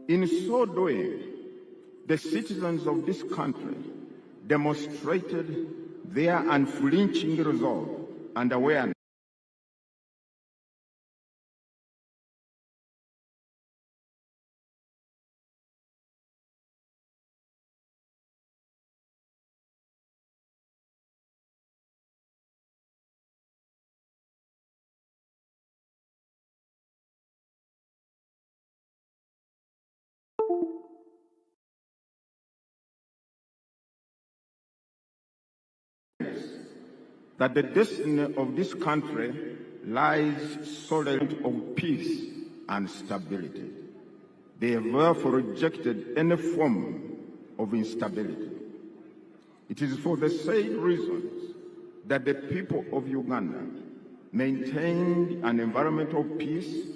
In so doing, the citizens of this country demonstrated their unflinching resolve and awareness that the destiny of this country lies solely of peace and stability. They have therefore rejected any form of instability. It is for the same reasons that the people of Uganda maintained an environment of peace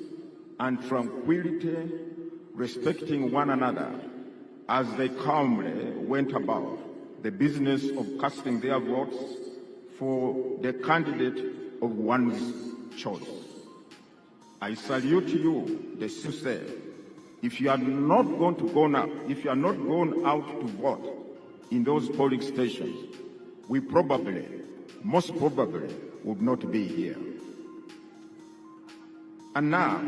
and tranquility, respecting one another as they calmly went about the business of casting their votes for the candidate of one's choice. I salute you, the citizens. If you are not going to go now, if you are not going out to vote in those polling stations, we probably, most probably, would not be here. And now,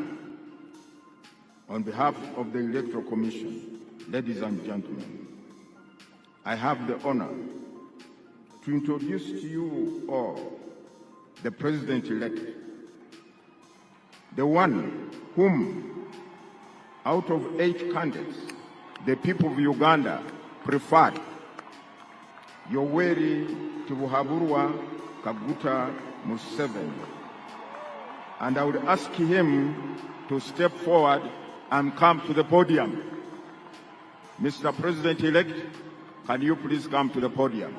on behalf of the Electoral Commission, ladies and gentlemen, I have the honor to introduce to you all the President-elect, the one whom, out of 8 candidates, the people of Uganda preferred, Yoweri Kaguta Museveni. And I would ask him to step forward and come to the podium. Mr. President-elect, can you please come to the podium?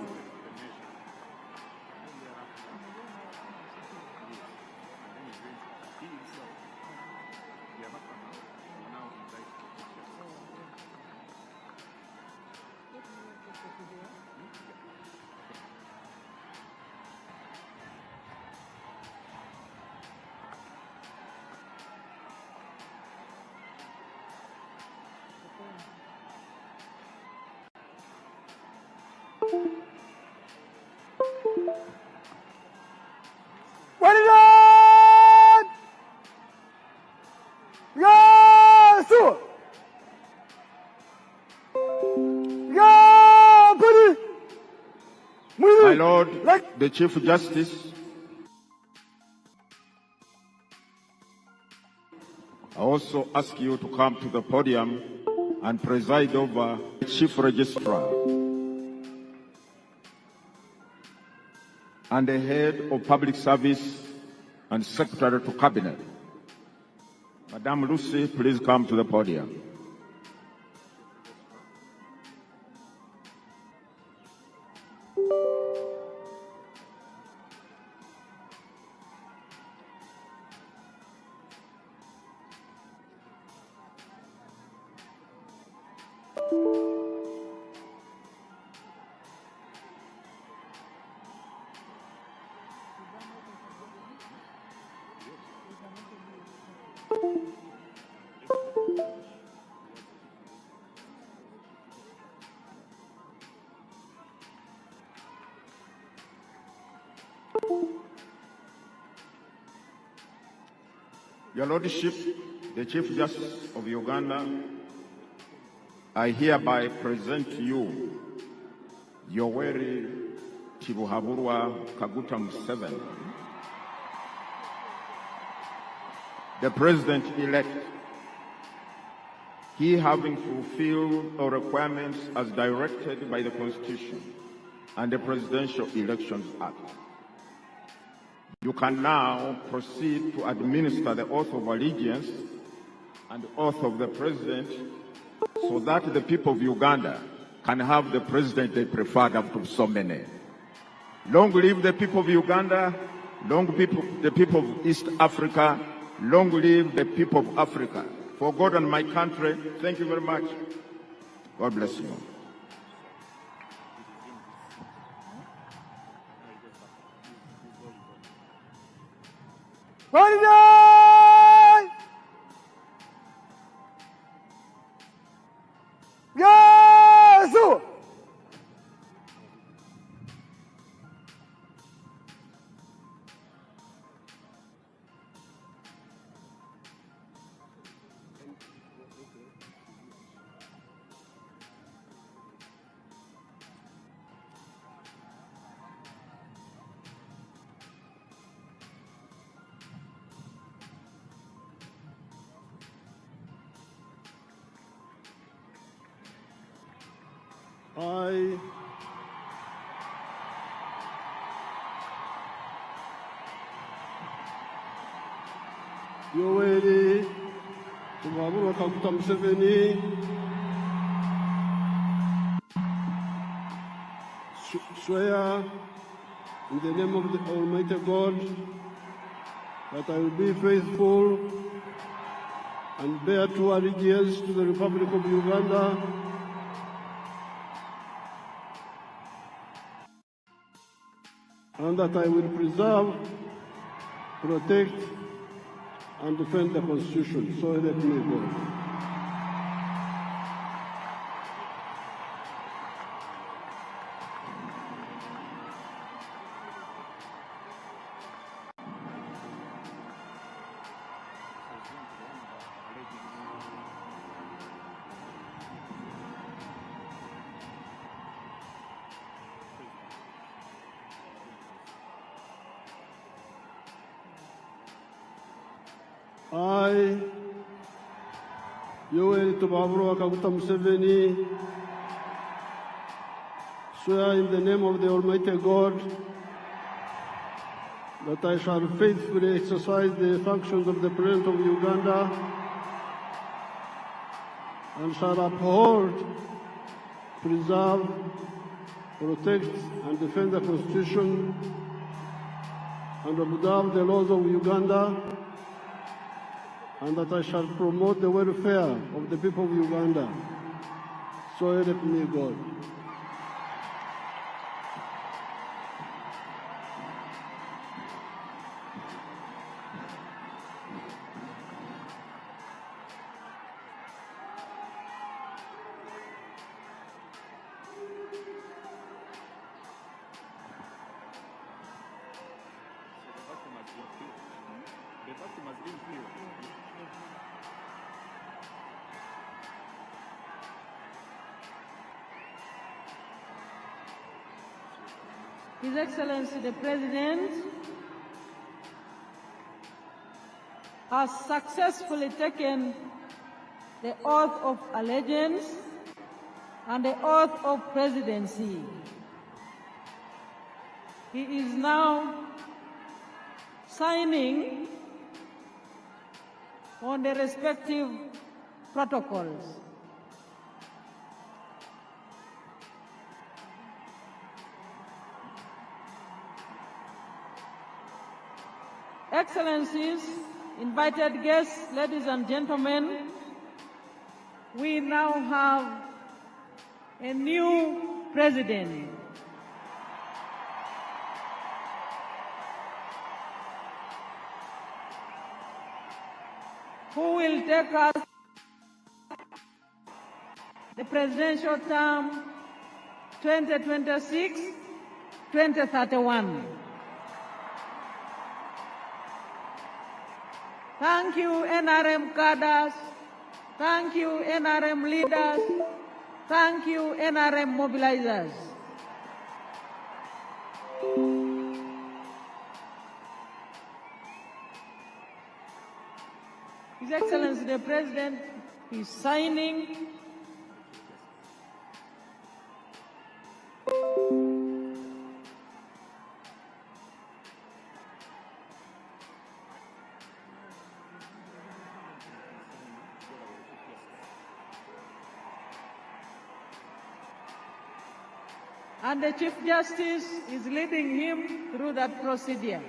My Lord, the Chief Justice, I also ask you to come to the podium and preside over the Chief Registrar and the Head of Public Service and Secretary to Cabinet. Madam Lucy, please come to the podium. Your Lordship, the Chief Justice of Uganda, I hereby present to you Yoweri Kaguta Museveni, the President-elect, he having fulfilled all requirements as directed by the Constitution and the Presidential Elections Act. You can now proceed to administer the oath of allegiance and the oath of the President so that the people of Uganda can have the President they preferred after so many. Long live the people of Uganda, long live the people of East Africa, long live the people of Africa. For God and my country, thank you very much. God bless you. I, Yoweri Kaguta Museveni, swear in the name of the Almighty God that I will be faithful and bear true allegiance to the Republic of Uganda and that I will preserve, protect, and defend the Constitution. So help me God. I, Yoweri Kaguta Museveni, swear in the name of the Almighty God that I shall faithfully exercise the functions of the President of Uganda and shall uphold, preserve, protect, and defend the Constitution and observe the laws of Uganda, and that I shall promote the welfare of the people of Uganda. So help me God. His Excellency the President has successfully taken the oath of allegiance and the oath of presidency. He is now signing on the respective protocols. Excellencies, invited guests, ladies and gentlemen, we now have a new president. Who will take us the presidential term 2026-2031. Thank you, NRM cadres. Thank you, NRM leaders. Thank you, NRM mobilizers. His Excellency the President is signing and the Chief Justice is leading him through that procedure.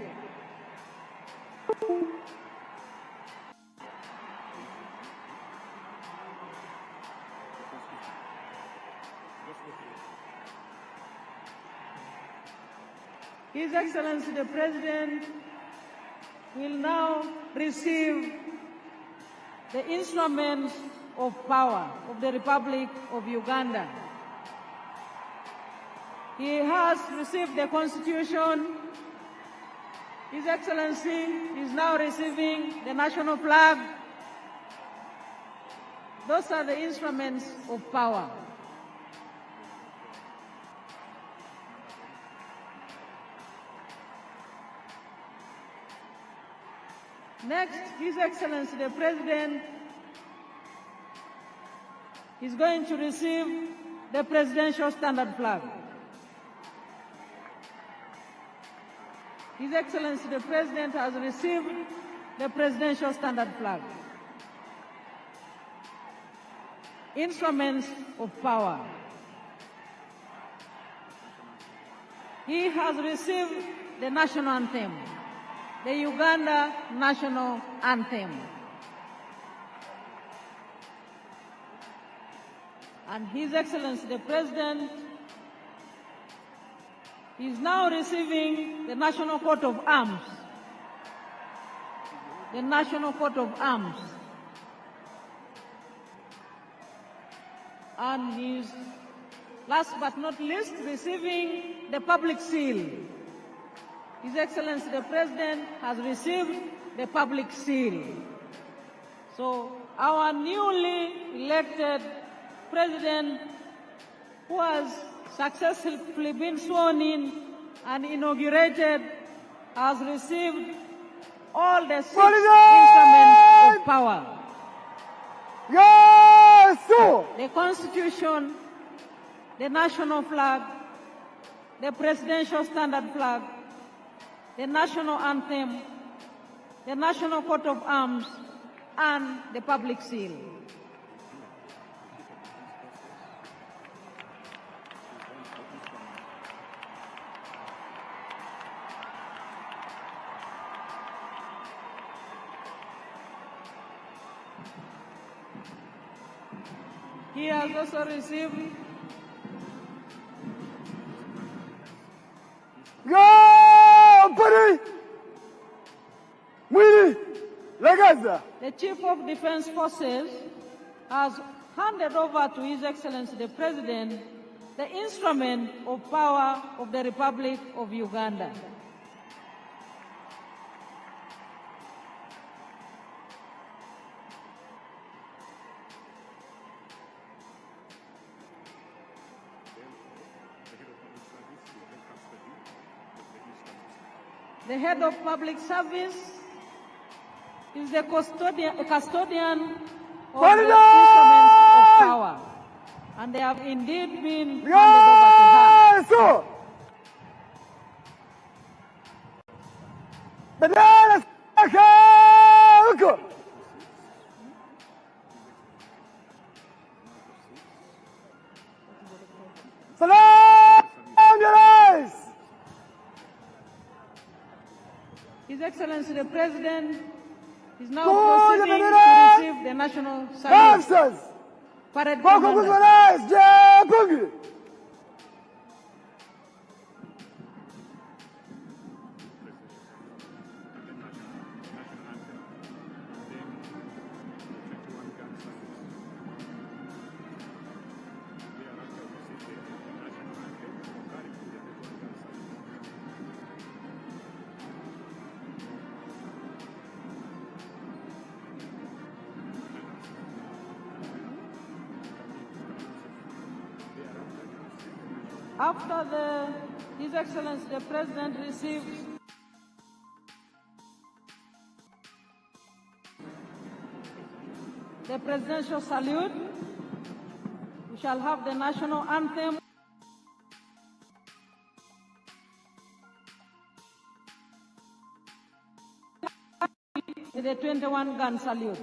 His Excellency the President will now receive the instruments of power of the Republic of Uganda. He has received the Constitution. His Excellency is now receiving the national flag. Those are the instruments of power. Next, His Excellency the President is going to receive the presidential standard flag. His Excellency the President has received the presidential standard flag. Instruments of power. He has received the national anthem, the Uganda national anthem. And His Excellency the President is now receiving the National Coat of Arms. The National Coat of Arms. And he is, last but not least, receiving the public seal. His Excellency the President has received the public seal. So our newly elected President, who has successfully been sworn in and inaugurated, has received all the 6 instruments of power. Yes, sir. The Constitution, the national flag, the presidential standard flag, the national anthem, the national coat of arms, and the public seal. He has also received the Chief of Defense Forces has handed over to His Excellency the President the instrument of power of the Republic of Uganda. The head of public service is the custodian of the instruments of power, and they have indeed been handed over to her. His Excellency the President is now proceeding to receive the national salute. Parade Commander. After His Excellency the President receives the presidential salute, we shall have the national anthem and the 21-gun salute.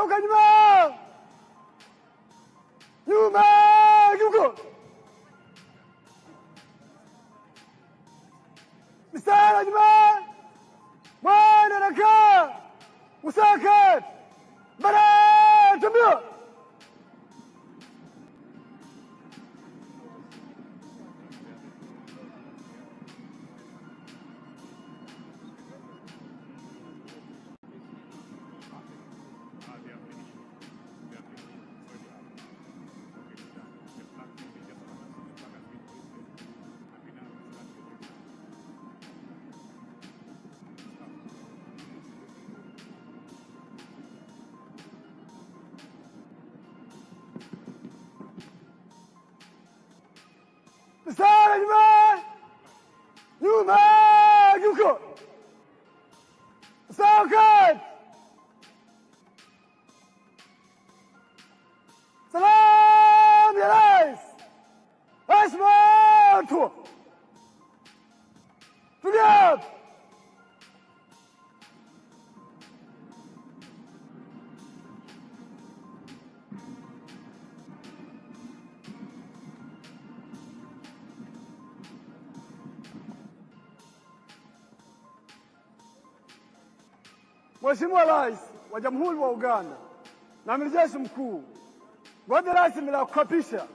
geuka nyuma. Nyuma, geuka. Mistari nyuma. Mwana nakaa. Musaka. Bara, tumio. Mstari nyuma. Nyuma, geuka. Musaka. Salam ya rais. Ashmatu. Tulia. Mheshimiwa Rais wa Jamhuri wa Uganda na Amiri Jeshi Mkuu, gwaride rasmi la kuapisha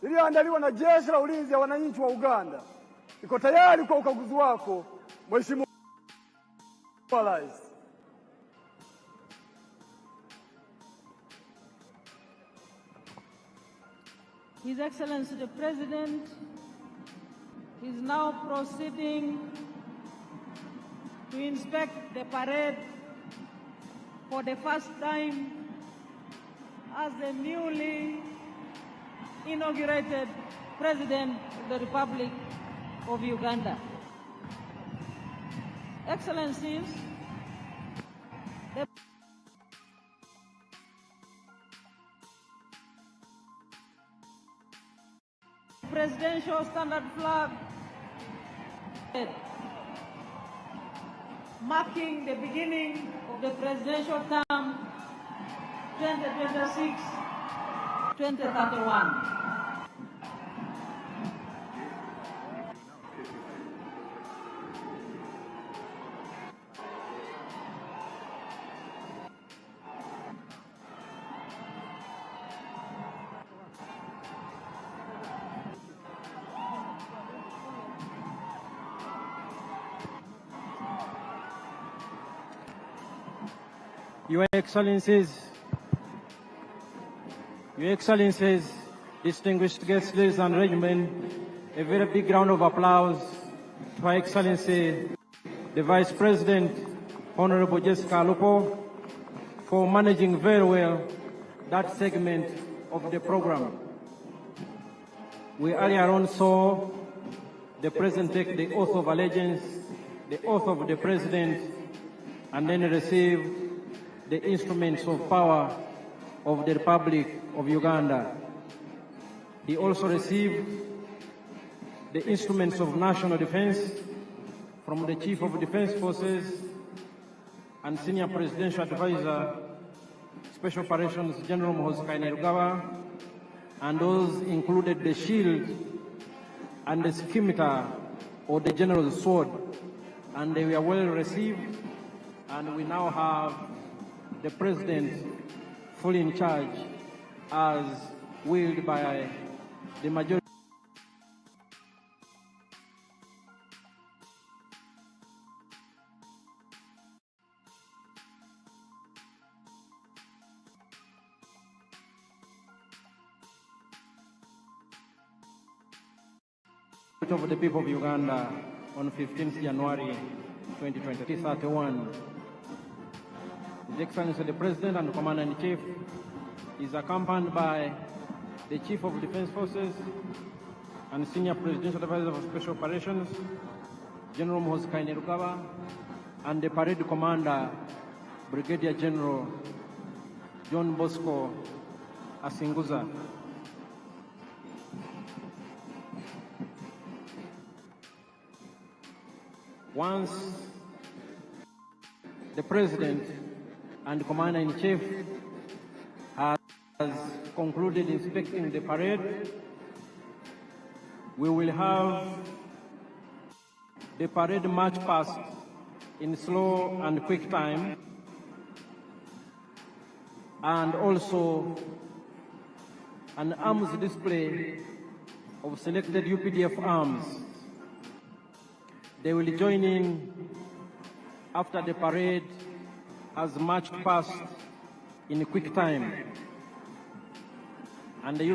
iliyoandaliwa na Jeshi la Ulinzi ya Wananchi wa Uganda iko tayari kwa ukaguzi wako, Mheshimiwa Rais. His Excellency the President is now proceeding to inspect the parade for the first time as the newly inaugurated President of the Republic of Uganda. Excellencies, the presidential standard flag marking the beginning of the presidential term 2026-2031. Your Excellencies, distinguished guests, ladies and gentlemen, a very big round of applause to Her Excellency, the Vice President, Honorable Jessica Lupo, for managing very well that segment of the program. We earlier on saw the President take the oath of allegiance, the oath of the President, and then receive the instruments of power of the Republic of Uganda. He also received the instruments of national defense from the Chief of Defense Forces and Senior Presidential Advisor, Special Operations General Muhoozi Kainerugaba, and those included the shield and the scimitar or the General's sword, and they were well received, and we now have the President fully in charge as willed by the majority of the people of Uganda on 15th January 2031. His Excellency the President and Commander-in-Chief is accompanied by the Chief of Defense Forces and Senior Presidential Advisor of Special Operations, General Muhoozi Kainerugaba, and the Parade Commander, Brigadier General John Bosco Asinguza. Once the President and Commander-in-Chief has concluded inspecting the parade, we will have the parade march past in slow and quick time, and also an arms display of selected UPDF arms. They will join in after the parade has marched past in quick time. And the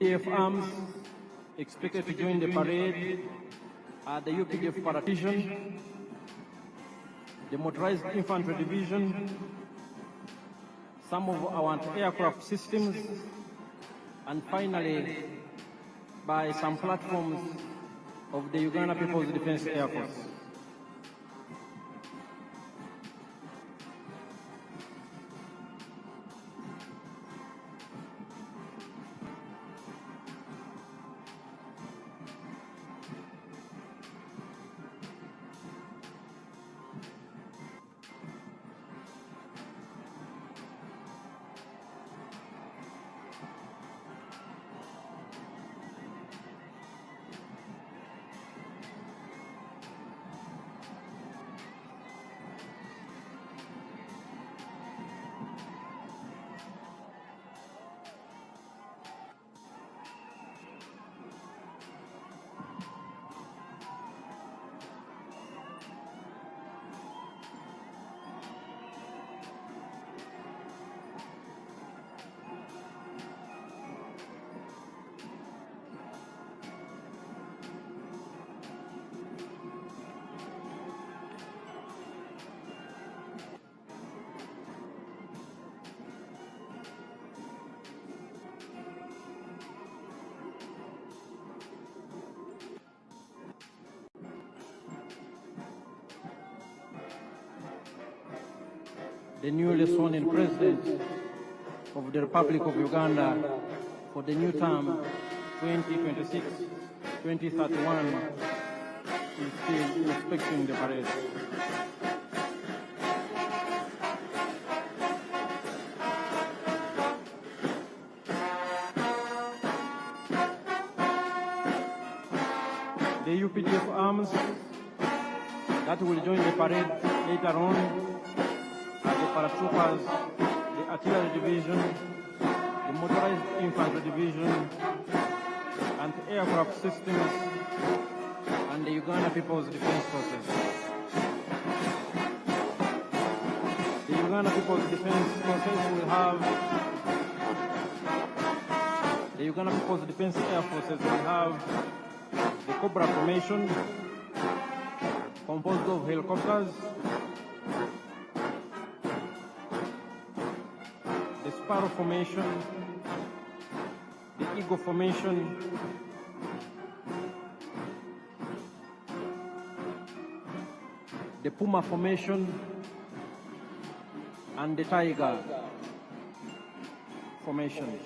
UPDF arms expected to join the parade are the UPDF Paratition, the Motorized Infantry Division, some of our aircraft systems, and finally, by some platforms of the Uganda People's Defense Air Force. The newly sworn-in President of the Republic of Uganda for the new term 2026-2031 is still inspecting the parade. The UPDF arms that will join the parade later on are the paratroopers, the artillery division, the motorized infantry division, and aircraft systems, and the Uganda People's Defense Forces. The Uganda People's Defense Forces will have, the Uganda People's Defense Air Forces will have the Cobra formation, composed of helicopters, the Sparrow formation, the Eagle formation, the Puma formation, and the Tiger formation.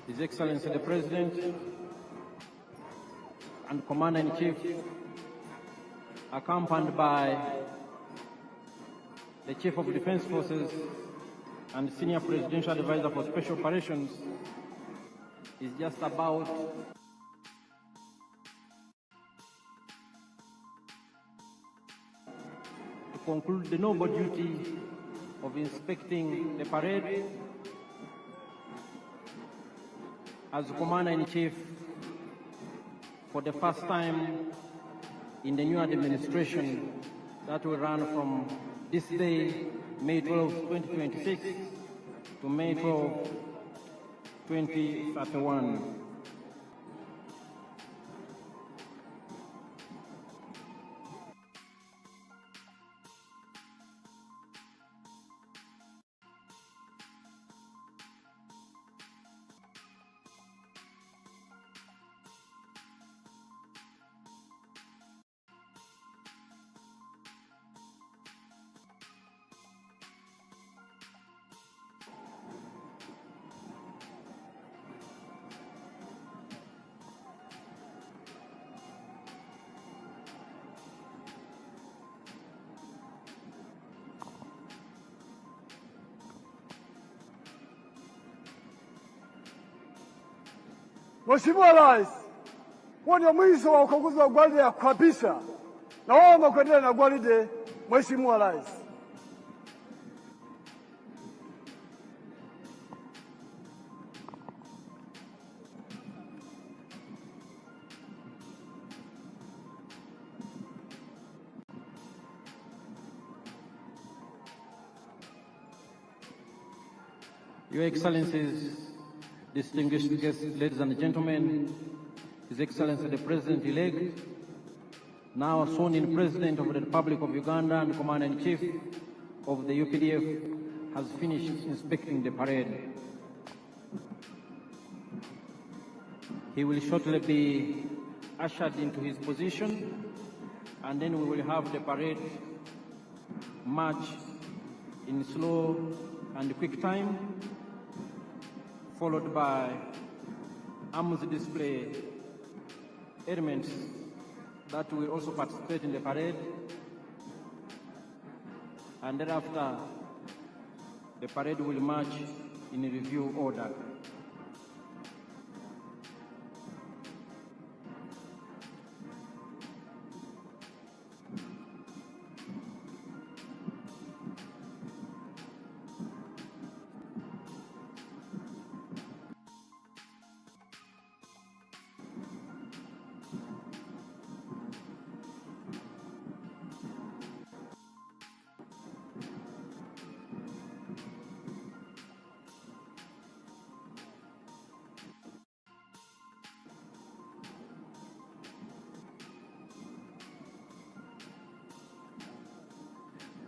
His Excellency the President and Commander-in-Chief, accompanied by the Chief of Defense Forces and Senior Presidential Advisor for Special Operations, is just about to conclude the noble duty of inspecting the parade as Commander-in-Chief for the first time in the new administration that will run from this day, May 12, 2026, to May 12, 2031. Mheshimiwa Rais, huo ndio mwisho wa ukaguzi wa gwaride ya kuapisha. Naomba kuendelea na gwaride, Mheshimiwa Rais. Your Excellencies, distinguished guests, ladies and gentlemen, His Excellency the President-elect, now sworn-in President of the Republic of Uganda and Commander-in-Chief of the UPDF, has finished inspecting the parade. He will shortly be ushered into his position, and then we will have the parade march in slow and quick time, followed by arms display elements that will also participate in the parade, and thereafter the parade will march in review order.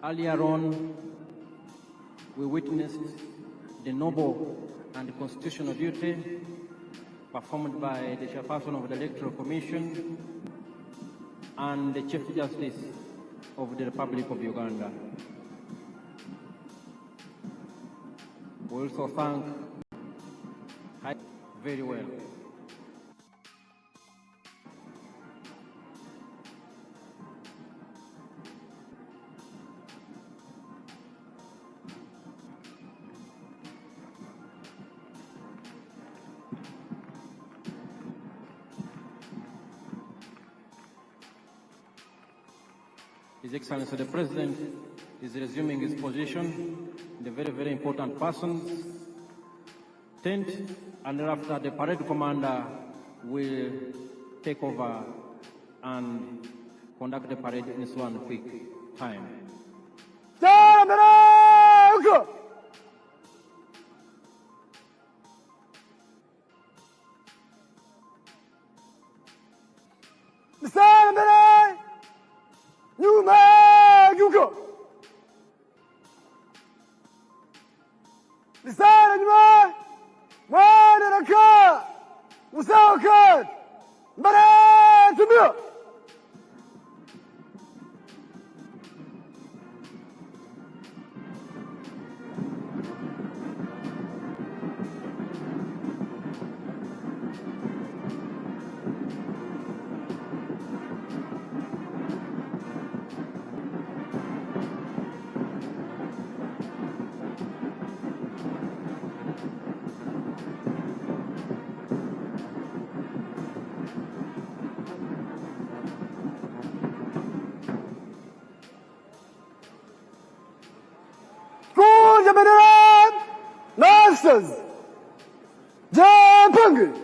Earlier on, we witnessed the noble and constitutional duty performed by the chairperson of the Electoral Commission and the Chief Justice of the Republic of Uganda. We also thank very well. His Excellency the President is resuming his position in the very, very important person's tent, and thereafter the parade commander will take over and conduct the parade in slow and quick time. Masters, Japangi.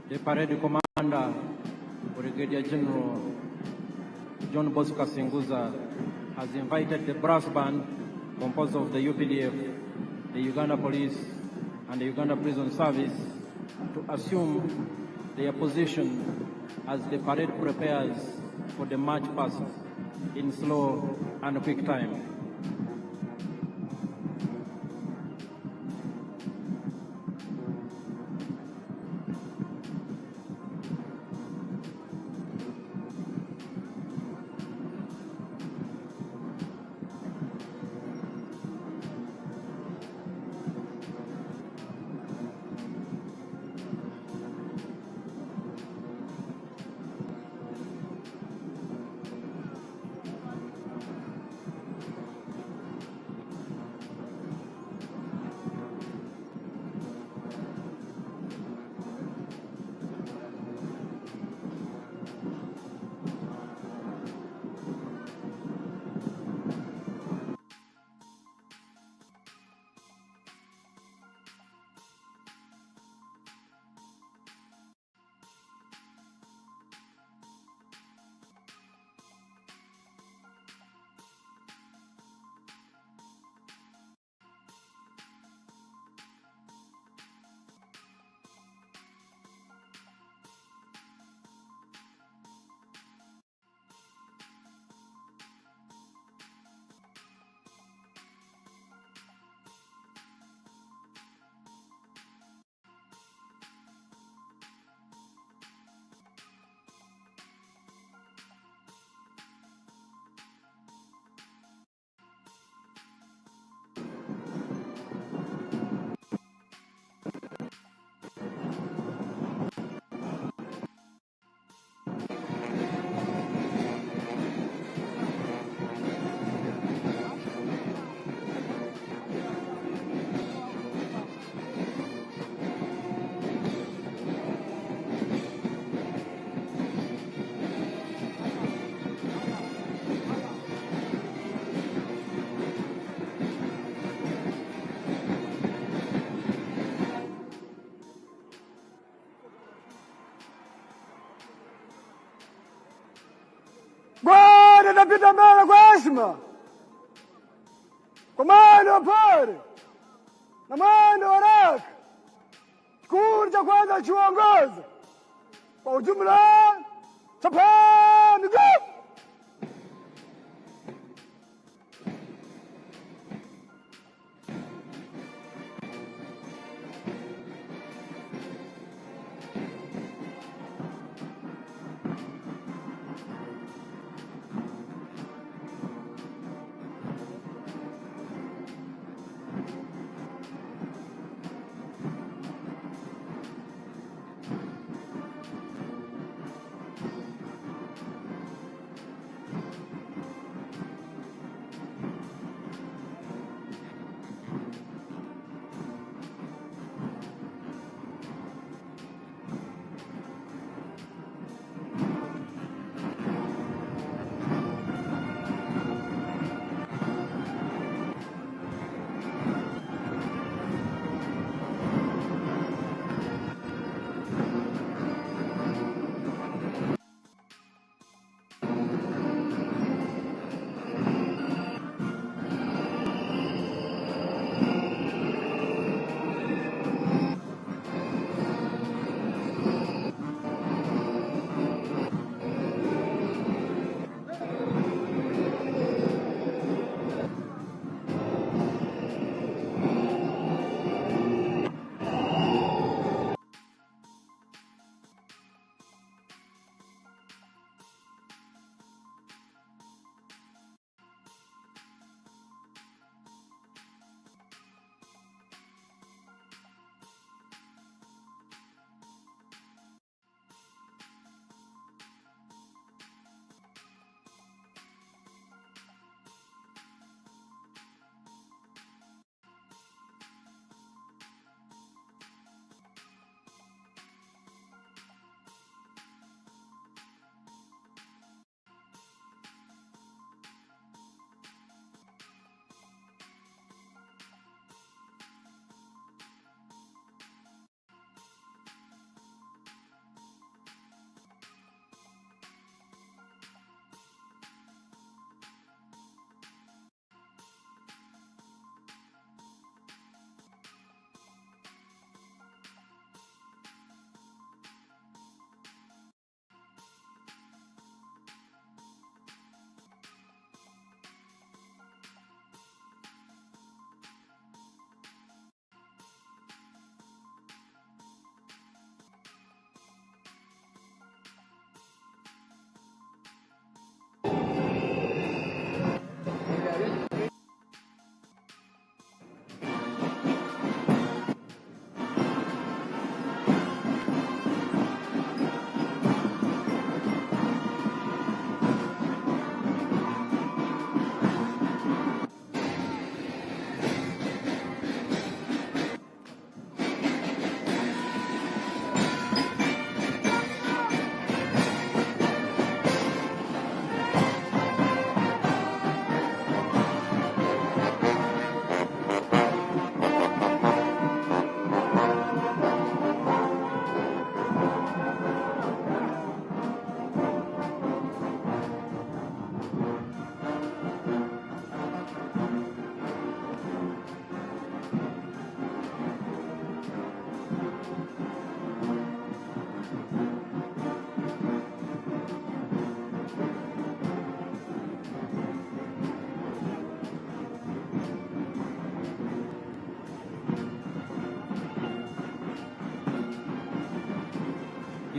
The parade commander Commander, Brigadier General John Bosco Singuza, has invited the brass band composed of the UPDF, the Uganda Police, and the Uganda Prison Service to assume their position as the parade prepares for the march past in slow and quick time. Bwana napita mbele kwa heshima, kwa mwendo wa pole na mwendo wa haraka. Kikundi cha kwanza chuongoza kwa ujumla, chapa miguu.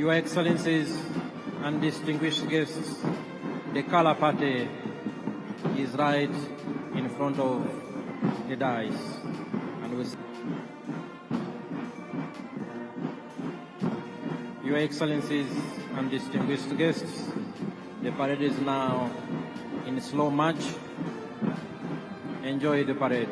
Your Excellencies and distinguished guests, the color party is right in front of the dais. And Your Excellencies and distinguished guests, the parade is now in slow march. Enjoy the parade.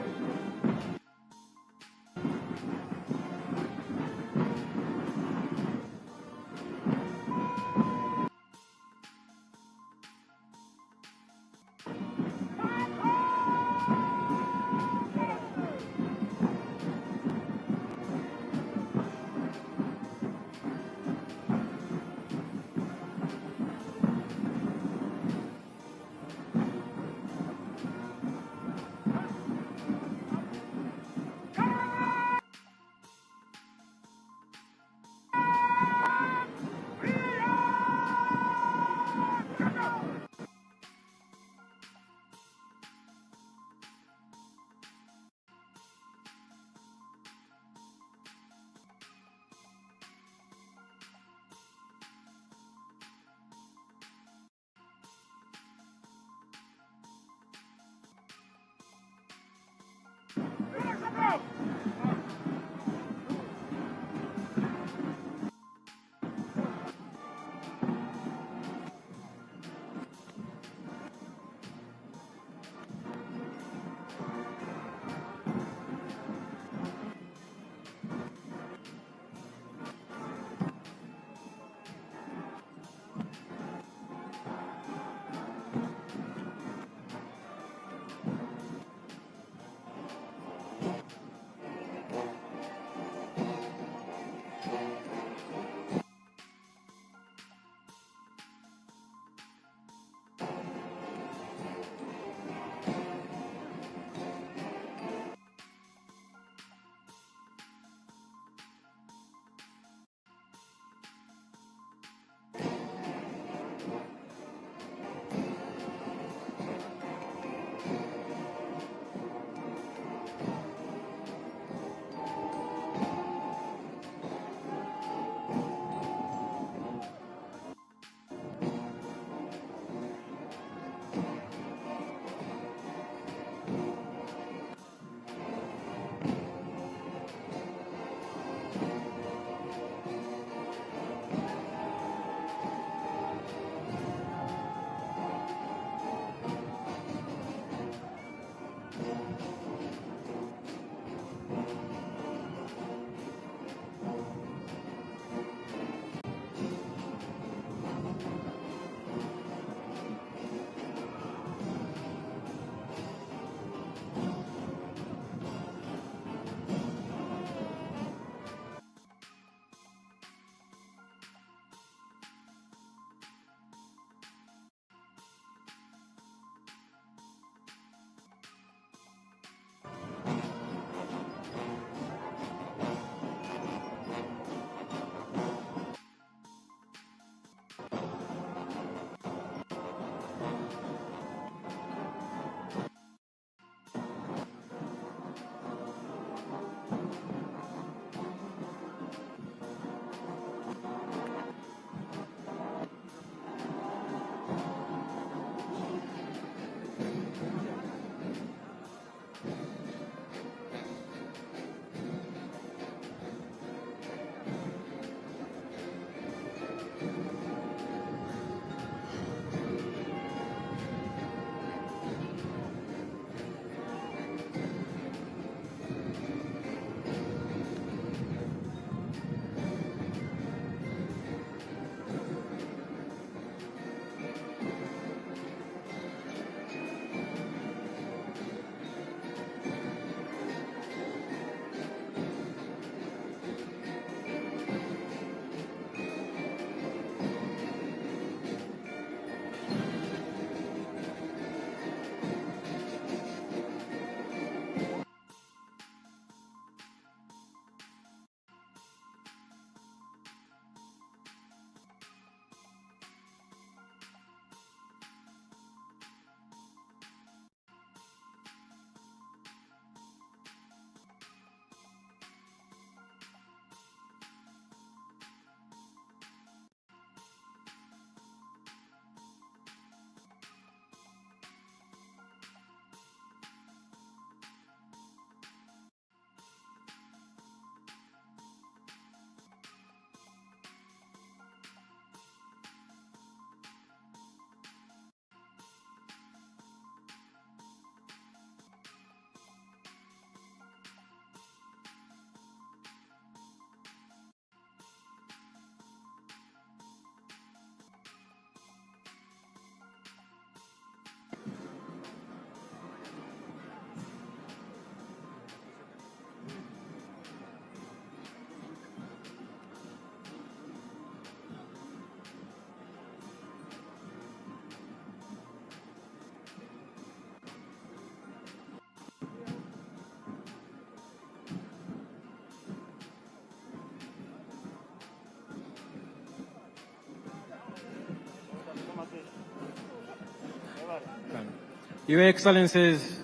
Your Excellencies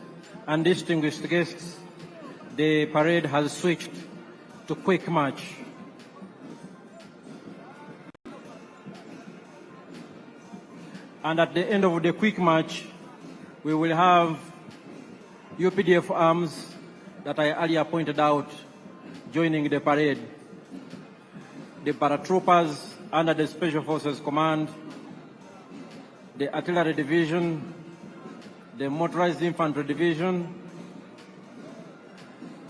and distinguished guests, the parade has switched to quick march. And at the end of the quick march, we will have UPDF arms that I earlier pointed out joining the parade. The paratroopers under the Special Forces Command, the Artillery Division, the Motorized Infantry Division,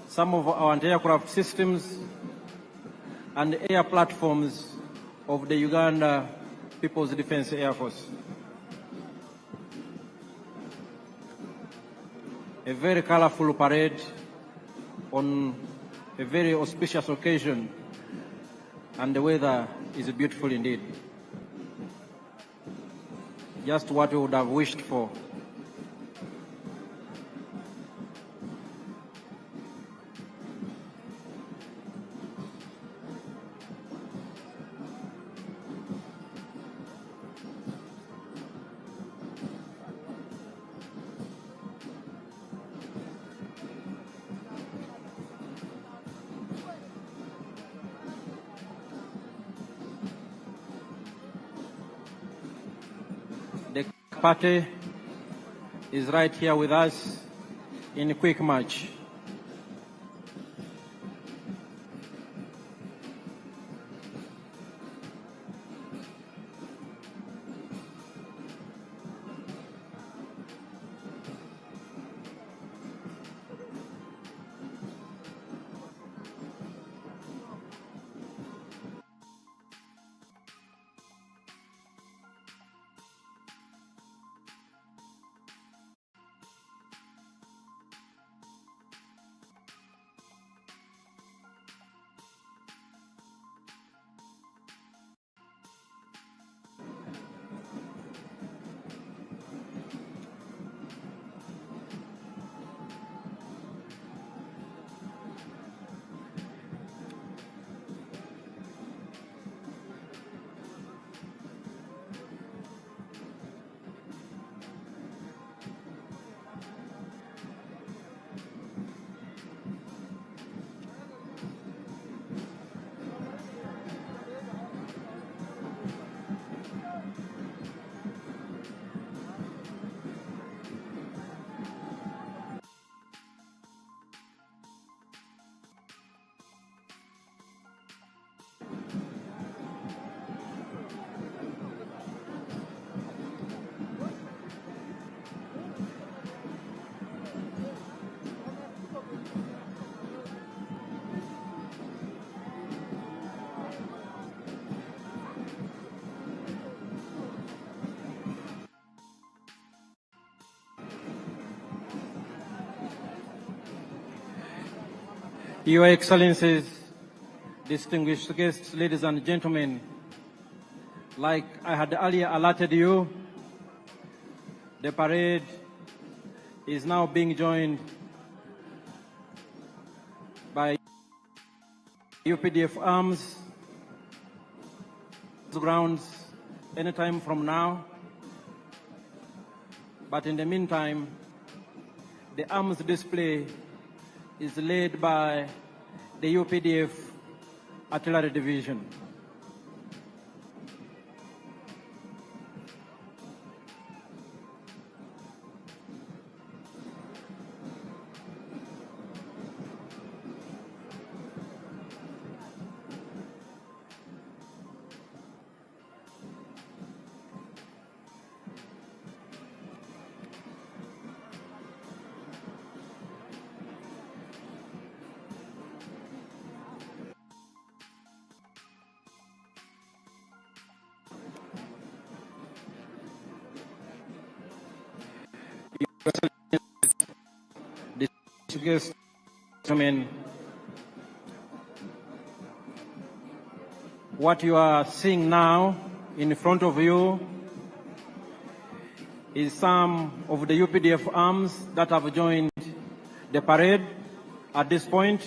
some of our anti-aircraft systems, and air platforms of the Uganda People's Defense Air Force. A very colorful parade on a very auspicious occasion, and the weather is beautiful indeed. Just what we would have wished for. The party is right here with us in a quick march. Your Excellencies, distinguished guests, ladies and gentlemen, like I had earlier alerted you, the parade is now being joined by UPDF arms grounds anytime from now. But in the meantime, the arms display is led by the UPDF Artillery Division. Guests, what you are seeing now in front of you is some of the UPDF arms that have joined the parade at this point,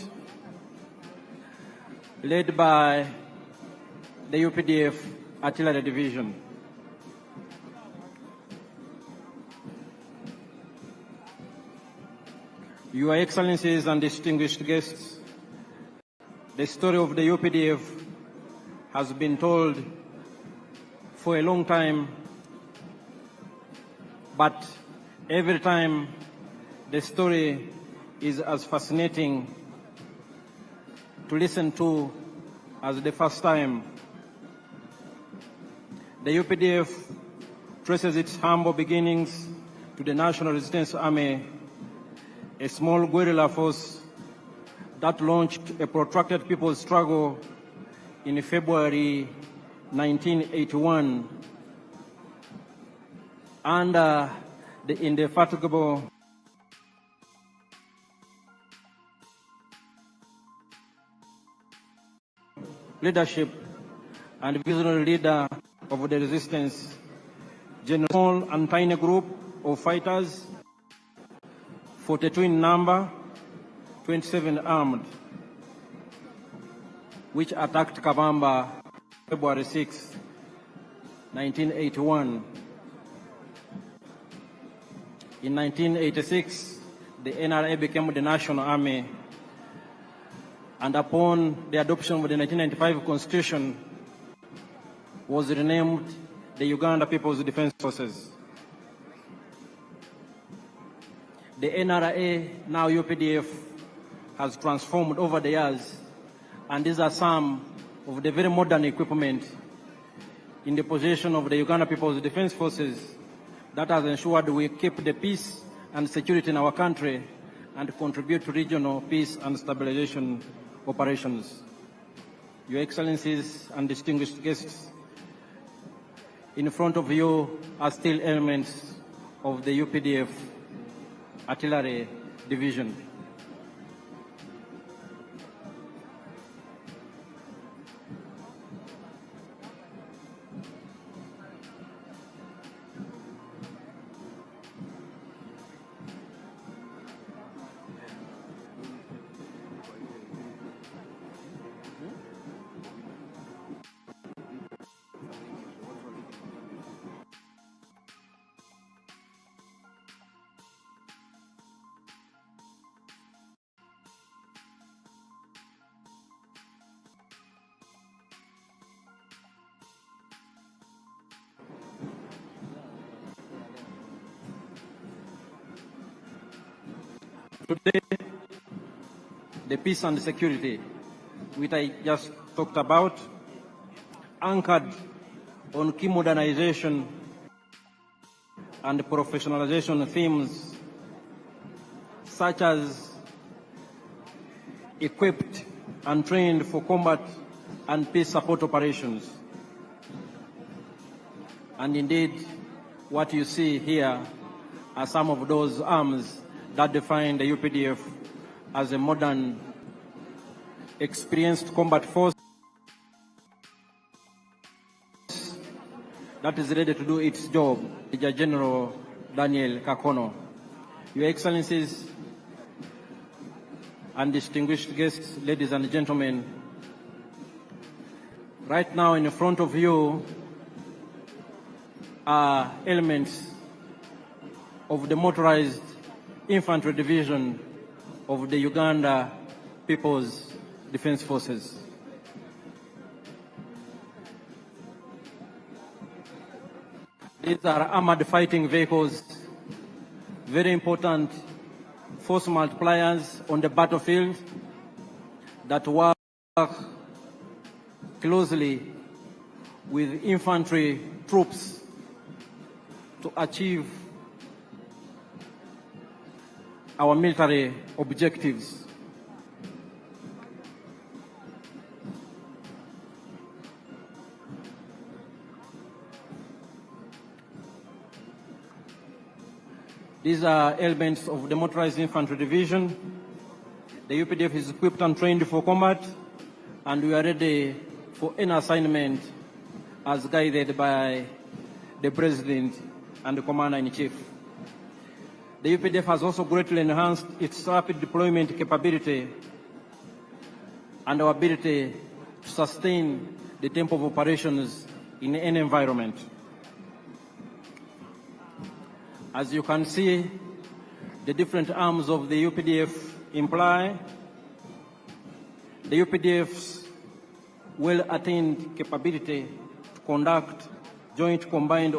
led by the UPDF Artillery Division. Your Excellencies and distinguished guests, the story of the UPDF has been told for a long time, but every time the story is as fascinating to listen to as the first time. The UPDF traces its humble beginnings to the National Resistance Army, a small guerrilla force that launched a protracted people's struggle in February 1981 under the indefatigable leadership and visionary leader of the resistance, General and tiny group of fighters, 42 in number, 27 armed, which attacked Kabamba February 6, 1981. In 1986, the NRA became the National Army, and upon the adoption of the 1995 Constitution, was renamed the Uganda People's Defense Forces. The NRA, now UPDF, has transformed over the years, and these are some of the very modern equipment in the possession of the Uganda People's Defense Forces that has ensured we keep the peace and security in our country and contribute to regional peace and stabilization operations. Your Excellencies and distinguished guests, in front of you are still elements of the UPDF Artillery Division. Today, the peace and security, which I just talked about, anchored on key modernization and professionalization themes, such as equipped and trained for combat and peace support operations. And indeed, what you see here are some of those arms that define the UPDF as a modern, experienced combat force that is ready to do its job. Major General Daniel Kakono. Your Excellencies and distinguished guests, ladies and gentlemen, right now in front of you are elements of the motorized infantry division of the Uganda People's Defense Forces. These are armored fighting vehicles, very important force multipliers on the battlefield that work closely with infantry troops to achieve our military objectives. These are elements of the Motorized Infantry Division. The UPDF is equipped and trained for combat, and we are ready for any assignment as guided by the President and the Commander-in-Chief. The UPDF has also greatly enhanced its rapid deployment capability and our ability to sustain the tempo of operations in any environment. As you can see, the different arms of the UPDF imply, the UPDF's well-attained capability to conduct joint combined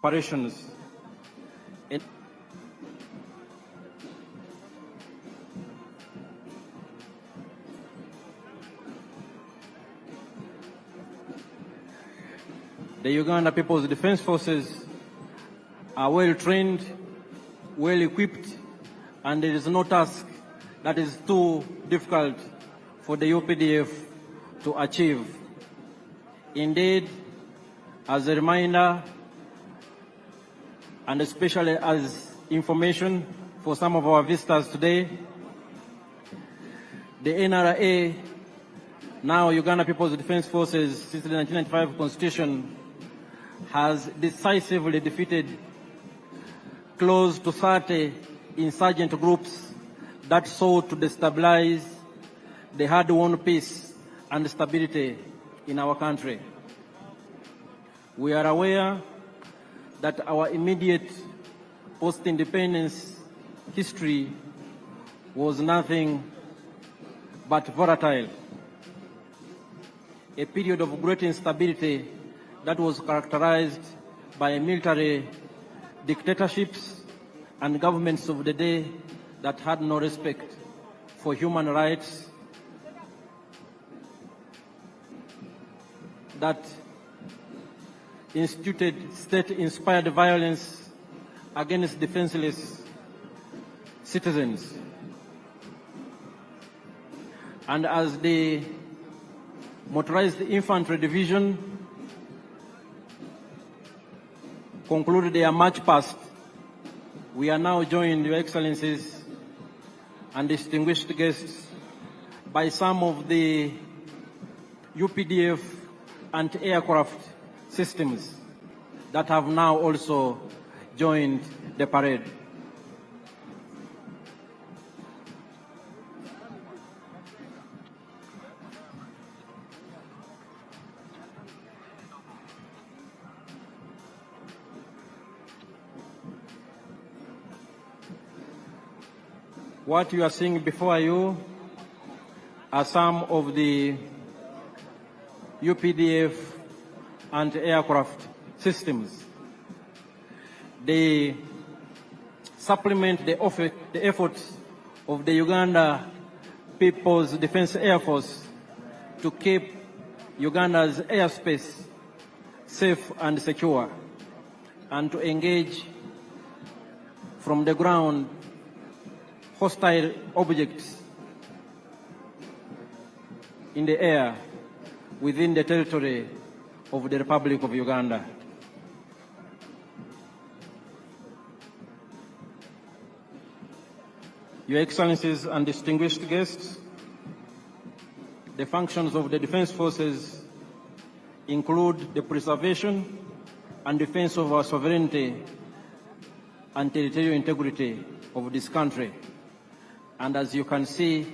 operations The Uganda People's Defense Forces are well trained, well equipped, and there is no task that is too difficult for the UPDF to achieve. Indeed, as a reminder, and especially as information for some of our visitors today, the NRA, now Uganda People's Defense Forces, since the 1995 Constitution, has decisively defeated close to 30 insurgent groups that sought to destabilize the hard-won peace and stability in our country. We are aware that our immediate post-independence history was nothing but volatile, a period of great instability that was characterized by military dictatorships and governments of the day that had no respect for human rights, that instituted state-inspired violence against defenseless citizens. And as the Motorized Infantry Division concluded their march past, we are now joined, Your Excellencies and distinguished guests, by some of the UPDF anti-aircraft systems that have now also joined the parade. What you are seeing before you are some of the UPDF anti-aircraft systems. They supplement the efforts of the Uganda People's Defense Air Force to keep Uganda's airspace safe and secure, and to engage from the ground hostile objects in the air within the territory of the Republic of Uganda. Your Excellencies and distinguished guests, the functions of the Defense Forces include the preservation and defense of our sovereignty and territorial integrity of this country. And as you can see,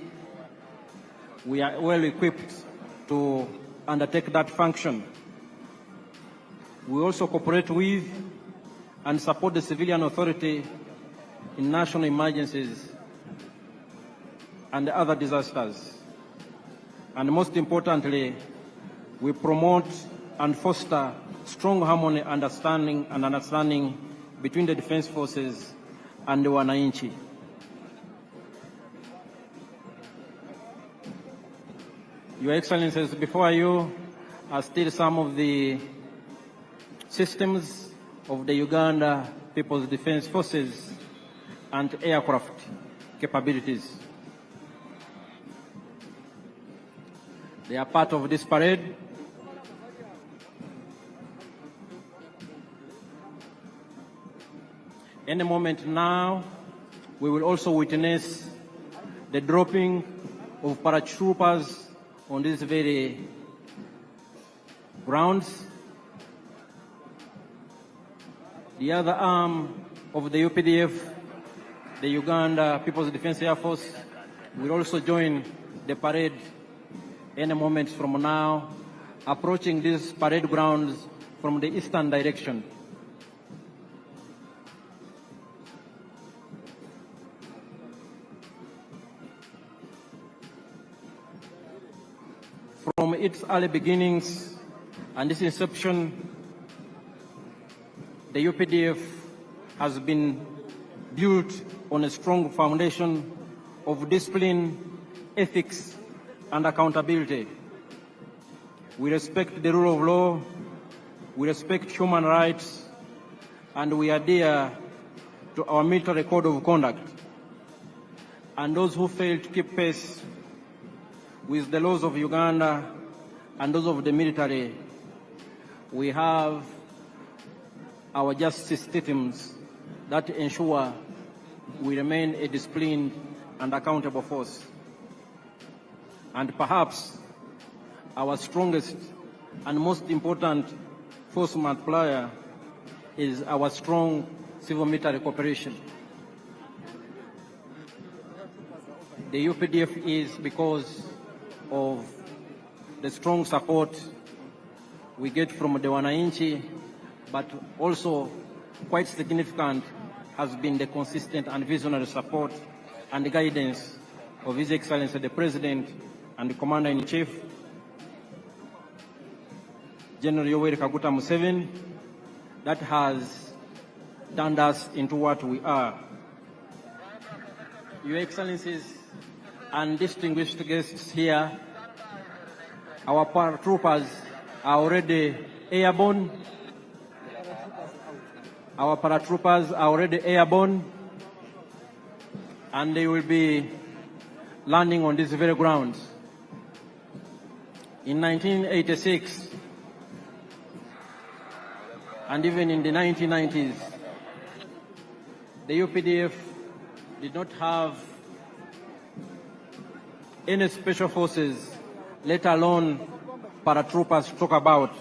we are well equipped to undertake that function. We also cooperate with and support the civilian authority in national emergencies and other disasters. And most importantly, we promote and foster strong harmony, understanding between the Defense Forces and the wananchi. Your Excellencies, before you are still some of the systems of the Uganda People's Defense Forces and aircraft capabilities. They are part of this parade. Any moment now, we will also witness the dropping of paratroopers on these very grounds. The other arm of the UPDF, the Uganda People's Defense Air Force, will also join the parade any moment from now, approaching these parade grounds from the eastern direction. From its early beginnings and its inception, the UPDF has been built on a strong foundation of discipline, ethics, and accountability. We respect the rule of law, we respect human rights, and we adhere to our military code of conduct. And those who fail to keep pace with the laws of Uganda and those of the military, we have our justice systems that ensure we remain a disciplined and accountable force. And perhaps our strongest and most important force multiplier is our strong civil-military cooperation. The UPDF is because of the strong support we get from the wananchi, but also quite significant has been the consistent and visionary support and guidance of His Excellency the President and the Commander-in-Chief, General Yoweri Kaguta Museveni, that has turned us into what we are. Your Excellencies and distinguished guests here, our paratroopers are already airborne. Our paratroopers are already airborne, and they will be landing on these very grounds. In 1986, and even in the 1990s, the UPDF did not have any special forces, let alone paratroopers to talk about.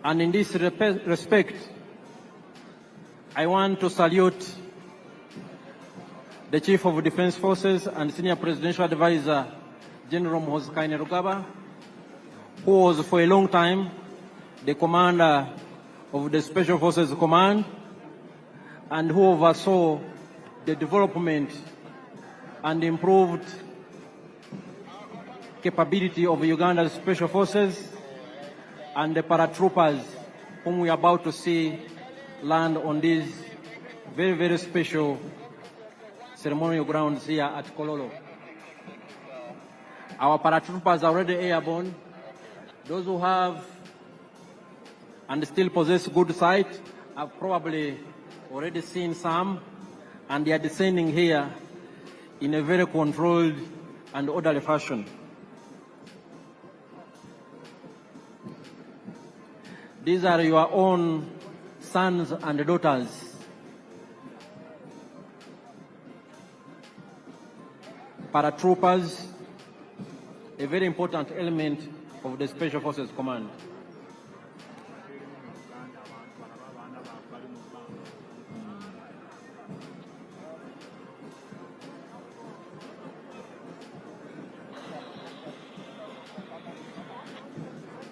And in this respect, I want to salute the Chief of Defense Forces and Senior Presidential Advisor, General Muhoozi Kainerugaba, who was for a long time the commander of the Special Forces Command and who oversaw the development and improved capability of Uganda's Special Forces and the paratroopers whom we are about to see land on these very, very special ceremonial grounds here at Kololo. Our paratroopers are already airborne. Those who have and still possess good sight have probably already seen some, and they are descending here in a very controlled and orderly fashion. These are your own sons and daughters. Paratroopers, a very important element of the Special Forces Command.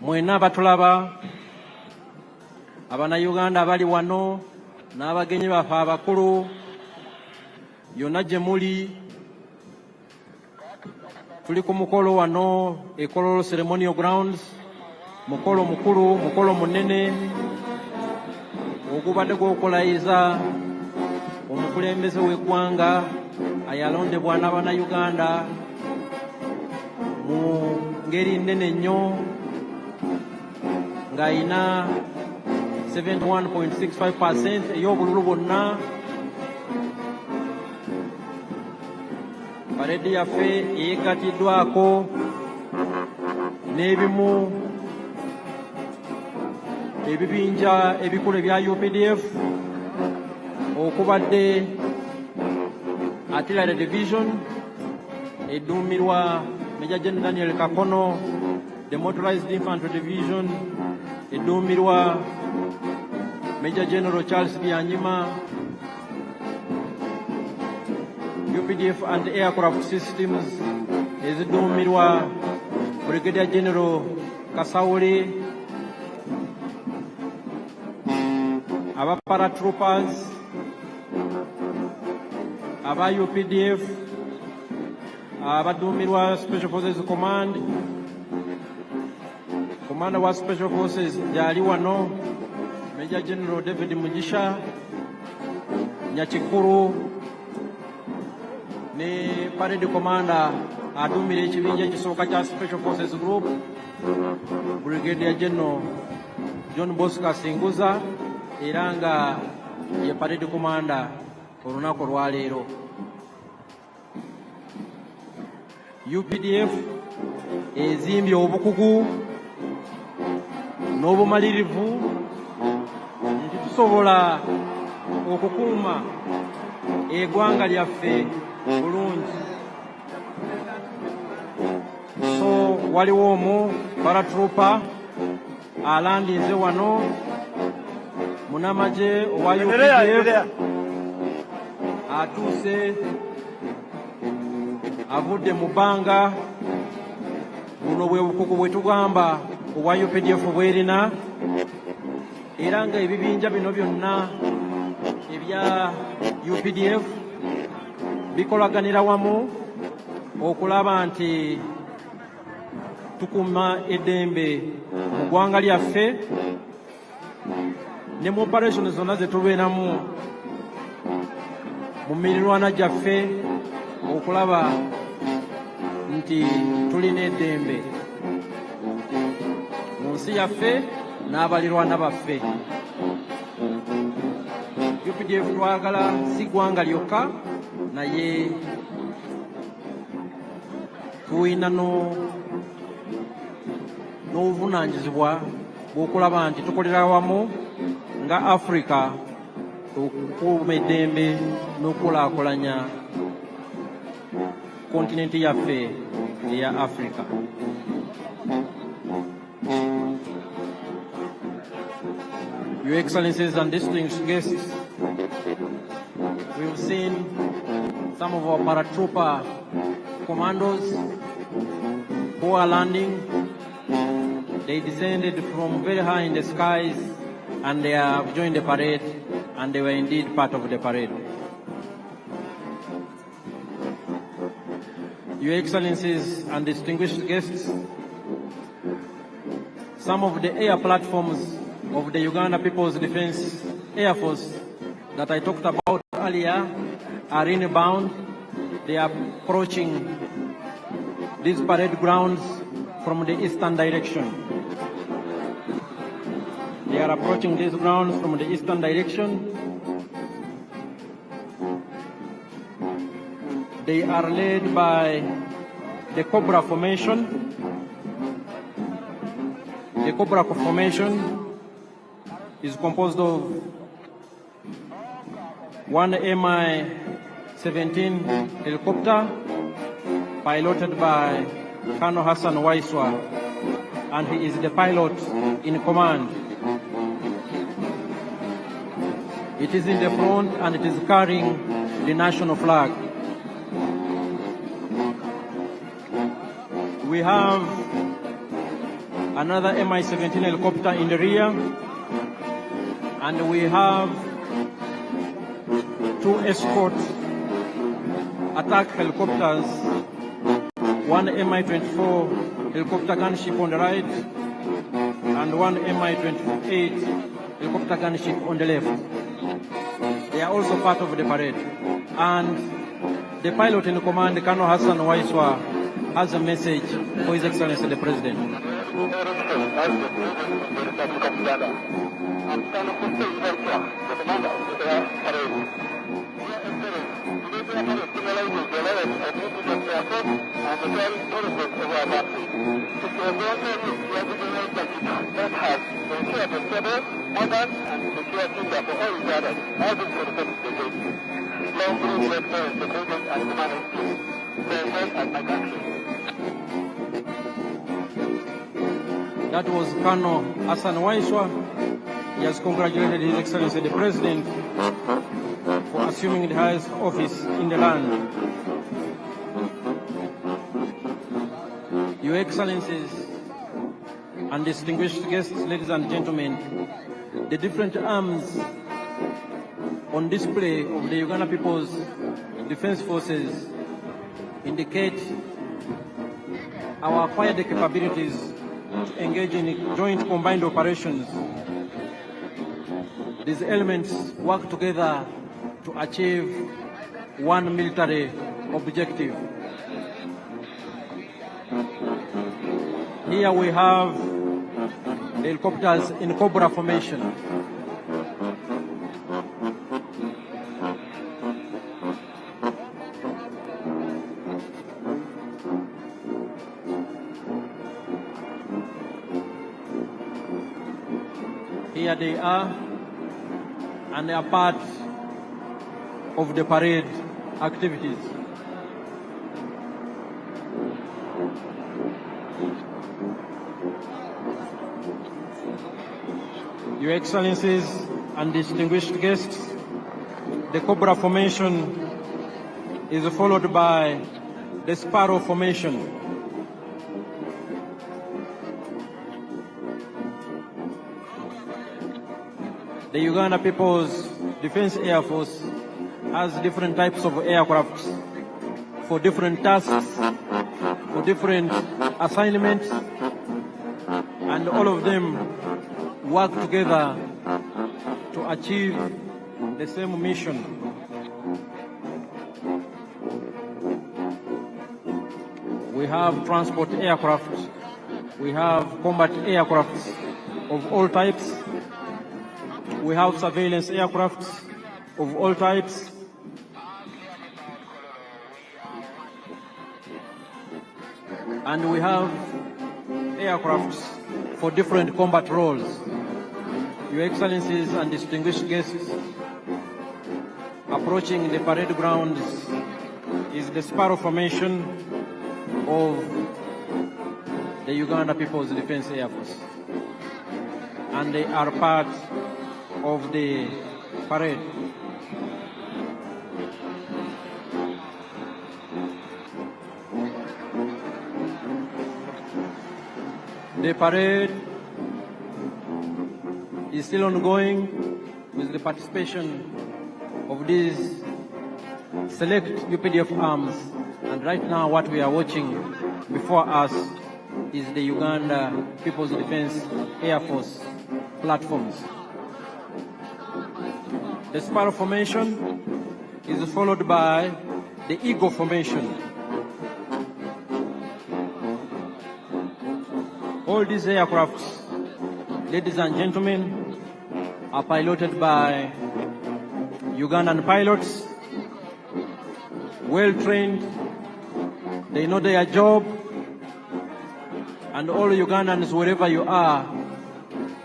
Mwena batulaba Abannayuganda abali wano n'abagenyi baffe abakulu yonna gye muli, tuli ku mukolo wano e Kololo Ceremonial Grounds, mukolo mukulu, mukolo munene ogubadde gw'okulayiza omukulembeze w'eggwanga ayalondebwa n'Abannayuganda mu ngeri nnene nnyo ng'ayina 71.65% ey'obululu bonna. Paredi yaffe eyeggatiddwako n'ebimu ebibinja ebikulu ebya UPDF okubadde Artillery Division edduumirwa Major General Daniel Kakono, the Motorized Infantry Division edduumirwa Major General Charles Byanyima, UPDF and Aircraft Systems ezidduumirwa Brigadier General Kasawuli, aba paratroopers, aba UPDF abadduumirwa Special Forces Command, Commander wa Special Forces gyali wano Major General David Mugisha Nyakikuru, ne Parade Commander aduumira ekibinja ekisooka kya Special Forces Group Brigadier General John Bosco Singuza, era nga ye Parade Commander olunaku olwaleero. UPDF ezimbye obukugu n'obumalirivu nti tusobola okukuuma eggwanga lyaffe bulungi. So waliwo omu paratrooper alandinze wano munamaje owa UPDF atuuse avudde mu bbanga. Buno bwe bukugu bwe tugamba obwa UPDF bwerina, era nga ebibinja bino byonna ebya UPDF bikolaganira wamu okulaba nti tukuuma eddembe mu ggwanga lyaffe ne mu operation zonna ze tubeeramu mu mirirwana gyaffe okulaba nti tulina eddembe mu nsi yaffe n'abalirwana baffe. UPDF twagala si ggwanga lyokka, naye tulina n'obuvunaanyizibwa bw'okulaba nti tukolera wamu nga Africa okukuuma eddembe n'okulaakulanya kontinenti yaffe eya Africa. Your Excellencies and distinguished guests, we've seen some of our paratrooper commandos who are landing. They descended from very high in the skies and they have joined the parade, and they were indeed part of the parade. Your Excellencies and distinguished guests, some of the air platforms of the Uganda People's Defence Air Force that I talked about earlier are inbound. They are approaching these parade grounds from the eastern direction. They are approaching these grounds from the eastern direction. They are led by the Cobra formation. The Cobra formation is composed of one Mi-17 helicopter piloted by Colonel Hassan Waiswa, and he is the pilot in command. It is in the front and it is carrying the national flag. We have another Mi-17 helicopter in the rear, and we have two escort attack helicopters, one Mi-24 helicopter gunship on the right and one Mi-28 helicopter gunship on the left. They are also part of the parade. And the pilot in command, Colonel Hassan Waiswa, has a message for His Excellency the President. That was Colonel Hassan Waiswa. He has congratulated His Excellency the President for assuming the highest office in the land. Your Excellencies and distinguished guests, ladies and gentlemen, the different arms on display of the Uganda People's Defense Forces indicate our acquired capabilities to engage in joint combined operations. These elements work together to achieve one military objective. Here we have the helicopters in Cobra formation. Here they are, and they are part of the parade activities. Your Excellencies and distinguished guests, the Cobra formation is followed by the Sparrow formation. The Uganda People's Defense Air Force has different types of aircraft for different tasks, for different assignments, and all of them work together to achieve the same mission. We have transport aircraft, we have combat aircraft of all types, we have surveillance aircraft of all types, and we have aircrafts for different combat roles. Your Excellencies and distinguished guests, approaching the parade grounds is the Sparrow formation of the Uganda People's Defense Air Force, and they are part of the parade. The parade is still ongoing with the participation of these select UPDF arms, and right now what we are watching before us is the Uganda People's Defense Air Force platforms. The Sparrow formation is followed by the Eagle formation. All these aircrafts, ladies and gentlemen, are piloted by Ugandan pilots well trained, they know their job, and all Ugandans, wherever you are,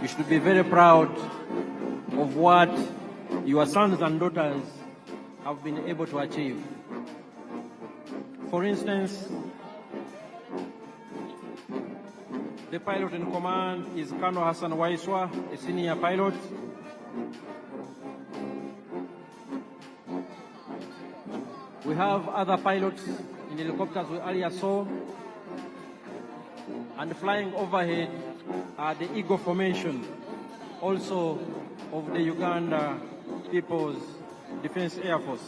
you should be very proud of what your sons and daughters have been able to achieve. For instance, the pilot in command is Colonel Hassan Waiswa, a senior pilot. We have other pilots in helicopters we earlier saw, and flying overhead are the Eagle Formation, also of the Uganda People's Defense Air Force.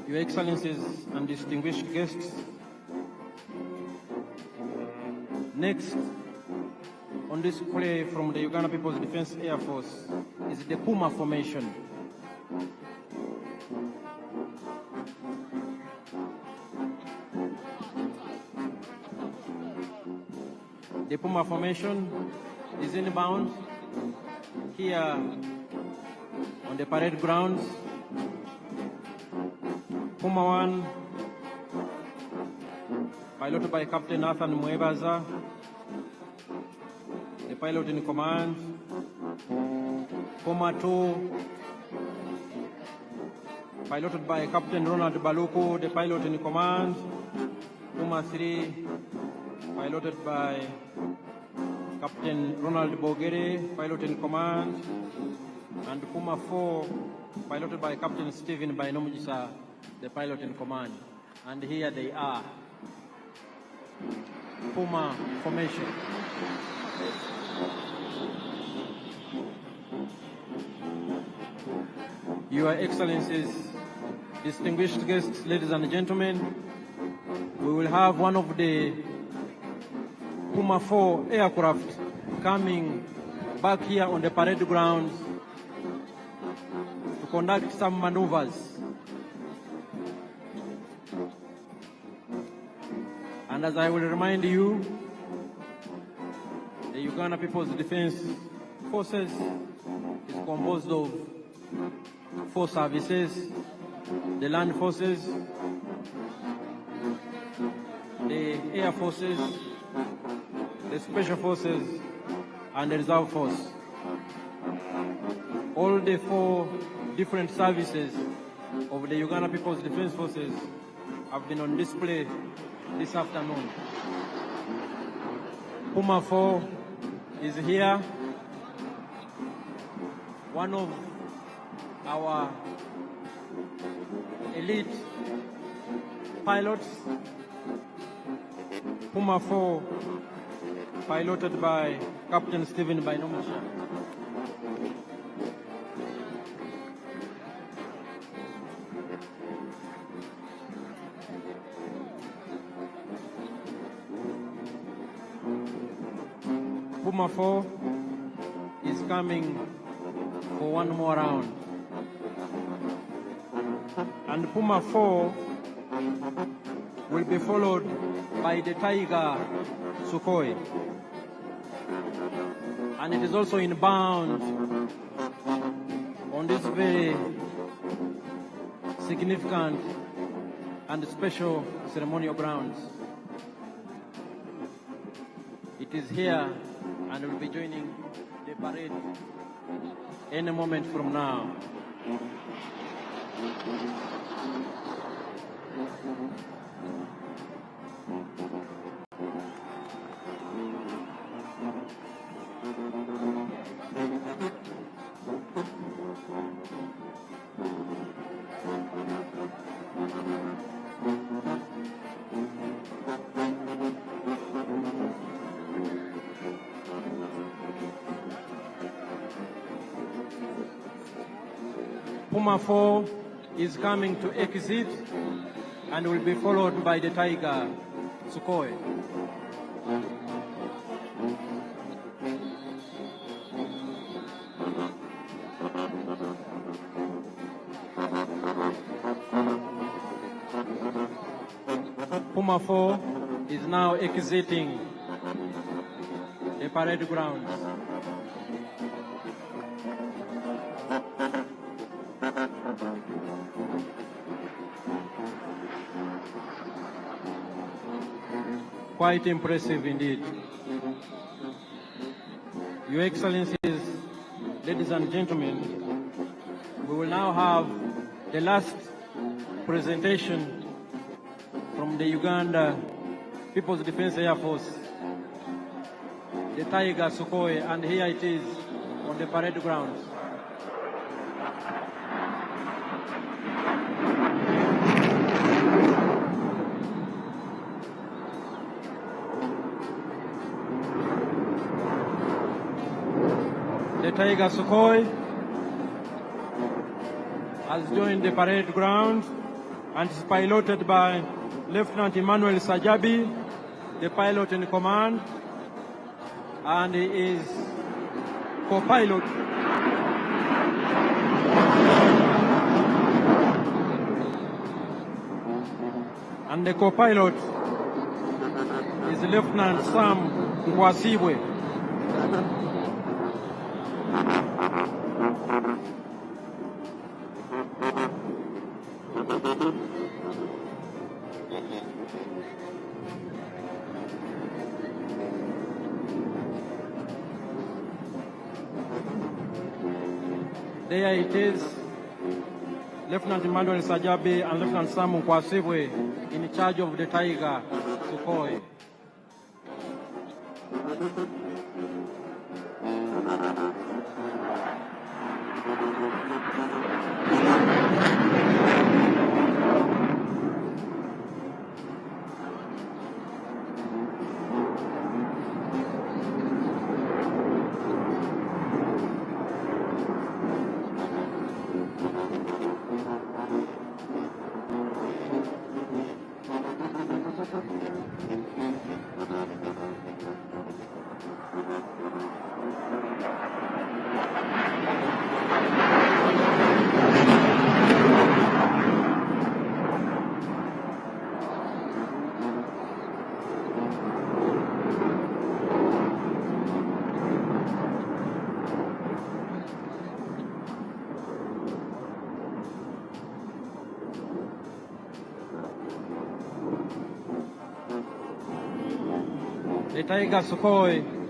Your Excellencies and distinguished guests, next on display from the Uganda People's Defense Air Force is the Puma Formation. The Puma Formation is inbound here on the parade grounds. Puma 1, piloted by Captain Nathan Mwebaza, the pilot in command. Puma 2, piloted by Captain Ronald Baluku, the pilot in command. Puma 3, piloted by Captain Ronald Bogere, pilot in command. And Puma 4, piloted by Captain Stephen Bainomujisa, the pilot in command. And here they are. Puma Formation. Your Excellencies, distinguished guests, ladies and gentlemen, we will have one of the Puma 4 aircraft coming back here on the parade grounds to conduct some maneuvers. And as I will remind you, the Uganda People's Defense Forces is composed of 4 services: the Land Forces, the Air Forces, the Special Forces, and the Reserve Force. All the 4 different services of the Uganda People's Defense Forces have been on display this afternoon. Puma 4 is here, one of our elite pilots. Puma 4, piloted by Captain Stephen Bainomujisa. Puma 4 is coming for one more round. And Puma 4 will be followed by the Tiger Sukhoi. And it is also inbound on this very significant and special ceremonial grounds. It is here and will be joining the parade any moment from now. Puma 4 is coming to exit and will be followed by the Tiger Sukhoi. Puma 4 is now exiting the parade grounds. Quite impressive indeed. Your Excellencies, ladies and gentlemen, we will now have the last presentation from the Uganda People's Defense Air Force, the Tiger Sukhoi, and here it is on the parade grounds. The Tiger Sukhoi has joined the parade ground and is piloted by Lieutenant Emmanuel Sajabi, the pilot in command, and he is co-pilot and the co-pilot is Lieutenant Sam Kwasibwe. There it is, Lieutenant Emmanuel Sajabi and Lieutenant Sam Kwasibwe in charge of the Tiger Sukhoi. The Tiger Sukhoi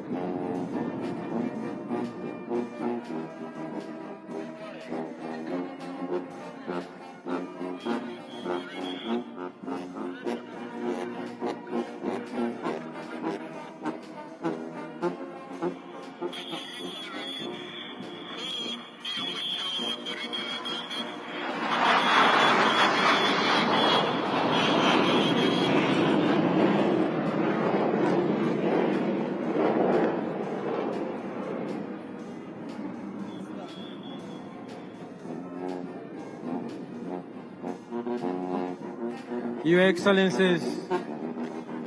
Your Excellencies,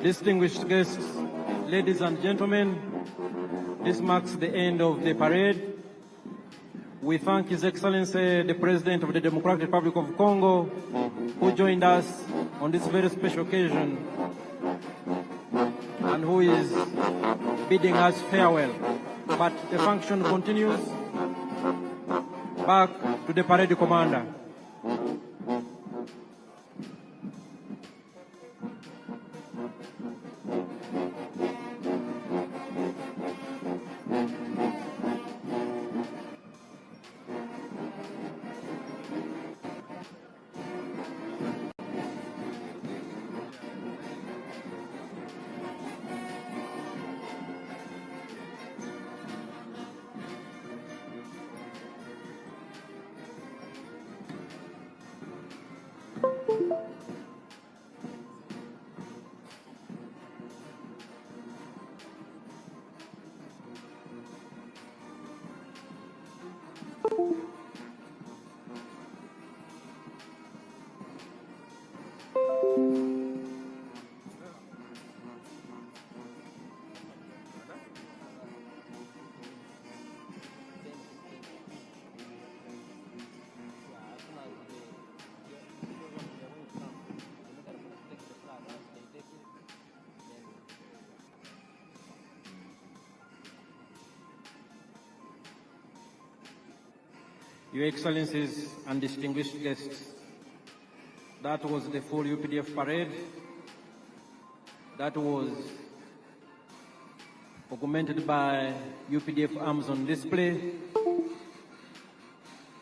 distinguished guests, ladies and gentlemen, this marks the end of the parade. We thank His Excellency, the President of the Democratic Republic of Congo, who joined us on this very special occasion and who is bidding us farewell. But the function continues. Back to the parade commander. Your Excellencies and distinguished guests, that was the full UPDF parade. That was augmented by UPDF arms on display,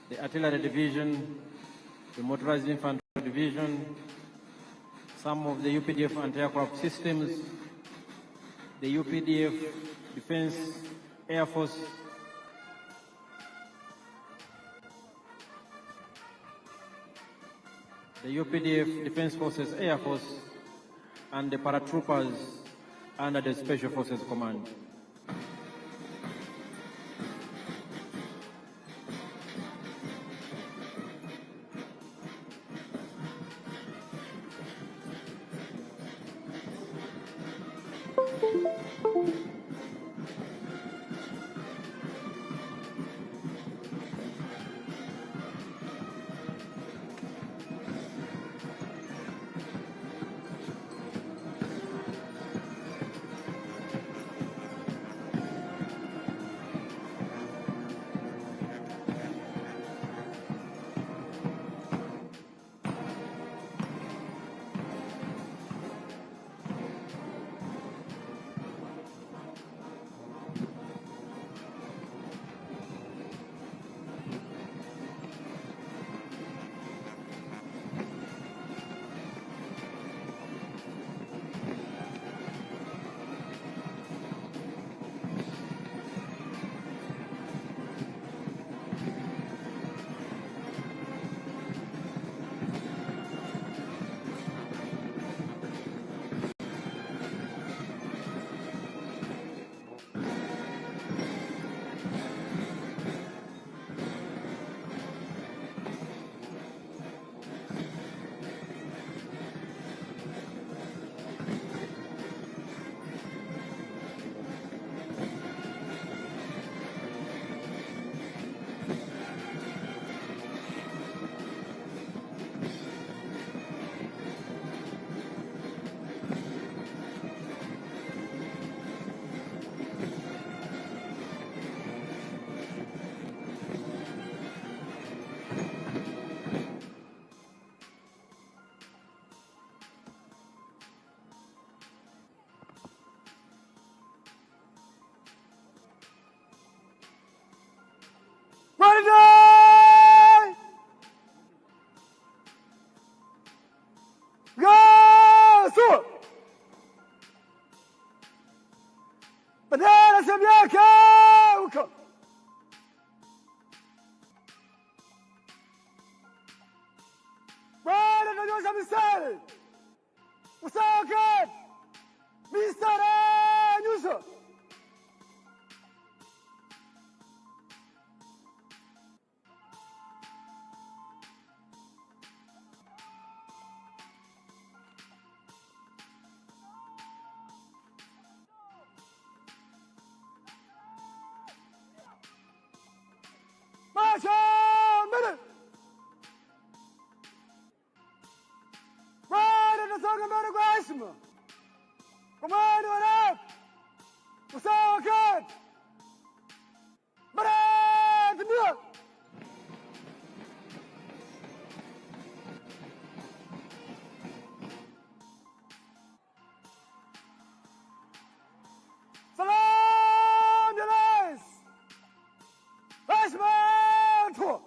the Artillery Division, the Motorized Infantry Division, some of the UPDF anti-aircraft systems, the UPDF Defense Air Force, the UPDF Defense Forces Air Force, and the paratroopers under the Special Forces Command. Bendera za yake huko. Bwana tunanyosha mistari. Usake. Mistari nyuso. Comando Arab! Usawa Khan! Barad Mia! Salam ya Rais! Ashmatu!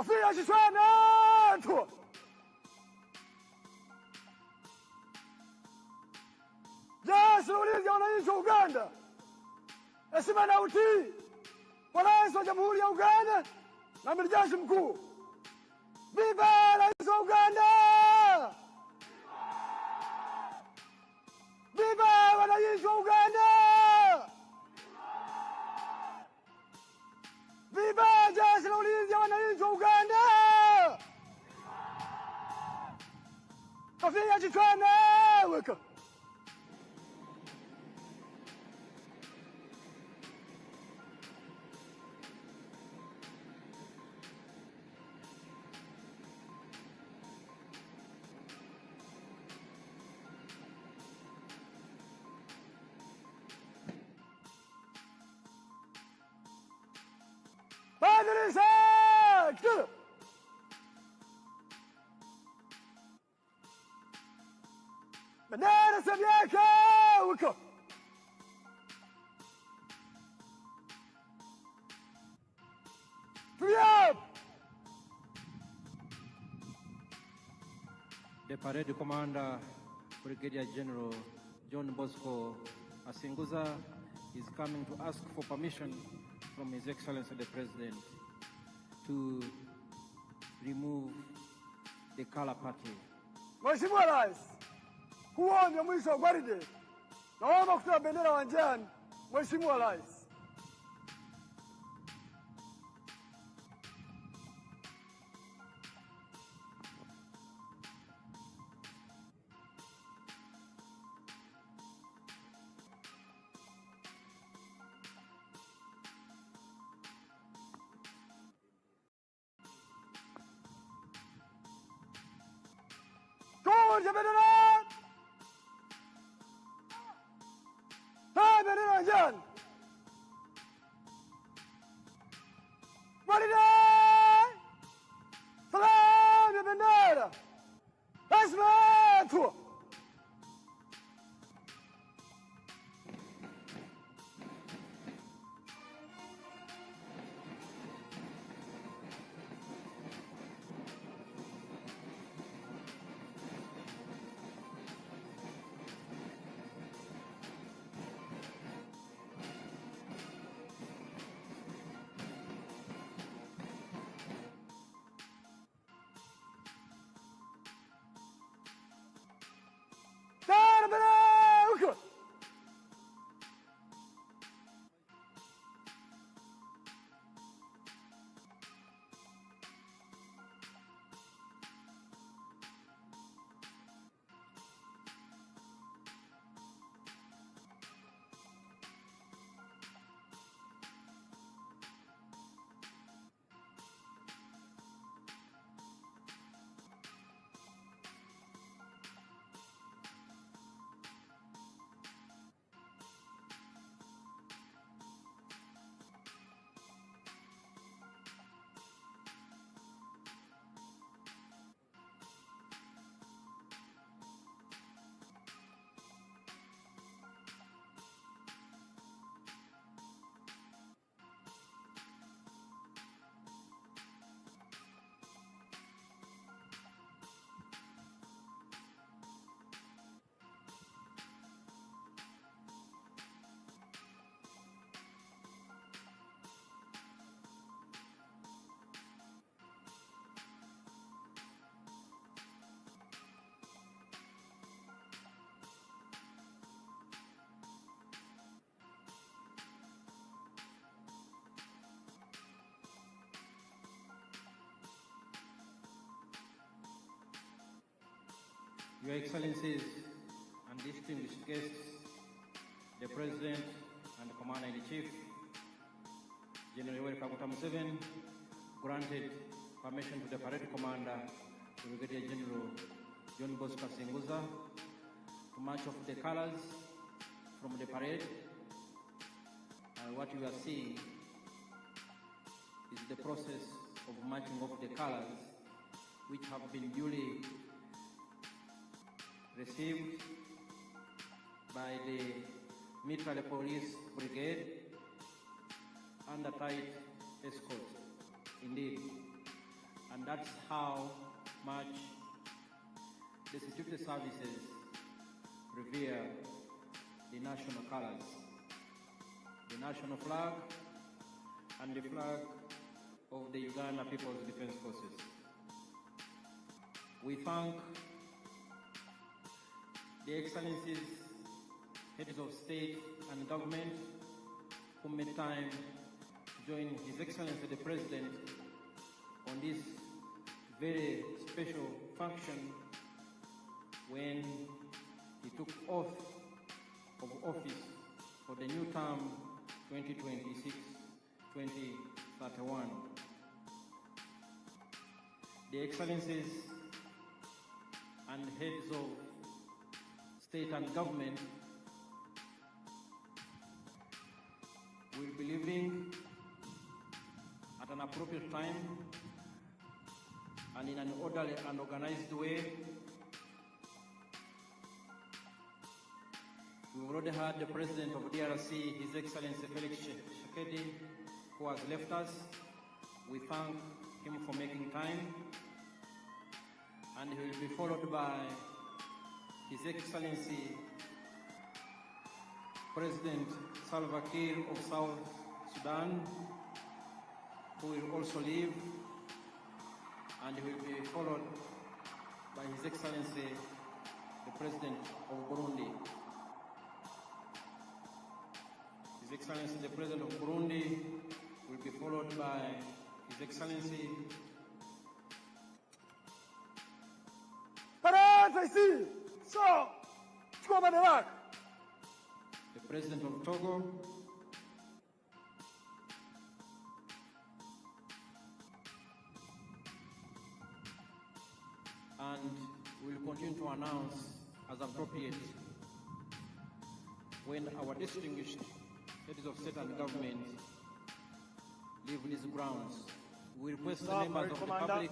kofia kichwani tu. Jeshi la Ulinzi la Wananchi wa Uganda, heshima na utii kwa Rais wa Jamhuri ya Uganda na Amiri Jeshi Mkuu. Viva Rais wa Uganda! Viva wananchi wa Uganda! Viva Jeshi la Ulinzi la Wananchi wa Uganda! Kofia kichwani weka. Badilisha! Bendera za yake weka. The parade commander, Brigadier General John Bosco Asinguza, is coming to ask for permission from His Excellency the President to remove the color party. Mheshimiwa Rais, huo ndio mwisho wa gwaride. Naomba kutoa bendera uwanjani, Mheshimiwa Rais. Kunja bendera! Bendera uwanjani! Gwaride! Salamu ya bendera! Heshima tu! Your Excellencies and distinguished guests, the President and Commander-in-Chief, General YOWERI Museveni, granted permission to the parade commander, Brigadier General John Bosco Asinguza, to march off the colors from the parade. And what you are seeing is the process of marching off the colors, which have been duly received by the military police brigade under tight escort. Indeed, And that's how much the security services revere the national colors, the national flag, and the flag of the Uganda People's Defense Forces. We thank the Excellencies, heads of state and government who made time to join His Excellency the President on this very special function when he took oath of office for the new term 2026-2031. The Excellencies and heads of state and government will be living at an appropriate time and in an orderly and organized way. We've already heard the President of DRC, His Excellency Felix Tshisekedi, who has left us. We thank him for making time, and he will be followed by His Excellency President Salva Kiir of South Sudan, who will also leave, and he will be followed by His Excellency the President of Burundi. His Excellency the President of Burundi will be followed by His Excellency the President of Togo, and we will continue to announce as appropriate when our distinguished heads of state and government leave these grounds. We request the members of the public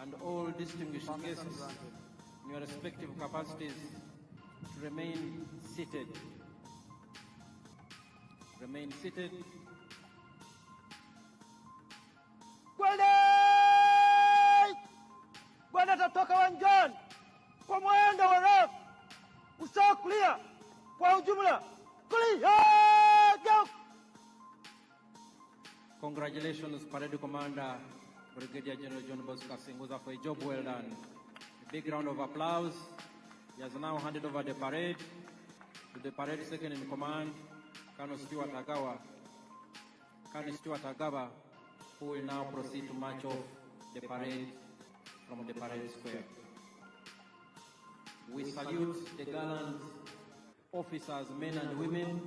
and all distinguished guests in your respective capacities to remain seated. Remain seated. Bwana atatoka uwanjani kwa mwendo wa rafu usawa kulia kwa ujumla kulia. Congratulations, Parade Commander Brigadier General John Bosco Kasinguza, for a job well done. A big round of applause. He has now handed over the parade to the parade second in command, Colonel Stuart Agawa, who will now proceed to march off the parade from the parade square. We salute the gallant officers, men and women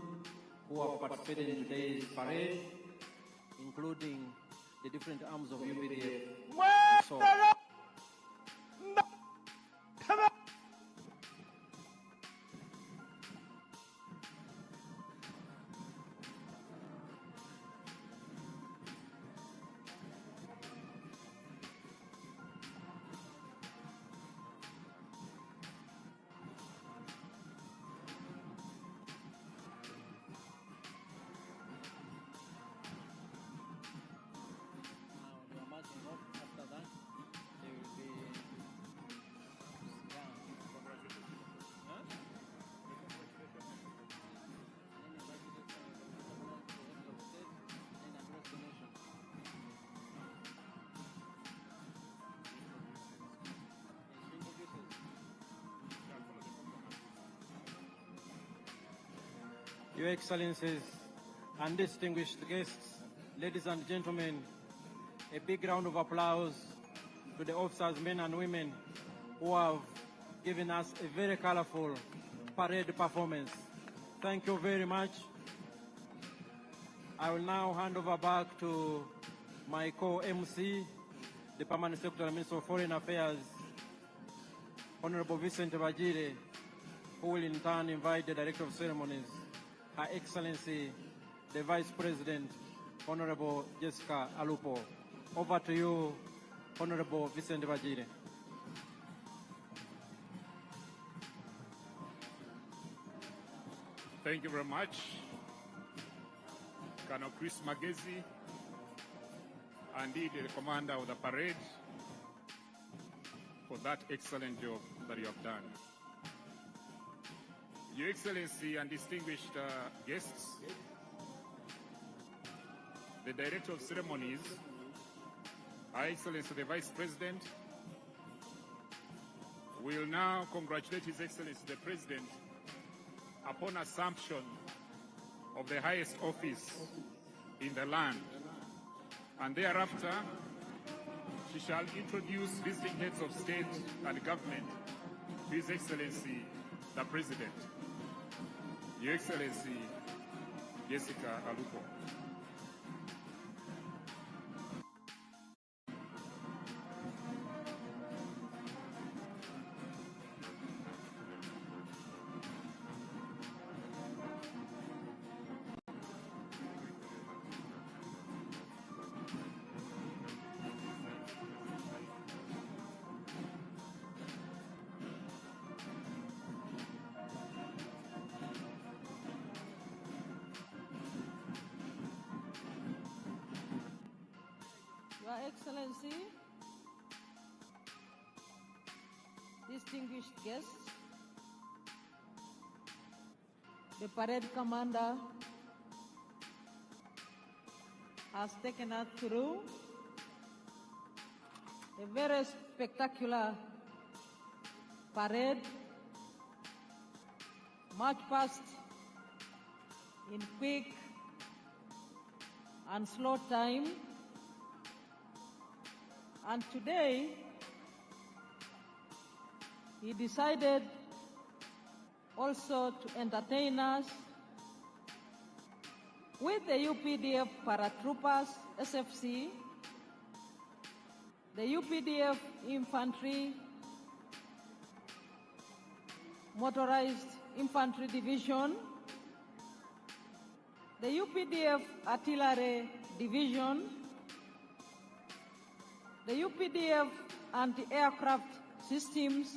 who have participated in today's parade, including the different arms of UPDF. After that, they will be Your Excellencies and distinguished guests, ladies and gentlemen, a big round of applause to the officers, men and women, who have given us a very colorful parade performance. Thank you very much. I will now hand over back to my co-MC, the Permanent Secretary, Minister of Foreign Affairs, Honorable Vincent Bajire, who will in turn invite the Director of Ceremonies, Her Excellency, the Vice President, Honorable Jessica Alupo. Over to you, Honorable Vincent Bajire. Thank you very much, Colonel Chris Magezi, indeed the commander of the parade, for that excellent job that you have done. Your Excellency and distinguished guests, the Director of Ceremonies, Her Excellency the Vice President, will now congratulate His Excellency the President upon assumption of the highest office in the land, and thereafter she shall introduce visiting heads of state and government to His Excellency the President. Your Excellency Jessica Alupo. Your Excellency, distinguished guests, the parade commander has taken us through a very spectacular parade, march past in quick and slow time. And today, he decided also to entertain us with the UPDF paratroopers, SFC, the UPDF infantry, motorized infantry division, the UPDF artillery division, the UPDF anti-aircraft systems,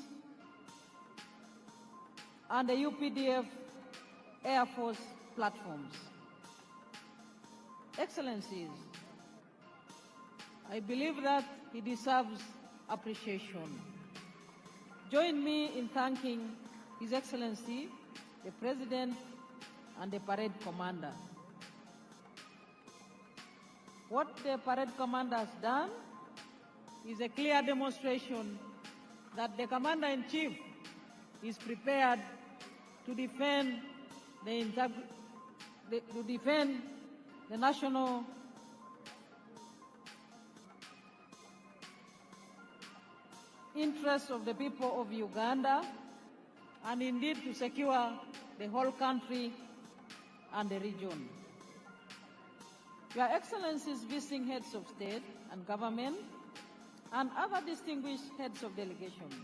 and the UPDF Air Force platforms. Excellencies, I believe that he deserves appreciation. Join me in thanking His Excellency, the President, and the parade commander. What the parade commander has done is a clear demonstration that the Commander-in-Chief is prepared to defend the national interests of the people of Uganda, and indeed to secure the whole country and the region. Your Excellencies, visiting heads of state and government, and other distinguished heads of delegations,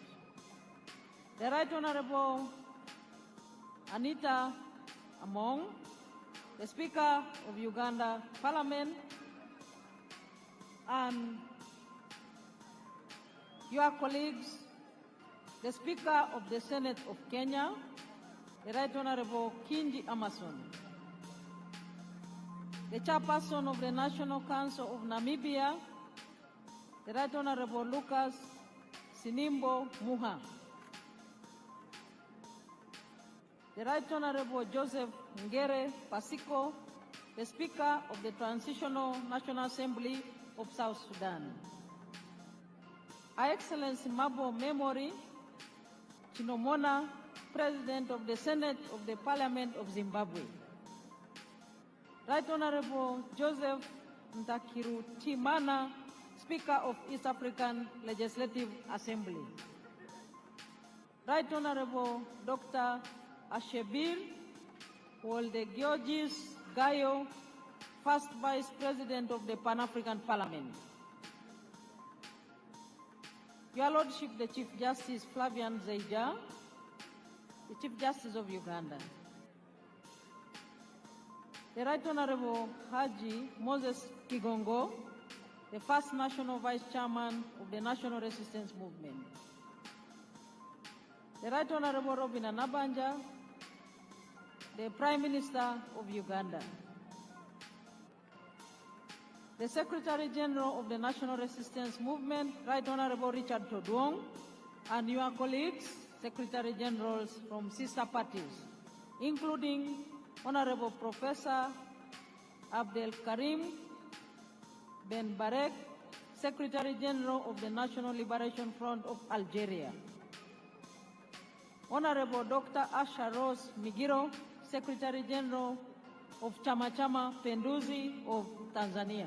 the Right Honorable Anita Among, the Speaker of Uganda Parliament, and your colleagues, the Speaker of the Senate of Kenya, the Right Honorable Kingi Amason, the Chairperson of the National Council of Namibia, the Right Honorable Lucas Sinimbo Muha, the Right Honorable Joseph Ngere Pasiko, the Speaker of the Transitional National Assembly of South Sudan, Her Excellency Mabo Memory Chinomona, President of the Senate of the Parliament of Zimbabwe, Right Honorable Joseph Ntakiru Timana, Speaker of East African Legislative Assembly, Right Honorable Dr. Ashebir Wolde Georgis Gayo, First Vice President of the Pan-African Parliament, Your Lordship the Chief Justice Flavian Zeija, the Chief Justice of Uganda, the Right Honorable Haji Moses Kigongo, the first National Vice Chairman of the National Resistance Movement, the Right Honorable Robin Anabanja, the Prime Minister of Uganda, the Secretary General of the National Resistance Movement, Right Honorable Richard Todwong, and your colleagues, Secretary Generals from sister parties, including Honorable Professor Abdel Karim Ben Barek, Secretary General of the National Liberation Front of Algeria, Honorable Dr. Asha Rose Migiro, Secretary General of Chama Chama Penduzi of Tanzania,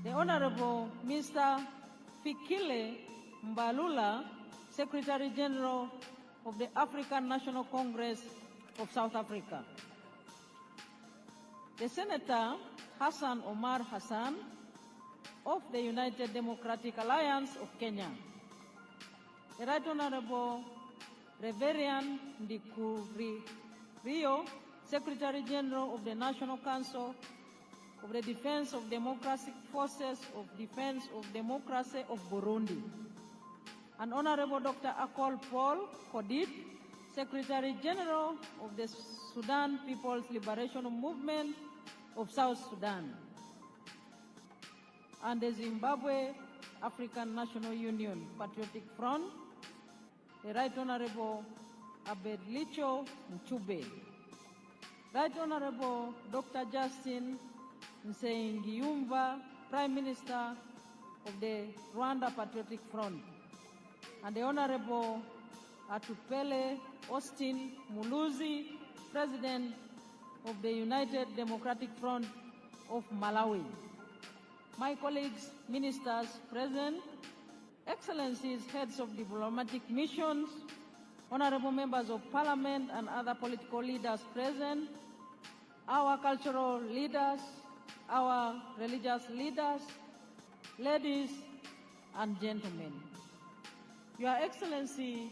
the Honorable Mr. Fikile Mbalula, Secretary General of the African National Congress of South Africa, the Senator Hassan Omar Hassan of the United Democratic Alliance of Kenya, the Right Honorable Reverend Ndikurio, Secretary General of the National Council of the Defense of Democratic Forces of Defense of Democracy of Burundi, and Honorable Dr. Akol Paul Kodit, Secretary General of the Sudan People's Liberation Movement of South Sudan, and the Zimbabwe African National Union Patriotic Front, the Right Honorable Abedlicho Mchube, Right Honorable Dr. Justin Nsengiyumva, Prime Minister of the Rwanda Patriotic Front, and the Honorable Atupele Austin Muluzi, President of the United Democratic Front of Malawi. My colleagues, ministers present, Excellencies, heads of diplomatic missions, honorable members of parliament and other political leaders present, our cultural leaders, our religious leaders, ladies and gentlemen. Your Excellency,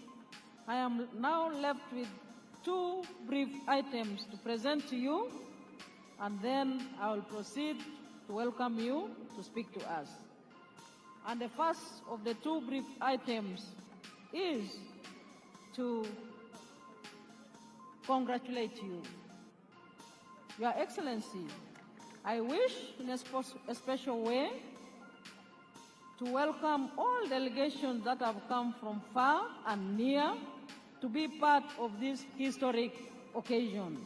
I am now left with two brief items to present to you, and then I will proceed to welcome you to speak to us. And the first of the two brief items is to congratulate you. Your Excellency, I wish in a special way to welcome all delegations that have come from far and near to be part of this historic occasion.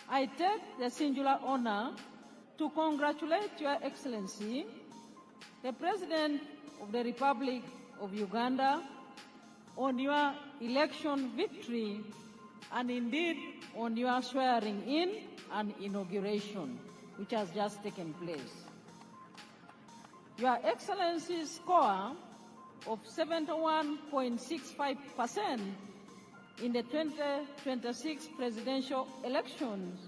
I take the singular honor to congratulate Your Excellency, the President of the Republic of Uganda, on your election victory and indeed on your swearing in and inauguration, which has just taken place. Your Excellency's score of 71.65% in the 2026 presidential elections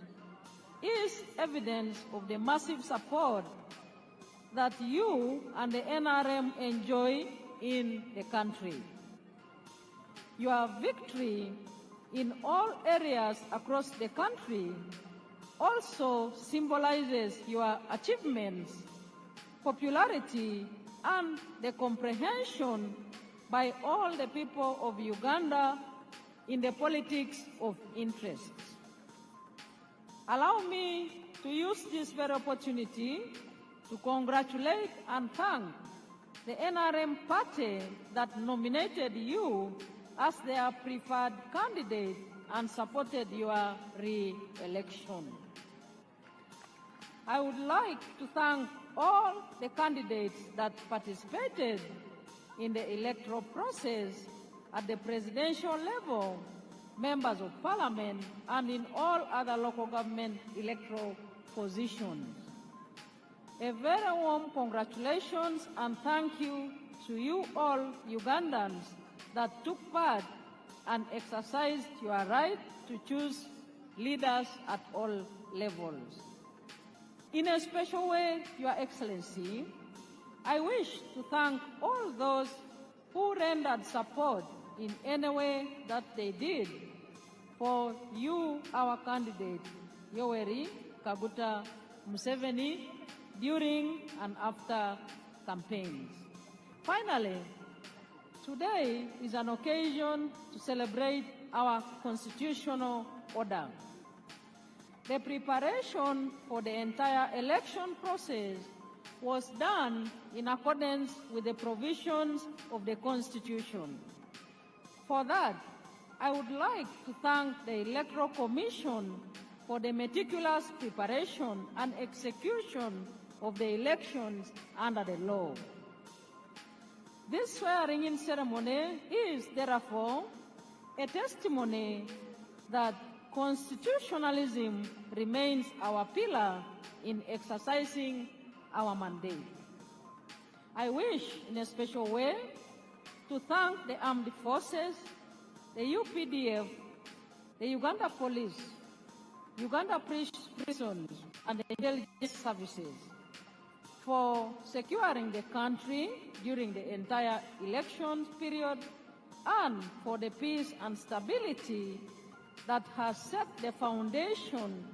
is evidence of the massive support that you and the NRM enjoy in the country. Your victory in all areas across the country also symbolizes your achievements, popularity, and the comprehension by all the people of Uganda in the politics of interests. Allow me to use this very opportunity to congratulate and thank the NRM party that nominated you as their preferred candidate and supported your re-election. I would like to thank all the candidates that participated in the electoral process at the presidential level, members of parliament, and in all other local government electoral positions. A very warm congratulations and thank you to you all Ugandans that took part and exercised your right to choose leaders at all levels. In a special way, Your Excellency, I wish to thank all those who rendered support in any way that they did for you, our candidate, Yoweri Kaguta Museveni, during and after campaigns. Finally, today is an occasion to celebrate our constitutional order. The preparation for the entire election process was done in accordance with the provisions of the Constitution. For that, I would like to thank the Electoral Commission for the meticulous preparation and execution of the elections under the law. This swearing-in ceremony is therefore a testimony that constitutionalism remains our pillar in exercising our mandate. I wish in a special way to thank the armed forces, the UPDF, the Uganda Police, Uganda prisons, and the intelligence services for securing the country during the entire elections period and for the peace and stability that has set the foundation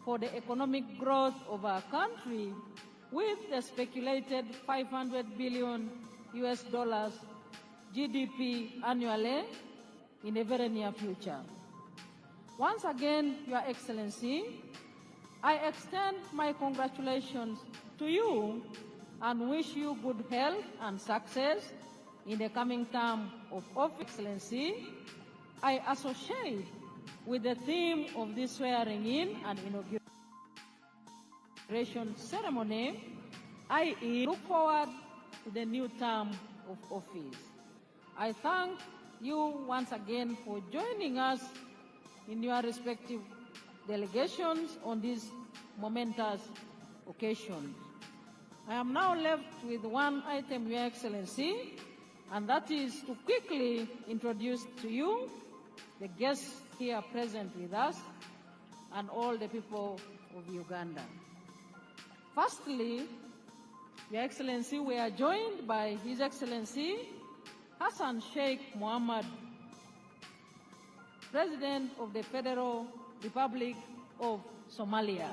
for the economic growth of our country with the speculated $500 billion GDP annually in the very near future. Once again, Your Excellency, I extend my congratulations to you and wish you good health and success in the coming term of office. Excellency, I associate with the theme of this swearing-in and inauguration ceremony, i.e. look forward to the new term of office. I thank you once again for joining us in your respective delegations on this momentous occasion. I am now left with one item, Your Excellency, and that is to quickly introduce to you the guests here present with us and all the people of Uganda. Firstly, Your Excellency, we are joined by His Excellency Hassan Sheikh Mohammed, President of the Federal Republic of Somalia.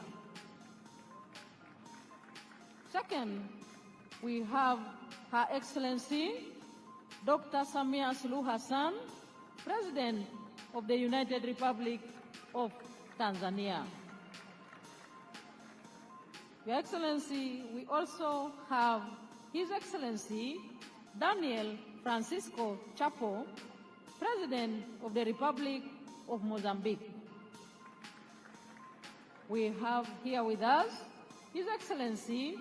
Second, we have Her Excellency Dr. Samia Suluhu Hassan, President of the United Republic of Tanzania. Your Excellency, we also have His Excellency Daniel Francisco Chapo, President of the Republic of Mozambique. We have here with us His Excellency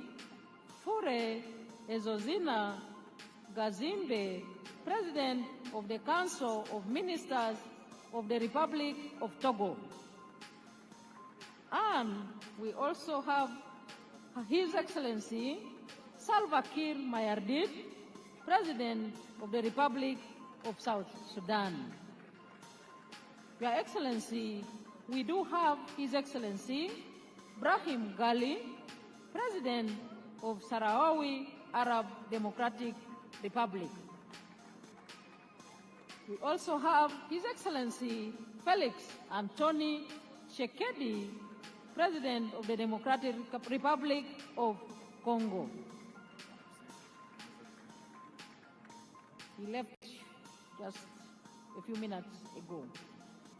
Fure Ezozina Gazimbe, President of the Council of Ministers of the Republic of Togo. And we also have His Excellency Salva Kiir Mayardit, President of the Republic of South Sudan. Your Excellency, we do have His Excellency Brahim Gali, President of Sahrawi Arab Democratic Republic. We also have His Excellency Felix Anthony Tshisekedi, President of the Democratic Republic of Congo. He left just a few minutes ago.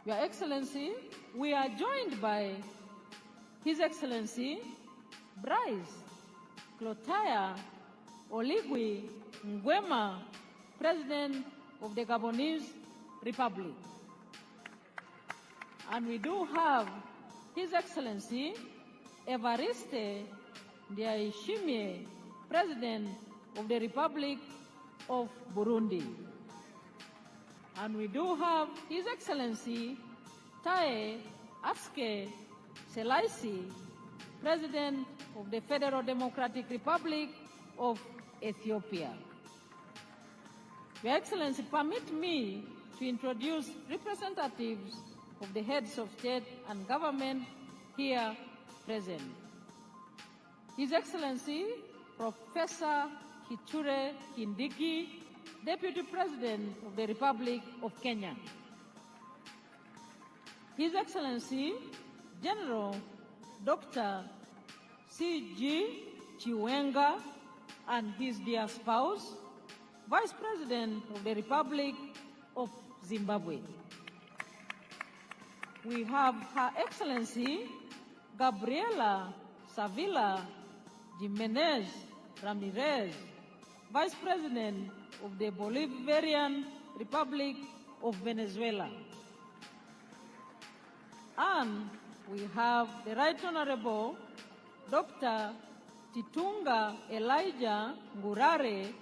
Your Excellency, we are joined by His Excellency Brice Clotaire Oligui Nguema, President of the Gabonese Republic. And we do have His Excellency Evariste Ndayishimiye, President of the Republic of Burundi. And we do have His Excellency Taye Atske Selassie, President of the Federal Democratic Republic of Ethiopia. Your Excellency, permit me to introduce representatives of the heads of state and government here present. His Excellency Professor Kithure Kindiki, Deputy President of the Republic of Kenya. His Excellency General Dr. C.G. Chiwenga and his dear spouse, Vice President of the Republic of Zimbabwe. We have Her Excellency Gabriela Savila Jimenez Ramirez, Vice President of the Bolivarian Republic of Venezuela. And we have the Right Honorable Dr. Titunga Elijah Ngurare,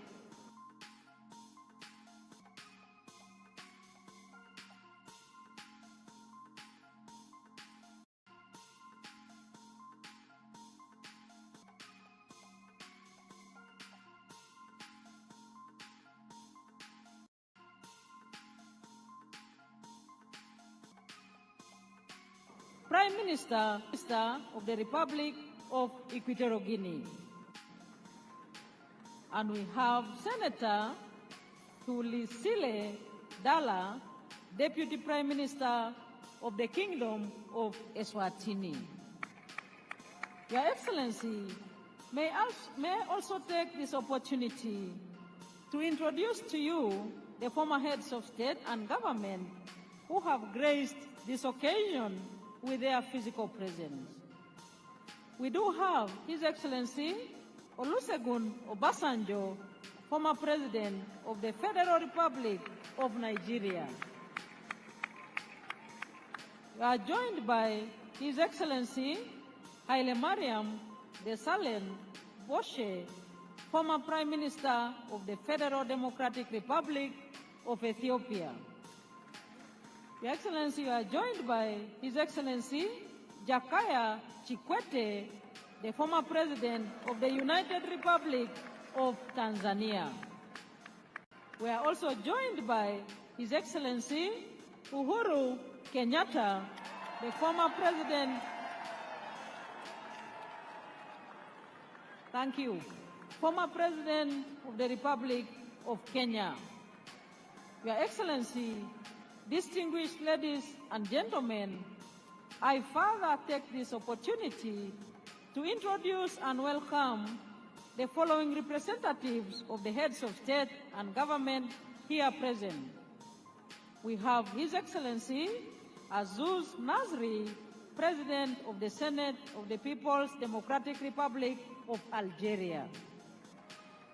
Prime Minister of the Republic of Equatorial Guinea. And we have Senator Thulisile Dala, Deputy Prime Minister of the Kingdom of Eswatini. Your Excellency, may I also take this opportunity to introduce to you the former heads of state and government who have graced this occasion with their physical presence. We do have His Excellency Olusegun Obasanjo, former President of the Federal Republic of Nigeria. We are joined by His Excellency Haile Mariam Desalegn Boshe, former Prime Minister of the Federal Democratic Republic of Ethiopia. Your Excellency, you are joined by His Excellency Jakaya Kikwete, the former President of the United Republic of Tanzania. We are also joined by His Excellency Uhuru Kenyatta, the former President. Thank you. Former President of the Republic of Kenya. Your Excellency, distinguished ladies and gentlemen, I further take this opportunity to introduce and welcome the following representatives of the heads of state and government here present. We have His Excellency Azouz Nasri, President of the Senate of the People's Democratic Republic of Algeria.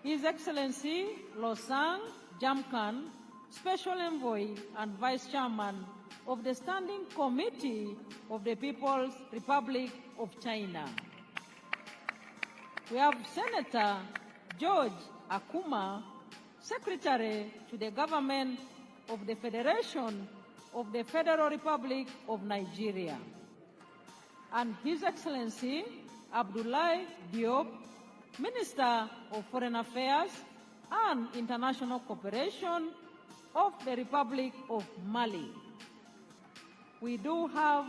His Excellency Losang Jamkan, Special Envoy and Vice Chairman of the Standing Committee of the People's Republic of China. We have Senator George Akuma, Secretary to the Government of the Federation of the Federal Republic of Nigeria. And His Excellency Abdoulaye Diop, Minister of Foreign Affairs and International Cooperation of the Republic of Mali. We do have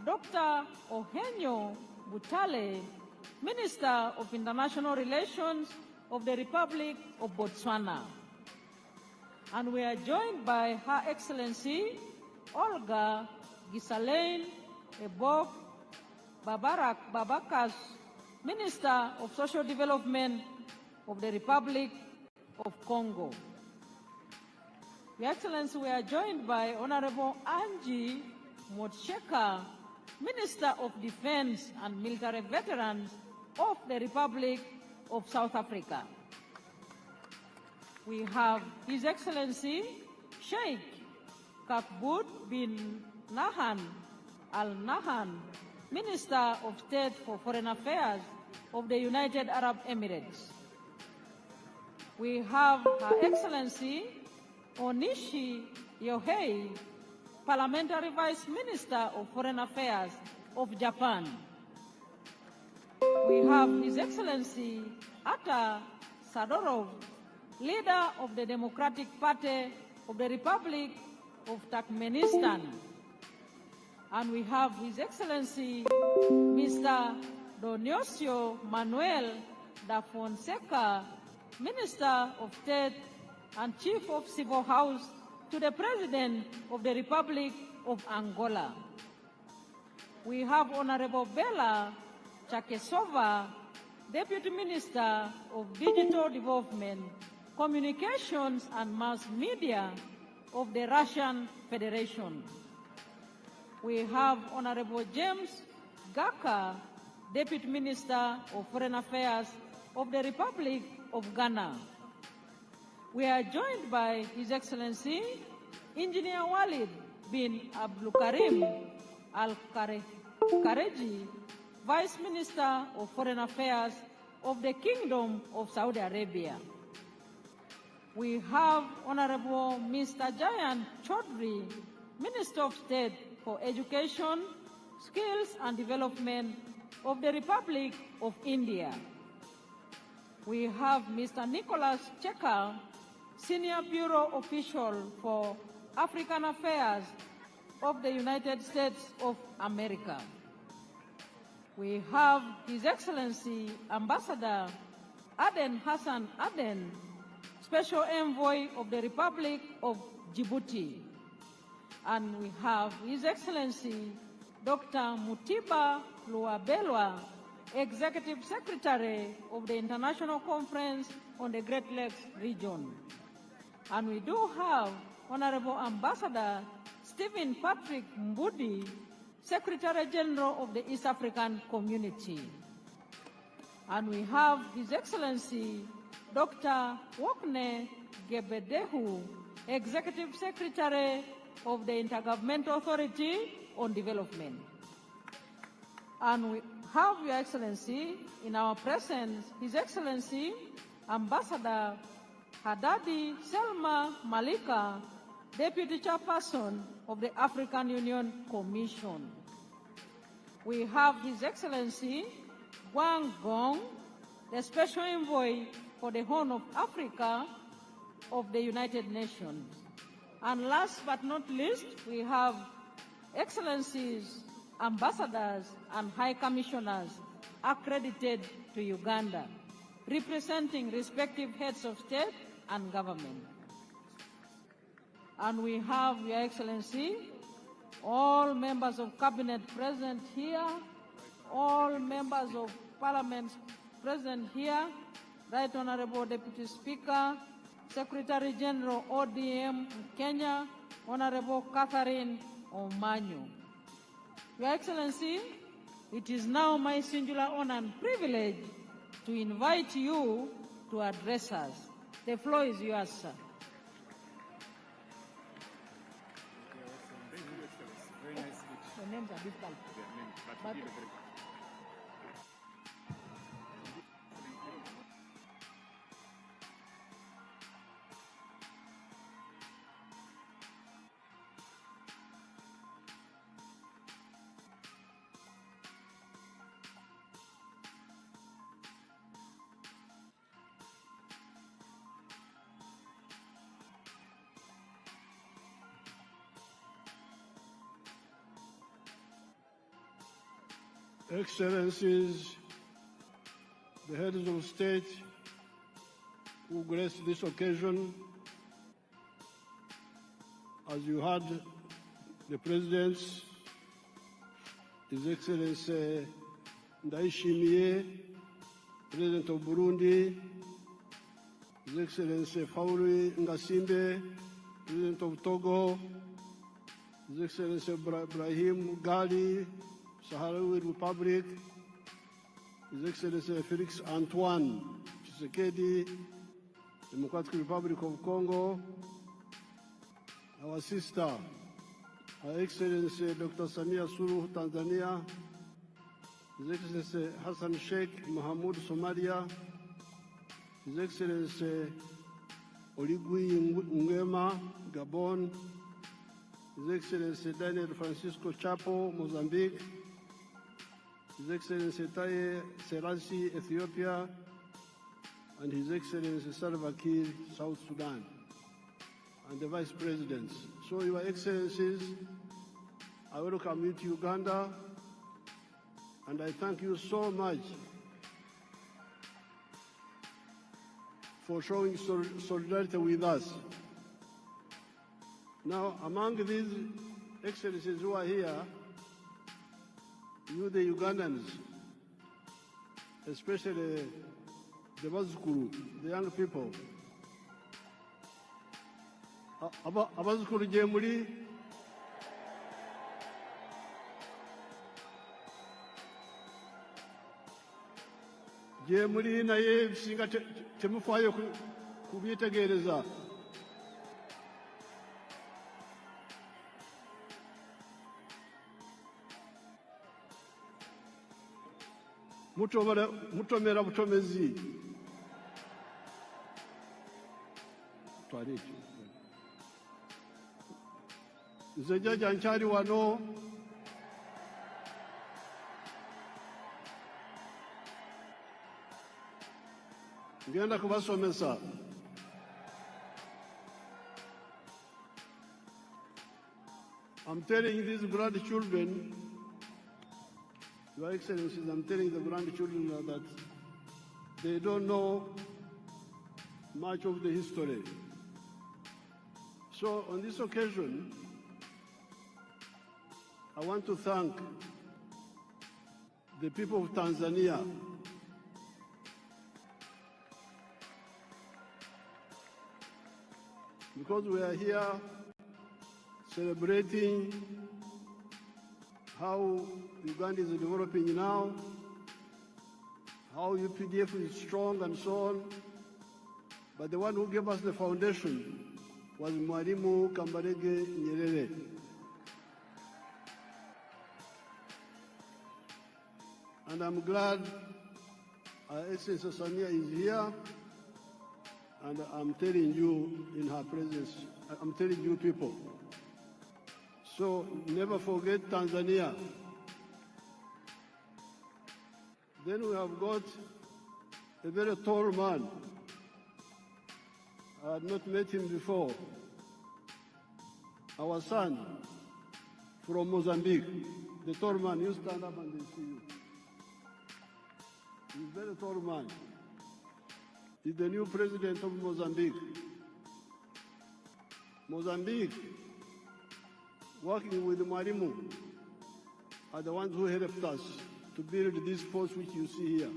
Dr. Ohenyo Butale, Minister of International Relations of the Republic of Botswana. And we are joined by Her Excellency Olga Gisalaine Ebok Babakas, Minister of Social Development of the Republic of Congo. Your Excellency, we are joined by Honorable Angie Motsheka, Minister of Defense and Military Veterans of the Republic of South Africa. We have His Excellency Sheikh Kakbut bin Nahan Al Nahan, Minister of State for Foreign Affairs of the United Arab Emirates. We have Her Excellency Onishi Yohei, Parliamentary Vice Minister of Foreign Affairs of Japan. We have His Excellency Ata Sadorov, Leader of the Democratic Party of the Republic of Turkmenistan. And we have His Excellency Mr. Dionisio Manuel da Fonseca, Minister of State and Chief of Civil House to the President of the Republic of Angola. We have Honorable Bella Chakesova, Deputy Minister of Digital Development, Communications and Mass Media of the Russian Federation. We have Honorable James Gaka, Deputy Minister of Foreign Affairs of the Republic of Ghana. We are joined by His Excellency Engineer Walid bin Abdulkarim Al-Kareji, Vice Minister of Foreign Affairs of the Kingdom of Saudi Arabia. We have Honorable Mr. Jayan Chaudhry, Minister of State for Education, Skills and Development of the Republic of India. We have Mr. Nicholas Checker, Senior Bureau Official for African Affairs of the United States of America. We have His Excellency Ambassador Aden Hassan Aden, Special Envoy of the Republic of Djibouti. And we have His Excellency Dr. Mutiba Luabelwa, Executive Secretary of the International Conference on the Great Lakes region. And we do have Honorable Ambassador Stephen Patrick Mbudi, Secretary General of the East African Community. And we have His Excellency Dr. Wokne Gebedehu, Executive Secretary of the Intergovernmental Authority on Development. And we have Your Excellency in our presence, His Excellency Ambassador Hadadi Selma Malika, Deputy Chairperson of the African Union Commission. We have His Excellency Wang Gong, the Special Envoy for the Horn of Africa of the United Nations. And last but not least, we have Excellencies, Ambassadors, and High Commissioners accredited to Uganda, representing respective heads of state and government. And we have, Your Excellency, all members of Cabinet present here, all members of Parliament present here, Right Honorable Deputy Speaker, Secretary General ODM Kenya, Honorable Catherine Omanyo. Your Excellency, it is now my singular honor and privilege to invite you to address us. The floor is yours, sir. Very nice speech. The names are difficult. But Excellencies, the heads of state who grace this occasion, as you heard the presidents, His Excellency Ndayishimiye, President of Burundi, His Excellency Faure Ngasimbe, President of Togo, His Excellency Ibrahim Gali, Sahrawi Republic, His Excellency Felix Antoine Tshisekedi, Democratic Republic of Congo, our sister, Her Excellency Dr. Samia Suluhu, Tanzania, His Excellency Hassan Sheikh Mohamud, Somalia, His Excellency Oligui Nguema, Gabon, His Excellency Daniel Francisco Chapo, Mozambique, His Excellency Taye Selassie, Ethiopia, and His Excellency Salva Kiir, South Sudan, and the Vice Presidents. So, Your Excellencies, I welcome you to Uganda, and I thank you so much for showing solidarity with us. Now, among these Excellencies who are here, you, the Ugandans, especially the Bazukuru, the young people, Abazukuru Jemuri, gye muli naye ebisinga temufaayo kubyetegereza. Mutomera butomezi. Nze jjajja nkyali wano ngenda kubasomesa. I'm telling these grandchildren, Your Excellencies, I'm telling the grandchildren that they don't know much of the history. So on this occasion, I want to thank the people of Tanzania because we are here celebrating how Uganda is developing now, how UPDF is strong and so on. But the one who gave us the foundation was Mwalimu Kambarage Nyerere. And I'm glad Excellency Samia is here, and I'm telling you in her presence, I'm telling you people. So never forget Tanzania. Then we have got a very tall man. I had not met him before. Our son from Mozambique, the tall man, you stand up and they see you. He's a very tall man. He's the new president of Mozambique. Mozambique, working with Mwalimu, are the ones who helped us to build this force which you see here.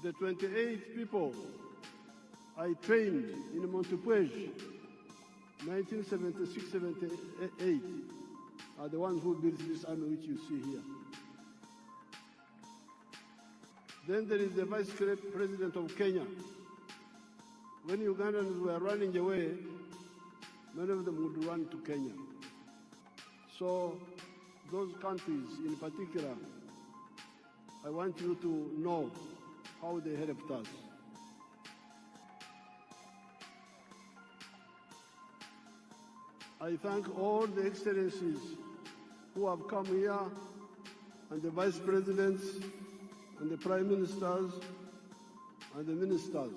The 28 people I trained in Montepuez, 1976-78, are the ones who built this army which you see here. Then there is the Vice President of Kenya. When Ugandans were running away, many of them would run to Kenya. So those countries in particular, I want you to know how they helped us. I thank all the excellencies who have come here, and the vice presidents, and the prime ministers, and the ministers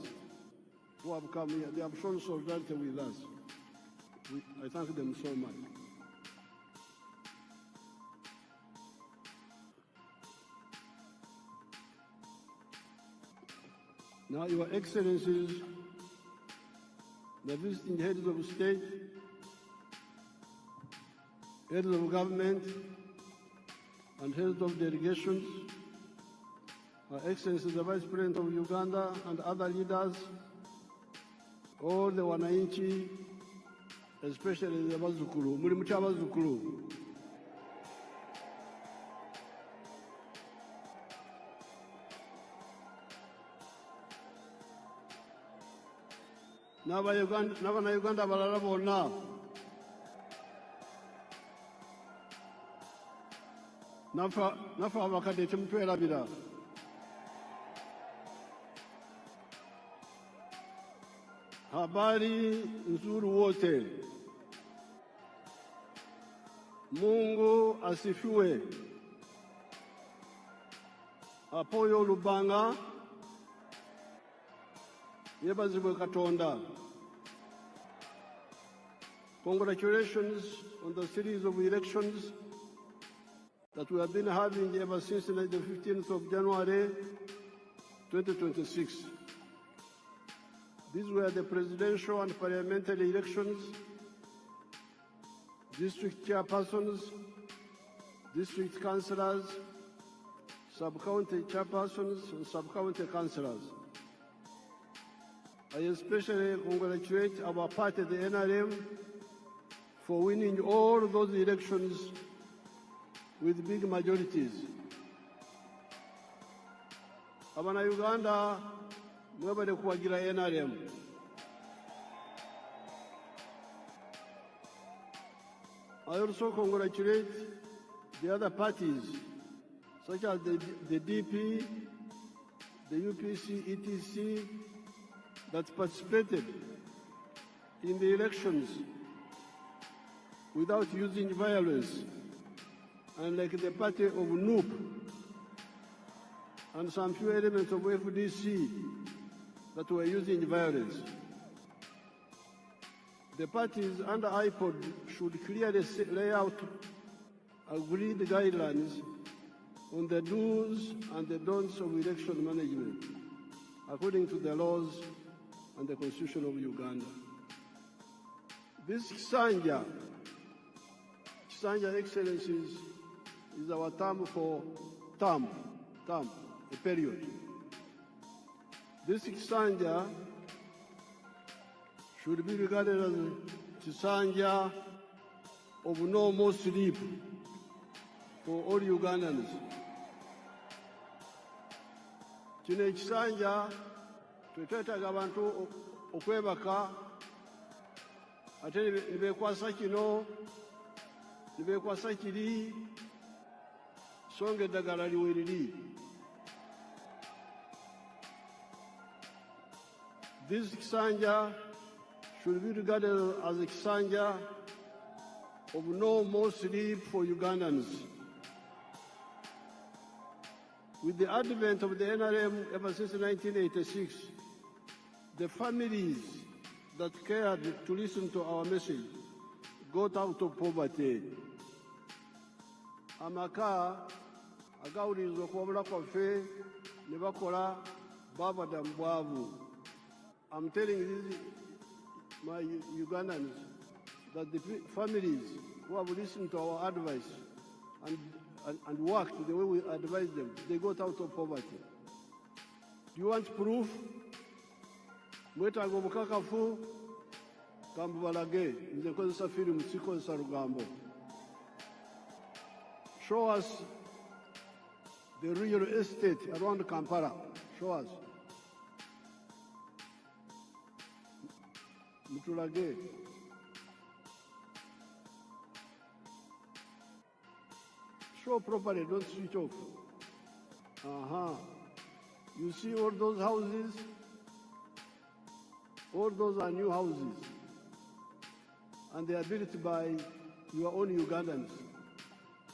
who have come here. They have shown solidarity with us. I thank them so much. Now, Your Excellencies, the visiting heads of state, heads of government, and heads of delegations, Her Excellency the Vice President of Uganda and other leaders, all the wananchi, especially the Bazukulu, muri mucha Bazukulu. N'Abanyayuganda balala bonna nafa abakadde temutwerabira. Habari nzuri wote. Mungu asifiwe. Apoyo Lubanga. Yebazibwe Katonda. Congratulations on the series of elections that we have been having ever since the 15th of January 2026. These were the presidential and parliamentary elections, district chairpersons, district councillors, sub-county chairpersons, and sub-county councillors. I especially congratulate our party, the NRM, for winning all those elections with big majorities. Abana Uganda, mwebale kuwagira NRM. I also congratulate the other parties, such as the DP, the UPC, ETC, that participated in the elections without using violence, unlike the party of NUP and some few elements of FDC that were using violence. The parties under IPOD should clearly lay out agreed guidelines on the do's and the don'ts of election management, according to the laws and the Constitution of Uganda. This Kisanja, Excellencies, is our term for a period. This Kisanja should be regarded as Kisanja of no more sleep for all Ugandans. Kino ekisanja twetwetaaga abantu okwebaka ate nibeekwasa kino nibeekwasa kiri songa eddagala liwe liri. This Kisanja should be regarded as a Kisanja of no more sleep for Ugandans. With the advent of the NRM ever since 1986, the families that cared to listen to our message got out of poverty. Amaka agawulirizwa okuwabula kwaffe ne bakola baavadda mu bwavu. I'm telling these, my Ugandans, that the families who have listened to our advice and worked the way we advised them, they got out of poverty. Do you want proof? Mwetaaga obukakafu kambubalage nze nkozesa firimu sikozesa lugambo. Show us the real estate around Kampala. Show us. Mutulage. Show properly, don't switch off. You see all those houses? All those are new houses. And they are built by your own Ugandans.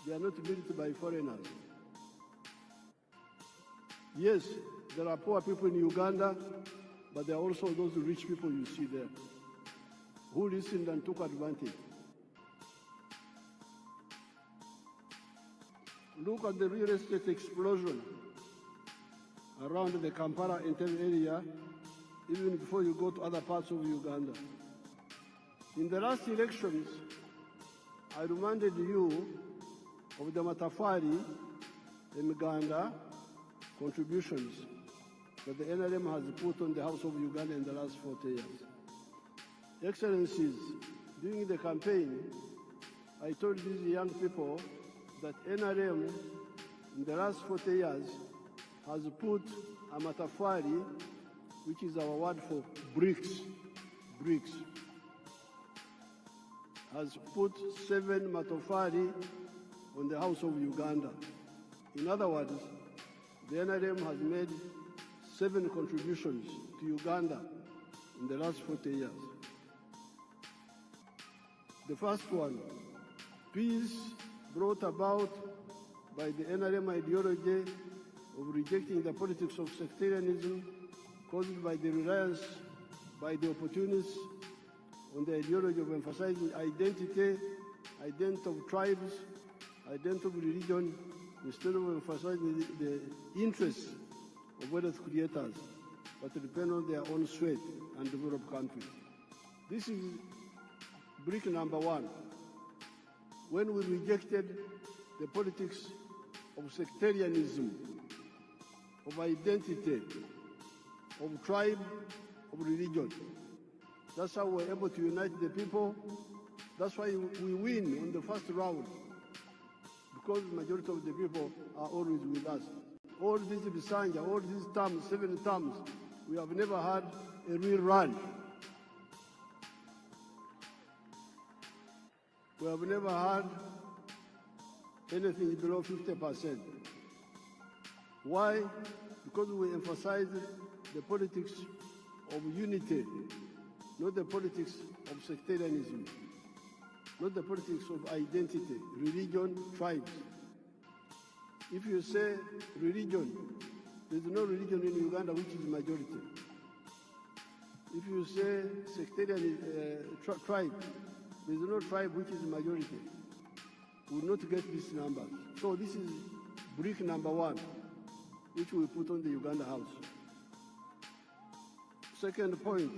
They are not built by foreigners. Yes, there are poor people in Uganda, but there are also those rich people you see there who listened and took advantage. Look at the real estate explosion around the Kampala interior area, even before you go to other parts of Uganda. In the last elections, I reminded you of the Matafari and Uganda contributions that the NRM has put on the House of Uganda in the last 40 years. Excellencies, during the campaign, I told these young people that NRM in the last 40 years has put a Matafari, which is our word for bricks, has put 7 Matafari on the House of Uganda. In other words, the NRM has made 7 contributions to Uganda in the last 40 years. The first one, peace brought about by the NRM ideology of rejecting the politics of sectarianism caused by the reliance by the opportunists on the ideology of emphasizing identity of tribes, identity of religion, instead of emphasizing the interests of wealth creators, but depend on their own sweat and develop countries. This is brick number 1. When we rejected the politics of sectarianism, of identity, of tribe, of religion. That's how we're able to unite the people. That's why we win on the first round, because the majority of the people are always with us. All these Bisanja, all these terms, 7 terms, we have never had a real run. We have never had anything below 50%. Why? Because we emphasize the politics of unity, not the politics of sectarianism, not the politics of identity, religion, tribes. If you say religion, there's no religion in Uganda which is majority. If you say sectarian tribe, there's no tribe which is majority. We will not get this number. So this is brick number 1, which we put on the Uganda House. Second point,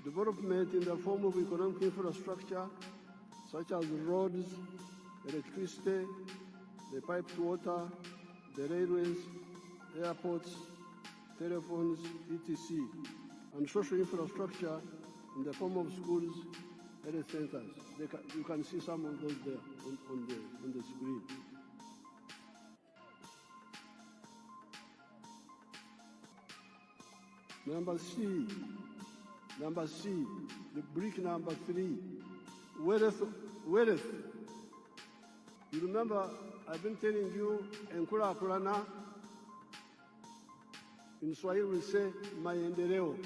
development in the form of economic infrastructure, such as roads, electricity, the piped water, the railways, airports, telephones, etc., and social infrastructure in the form of schools, health centers. You can see some of those there on the screen. Number C, the brick number 3, wealth. You remember, I've been telling you, Enkula Kulana, in Swahili we say, maendeleo.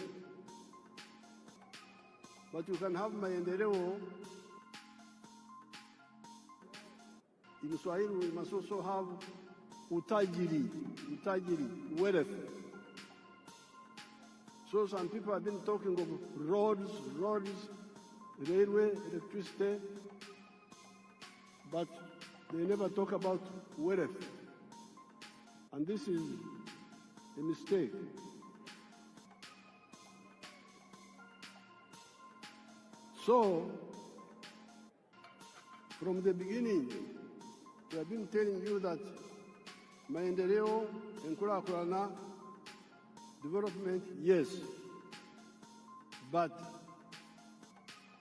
But you can have maendeleo. In Swahili we must also have utajiri, wealth. So some people have been talking of roads, railway, electricity, but they never talk about wealth. And this is a mistake. So, from the beginning, we have been telling you that maendeleo, enkulakulana, development, yes, but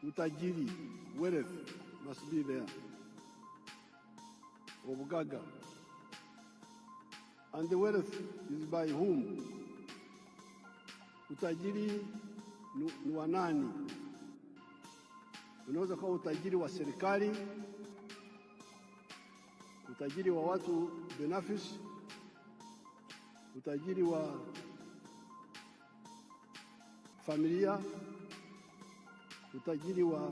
utajiri, wealth, must be there. Obugaga. And the wealth is by whom? Utajiri ni wa nani? Unaweza kuwa utajiri wa serikali, utajiri wa watu binafsi, utajiri wa familia, utajiri wa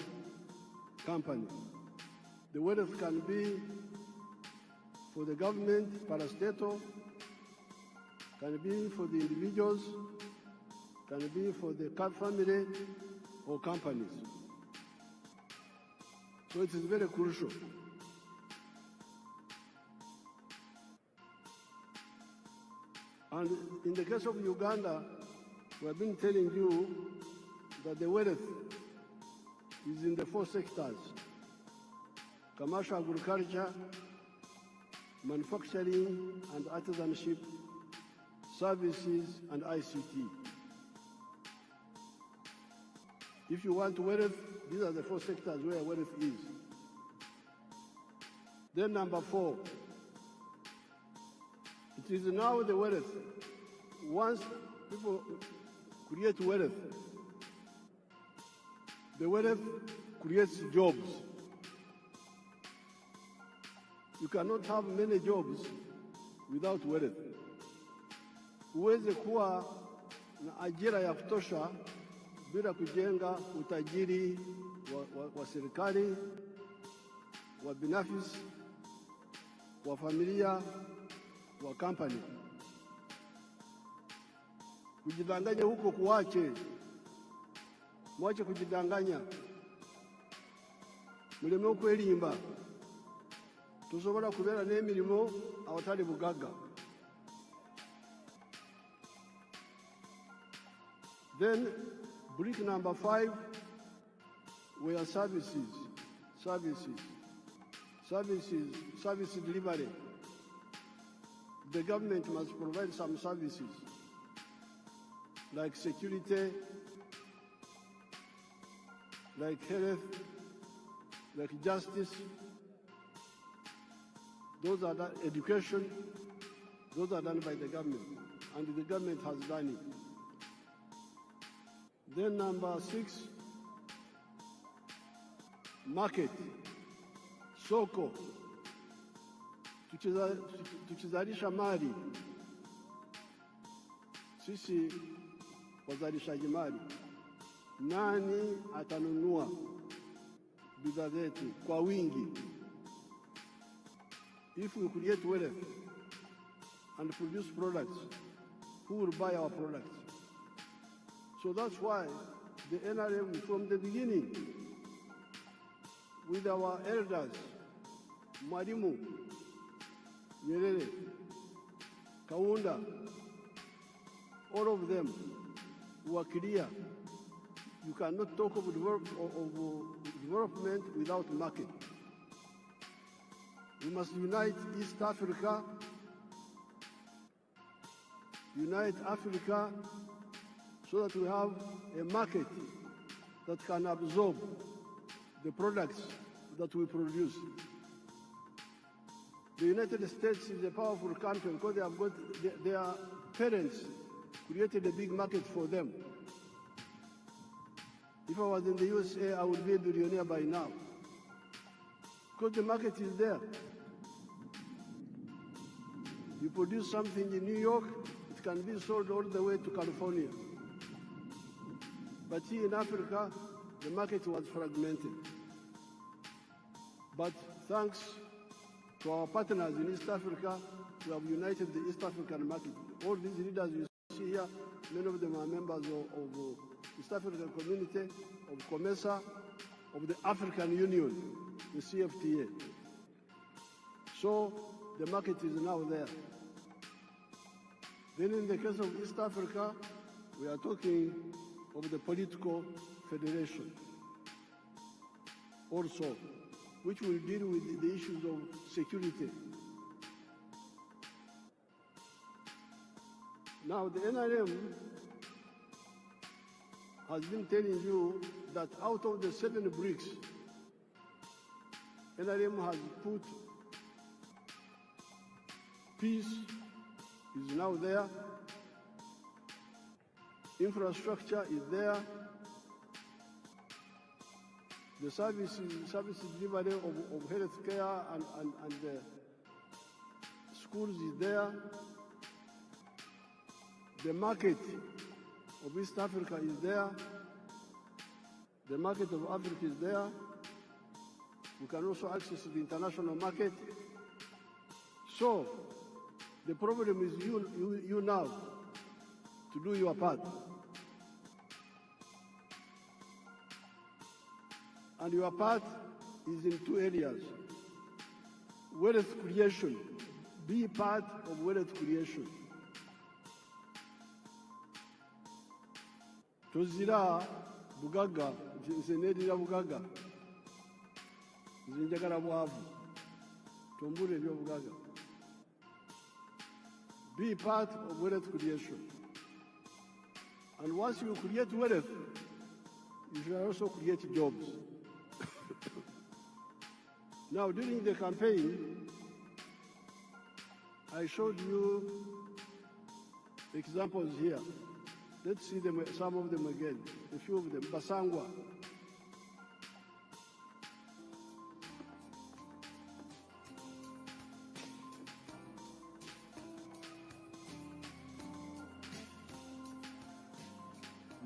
company. The wealth can be for the government, parastatal, can be for the individuals, can be for the family or companies. So it is very crucial. And in the case of Uganda, we have been telling you that the wealth is in the 4 sectors: commercial agriculture, manufacturing and artisanship, services and ICT. If you want wealth, these are the 4 sectors where wealth is. Then number 4, it is now the wealth. Once people create wealth, the wealth creates jobs. You cannot have many jobs without wealth. Huwezi kuwa na ajira ya kutosha bila kujenga utajiri wa serikali, wa binafsi, wa familia, wa company. Kujidanganya huko kuache. Mwache kujidanganya. Muleme okwelimba. Tusobola kubeera n'emirimo awatali bugaga. Then brick number 5 were services. Service delivery. The government must provide some services like security, like health, like justice, Those are done, education, those are done by the government, and the government has done it. Then number 6, market, soko. Tukizalisha mali, sisi wazalishaji mali, nani atanunua bidhaa zetu kwa wingi? If we create wealth and produce products, who will buy our products? So that's why the NRM, from the beginning, with our elders, Mwalimu, NYERERE, Kaunda, all of them were clear. You cannot talk of development without market. We must unite East Africa, unite Africa so that we have a market that can absorb the products that we produce. The United States is a powerful country because they have got their parents created a big market for them. If I was in the USA, I would be a billionaire by now, because the market is there. You produce something in New York, it can be sold all the way to California. But here in Africa, the market was fragmented. But thanks to our partners in East Africa, we have united the East African market. All these leaders you see here, many of them are members of East African Community, of COMESA, of the African Union, the CFTA. So the market is now there. Then in the case of East Africa, we are talking of the political federation also, which will deal with the issues of security. Now the NRM has been telling you that out of the 7 bricks, NRM has put peace is now there, infrastructure is there, the service delivery of health care and schools is there, the market of East Africa is there, the market of Africa is there, we can also access the international market. So the problem is you now to do your part. And your part is in 2 areas. Wealth creation. Be part of wealth creation. Tuzira bugaga, nzenedira bugaga. Nzinjagala bwavu. Tombule ebyo bugaga. Be part of wealth creation. And once you create wealth, you should also create jobs. Now, during the campaign, I showed you examples here. Let's see them, some of them again, a few of them. Basangwa.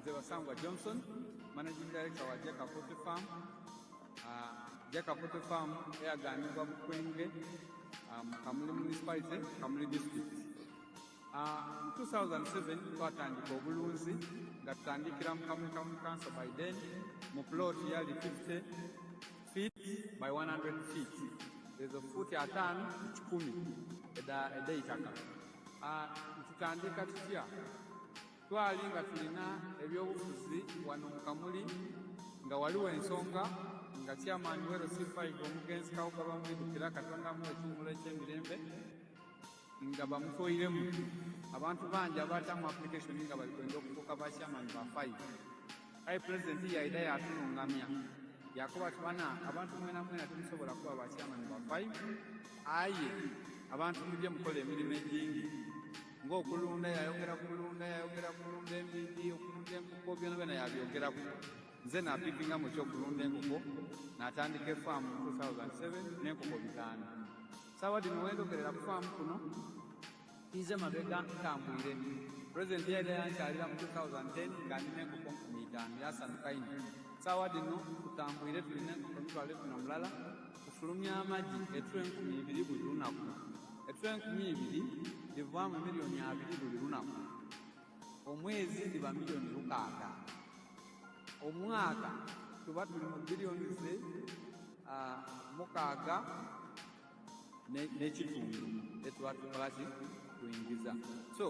Basangwa Johnson, Managing Director wa Yake Farm. Yake Farm yaganibwa Bukwenge, Kamuli Municipality, Kamuli District. 2007 twatandika obulunzi nga tutandikira mu Kamuli Council by then mu plot yali 50 feet by 100 feet. There's a foot atano 10 edaitaka. Tutandika tutya twali nga tulina ebyobufuzi wano mu Kamuli nga waliwo ensonga nga chairman wero sifayiga omugenzi Kawuka bamwidukira Katonda mu ekimula eky'emirembe nga bamutoyiremu abantu bangi abaatamu application nga bali kwenda okufuuka ba chairman ba 5. President yaida yatunungamya yakuba tubana abantu mwena mwena tulisobola kuba bakyamani ba 5 aye abantu mujje mukola emirimu egingi ng'okulunda yayogera kulunda embiddi okulunda enkoko byona byona yabyogeraku nze napikinga mu kyokulunda enkoko n'atandika efaamu mu 2007 n'enkoko 5 saawa dino wendogerera ku faamu kuno nze mabega ntambwire pulezidenti yali yankyalira mu 2010 nga ndina enkoko 5 yasanuka ino saawa dino tutambwire tulina enkoko mitwalo 30 tufulumya amagi etula 2,000 buli lunaku etula 2,000 livaamu miliyoni 2 buli lunaku omwezi liba miliyoni 6 omwaka tuba tuli mu biliyoni ze 6 n'ekitundu etuba tukolaki kuyingiza so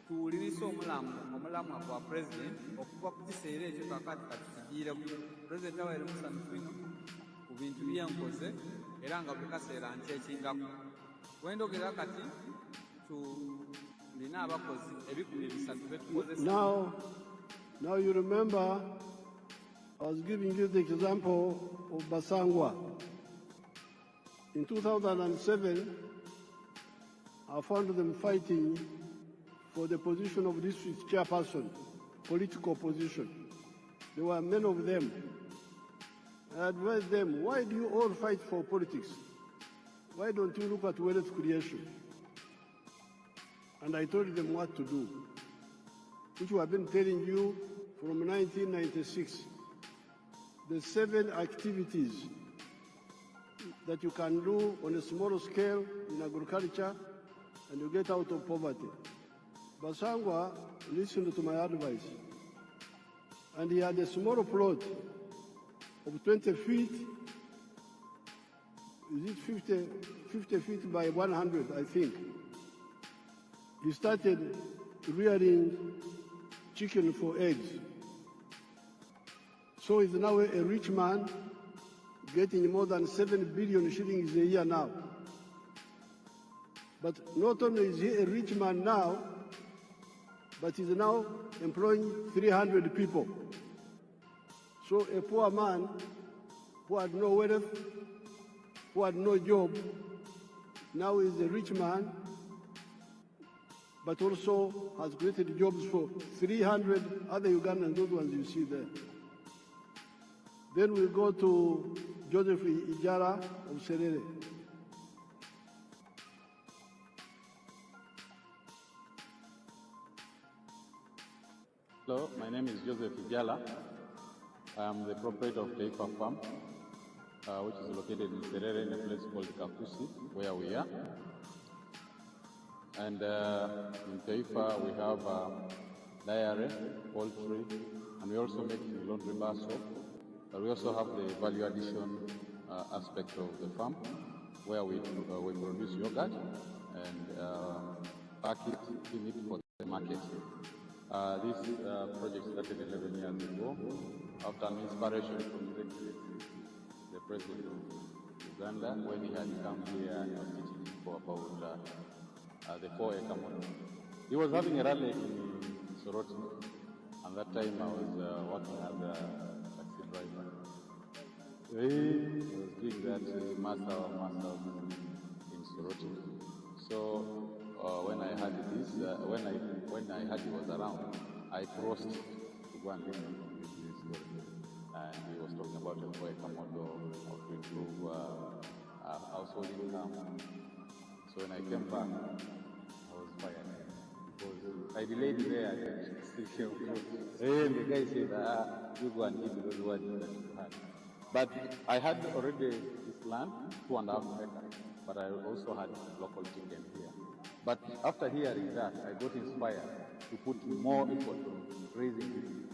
tuwuliriza omulamwa gwa pulezidenti okuva ku kiseera ekyo kakati katukigiireku pulezidenti awaire musanyufu ino ku bintu byenkoze era nga buli kaseera nkyekingaku wendogerera kati tulina abakozi 300 betukozesa. Now you remember I was giving you the example of Basangwa. In 2007, I found them fighting for the position of district chairperson, political position. There were many of them. I advised them, why do you all fight for politics? Why don't you look at wealth creation? And I told them what to do, which we have been telling you from 1996. The 7 activities that you can do on a small scale in agriculture and you get out of poverty. Basangwa listened to my advice, and he had a small plot of 20 feet, is it 50 feet by 100, I think. He started rearing chicken for eggs. So he's now a rich man, getting more than 7 billion shillings a year now. But not only is he a rich man now, but he's now employing 300 people. So a poor man who had no wealth, who had no job, now is a rich man, but also has created jobs for 300 other Ugandans, those ones you see there. Then we go to Joseph Ijara of NYERERE. Hello, my name is Joseph Ijala. I am the proprietor of Taifa Farm, which is located in NYERERE in a place called Kakusi, where we are. And in Taifa we have dairy, poultry, and we also make laundry bar soap. But we also have the value addition aspect of the farm, where we produce yogurt and pack it, in it for the market. This project started 11 years ago after an inspiration from the President of Uganda, when he had come here and was teaching people about the 4-acre model. He was having a rally in Soroti, and that time I was working as a taxi driver. He was doing that master in Soroti. So when I heard this, when I heard he was around, I crossed to go and listen to his story. And he was talking about the 4-acre model, how to improve household income. So when I came back, I was fired. Because I delayed there, and the guy said, you go and eat those words that you had. But I had already this land, 2.5 acres, but I also had local chicken here. But after hearing that, I got inspired to put more effort on raising the chicken.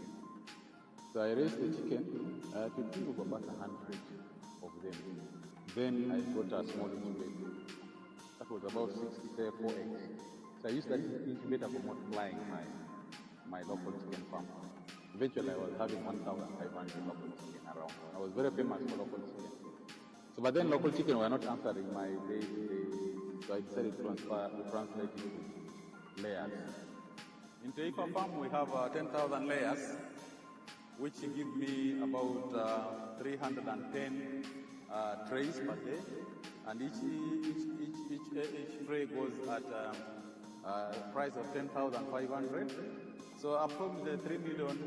So I raised the chicken, to think of about 100 of them. Then I got a small incubator. That was about 64 eggs. So I used that incubator for multiplying my local chicken farm. Eventually I was having 1,500 local chicken around. I was very famous for local chicken. So but then local chicken were not answering my day-to-day, so I decided to translate it to layers. In Taifa Farm we have 10,000 layers, which give me about 310 trays per day, and each tray goes at a price of 10,500. So approximately 3 million,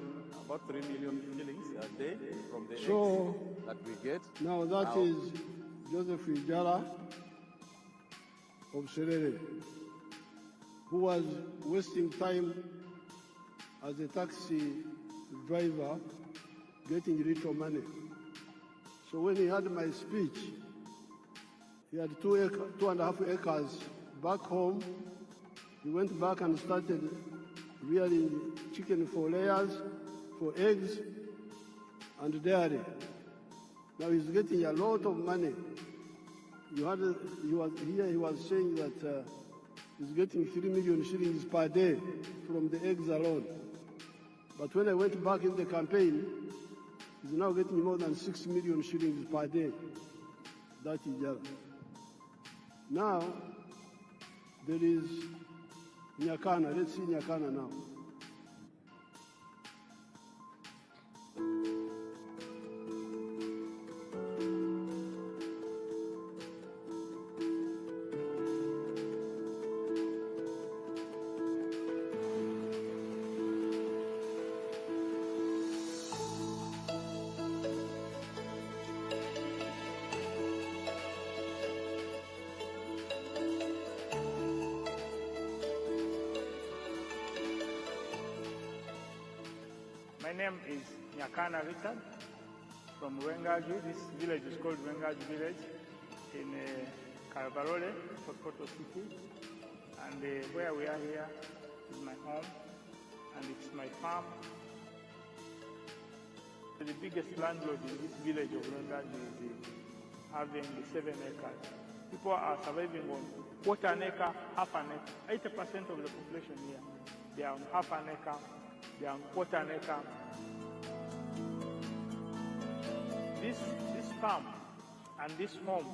about 3 million shillings a day from the eggs that we get. Now that is Joseph Ijara of NYERERE, who was wasting time as a taxi driver getting little money. So when he had my speech, he had 2.5 acres back home. He went back and started rearing chicken for layers, for eggs, and dairy. Now he's getting a lot of money. He was saying that he's getting 3 million shillings per day from the eggs alone. But when I went back in the campaign, he's now getting more than 6 million shillings per day. That is just. Now, there is Nyakana. Let's see Nyakana now. My name is Nyakana Richard from Wengaju. This village is called Wengaju village in Karabarole, Sokoto City. And where we are here is my home, and it's my farm. The biggest landlord in this village of Wengaju is having 7 acres. People are surviving on quarter an acre, half an acre. 80% of the population here, they are on half an acre, they are on quarter an acre. This farm and this home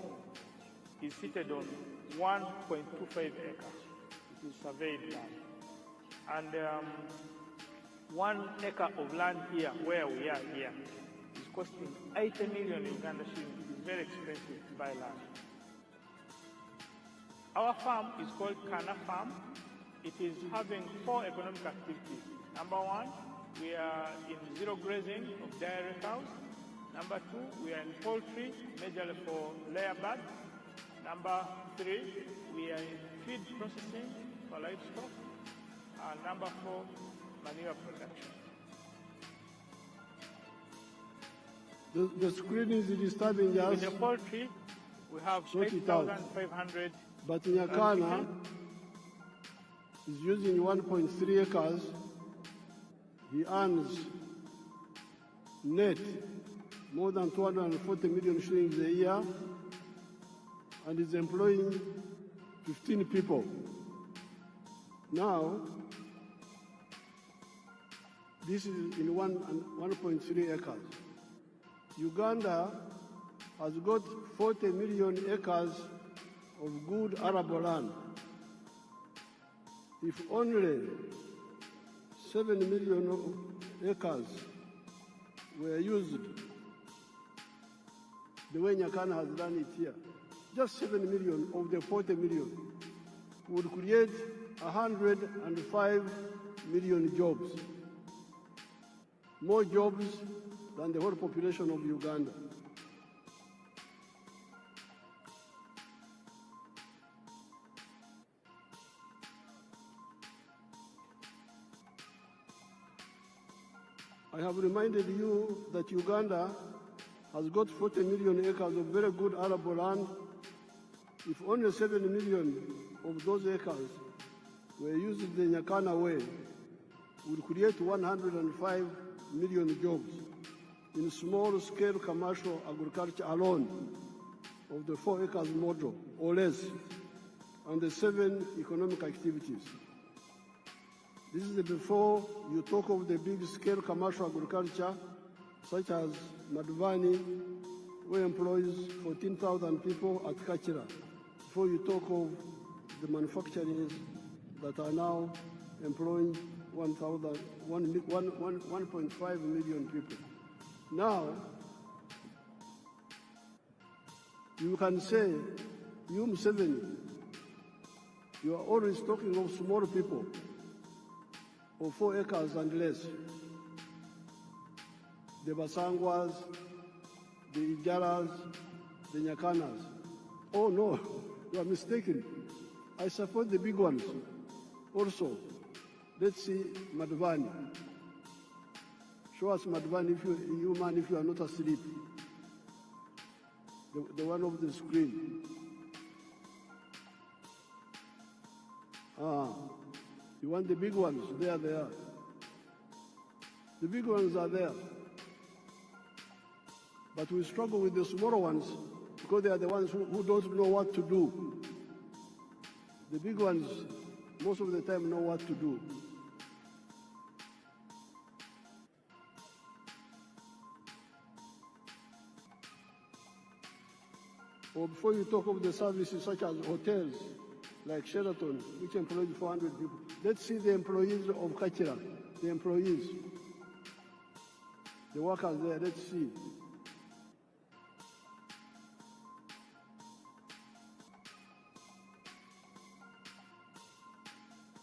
is seated on 1.25 acres. It is surveyed land. And 1 acre of land here, where we are here, is costing 80 million Uganda shillings. It is very expensive to buy land. Our farm is called Kana Farm. It is having 4 economic activities. Number 1, we are in zero grazing of dairy cows. Number 2, we are in poultry, majorly for layer birds. Number 3, we are in feed processing for livestock. And number 4, manure production. The screen is disturbing us. With the poultry, we have 8,500. But Nyakana is using 1.3 acres. He earns net more than 240 million shillings a year and is employing 15 people. Now, this is in 1.3 acres. Uganda has got 40 million acres of good arable land. If only 7 million acres were used the way Nyakana has done it here, just 7 million of the 40 million would create 105 million jobs, more jobs than the whole population of Uganda. I have reminded you that Uganda has got 40 million acres of very good arable land. If only 7 million of those acres were used the Nyakana way, would create 105 million jobs in small-scale commercial agriculture alone of the 4 acres model or less, and the 7 economic activities. This is before you talk of the big-scale commercial agriculture, such as Madvani, who employs 14,000 people at Kachira, before you talk of the manufacturers that are now employing 1.5 million people. Now, you can say, you Museveni, you are always talking of small people, of 4 acres and less. The Basangwas, the Ijaras, the Nyakanas. Oh no, you are mistaken. I support the big ones also. Let's see Madvani. Show us Madvani if you are not asleep. The one of the screen. You want the big ones? There they are. The big ones are there. But we struggle with the smaller ones because they are the ones who don't know what to do. The big ones, most of the time, know what to do. Or before you talk of the services such as hotels, like Sheraton, which employs 400 people, let's see the employees of Kachira, the employees, the workers there, let's see.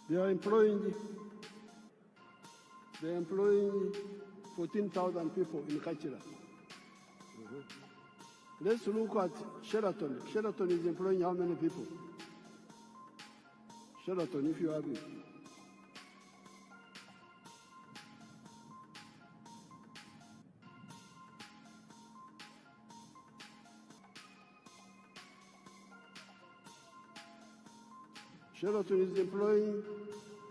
They are employing 14,000 people in Kachira. Let's look at Sheraton. Sheraton is employing how many people? Sheraton, if you have it. Sheraton is employing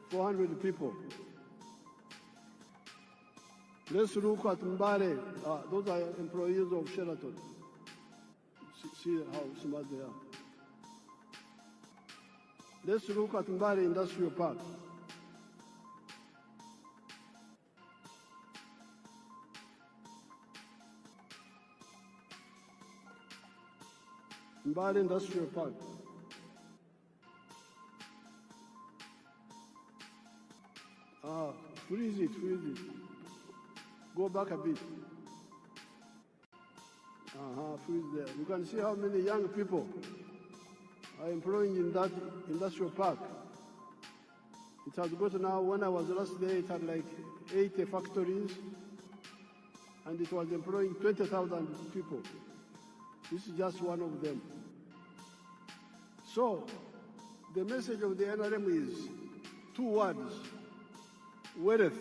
400 people. Let's look at Mbare. Those are employees of Sheraton. See how smart they are. Let's look at Mbare Industrial Park. Mbare Industrial Park. Freeze it. Go back a bit. Freeze there. You can see how many young people are employing in that industrial park. It has got now, when I was last there, it had like 80 factories, and it was employing 20,000 people. This is just one of them. So, the message of the NRM is 2 words. Wealth,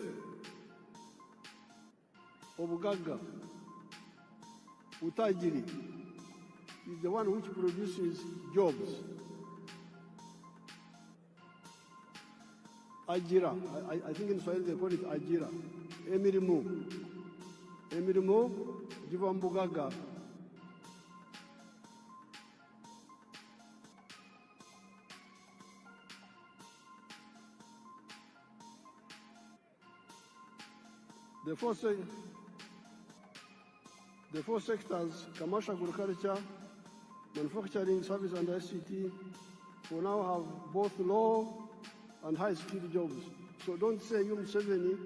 Obugaga, Utajiri is the one which produces jobs. Ajira, I think in Swahili they call it Ajira. Emirimo, Jivambugaga. The four sectors, commercial agriculture, manufacturing, service and ICT, for now have both low and high-skilled jobs. So don't say you Museveni,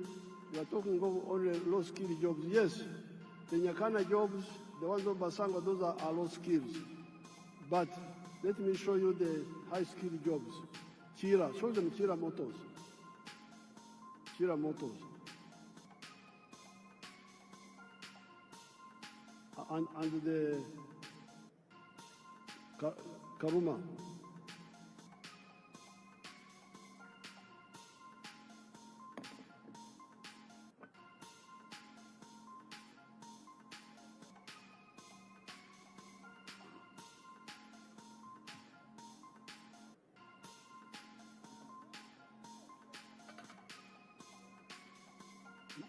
you are talking about only low-skilled jobs. Yes, the Nyakana jobs, the ones of Basanga, those are low skills. But let me show you the high-skilled jobs. Chira, show them Chira Motors. Chira Motors. And the Karuma.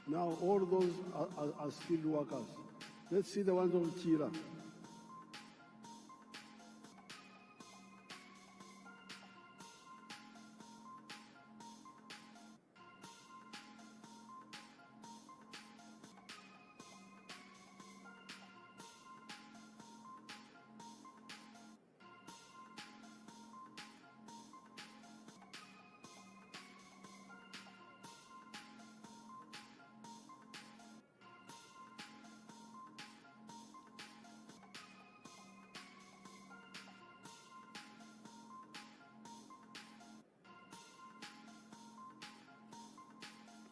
Now all those are skilled workers. Let's see the ones of Chira.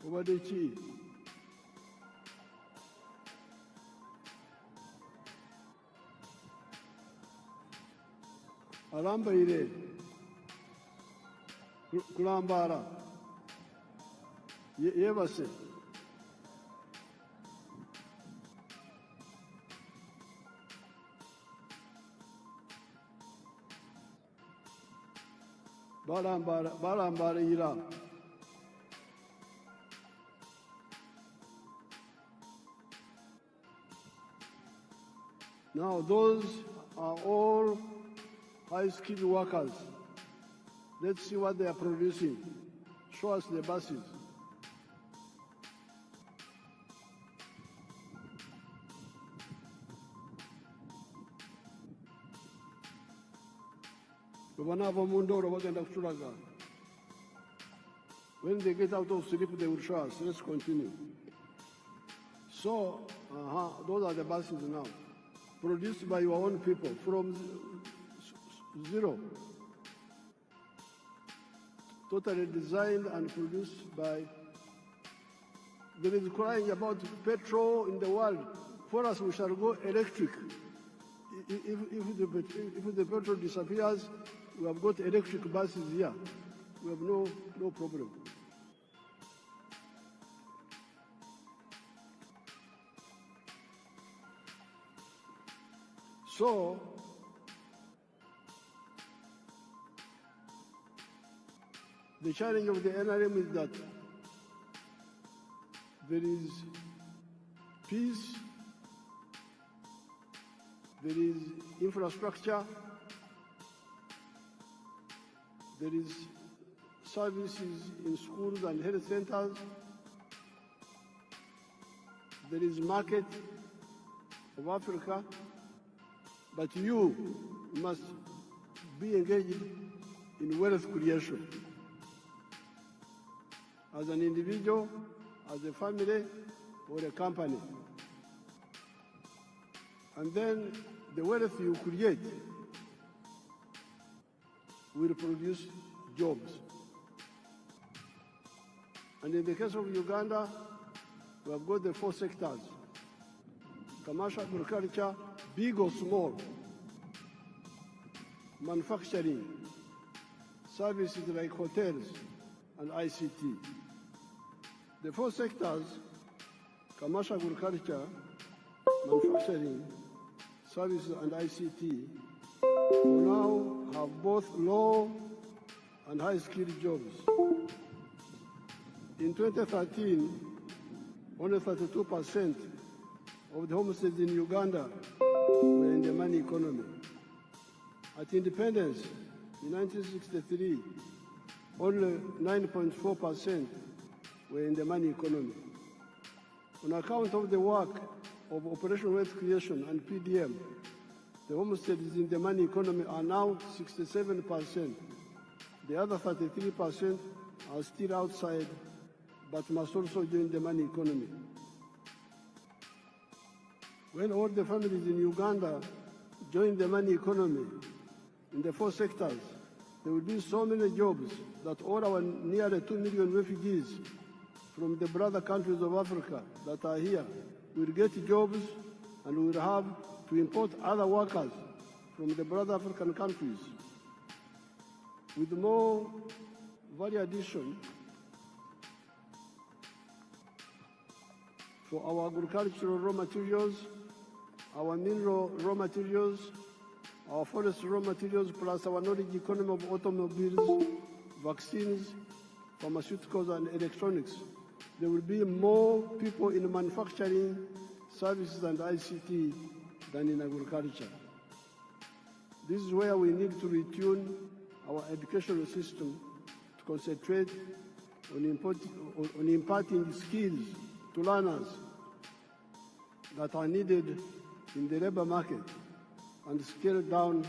obadde ki? Alambaire kulambaala yeebase. Balambalira. Now those are all high-skilled workers. Let's see what they are producing. Show us the buses. When they get out of sleep, they will show us. Let's continue. So, those are the buses now, produced by your own people from zero. Totally designed and produced by. There is crying about petrol in the world. For us, we shall go electric. If the petrol disappears, we have got electric buses here. We have no problem. So, the challenge of the NRM is that there is peace, there is infrastructure, there is services in schools and health centers, there is market of Africa, but you must be engaged in wealth creation. As an individual, as a family, or a company. And then the wealth you create will produce jobs. And in the case of Uganda, we have got the 4 sectors: commercial, agriculture, big or small, manufacturing, services like hotels, and ICT. The 4 sectors, commercial, agriculture, manufacturing, services, and ICT, will now have both low and high-skilled jobs. In 2013, only 32% of the homesteads in Uganda were in the money economy. At independence, in 1963, only 9.4% were in the money economy. On account of the work of Operation Wealth Creation and PDM, the homesteads in the money economy are now 67%. The other 33% are still outside, but must also join the money economy. When all the families in Uganda join the money economy in the 4 sectors, there will be so many jobs that all our nearly 2 million refugees from the brother countries of Africa that are here will get jobs, and we will have to import other workers from the brother African countries. With more value addition for our agricultural raw materials, our mineral raw materials, our forest raw materials, plus our knowledge economy of automobiles, vaccines, pharmaceuticals, and electronics. There will be more people in manufacturing, services, and ICT than in agriculture. This is where we need to retune our educational system to concentrate on imparting skills to learners that are needed in the labor market, and scale down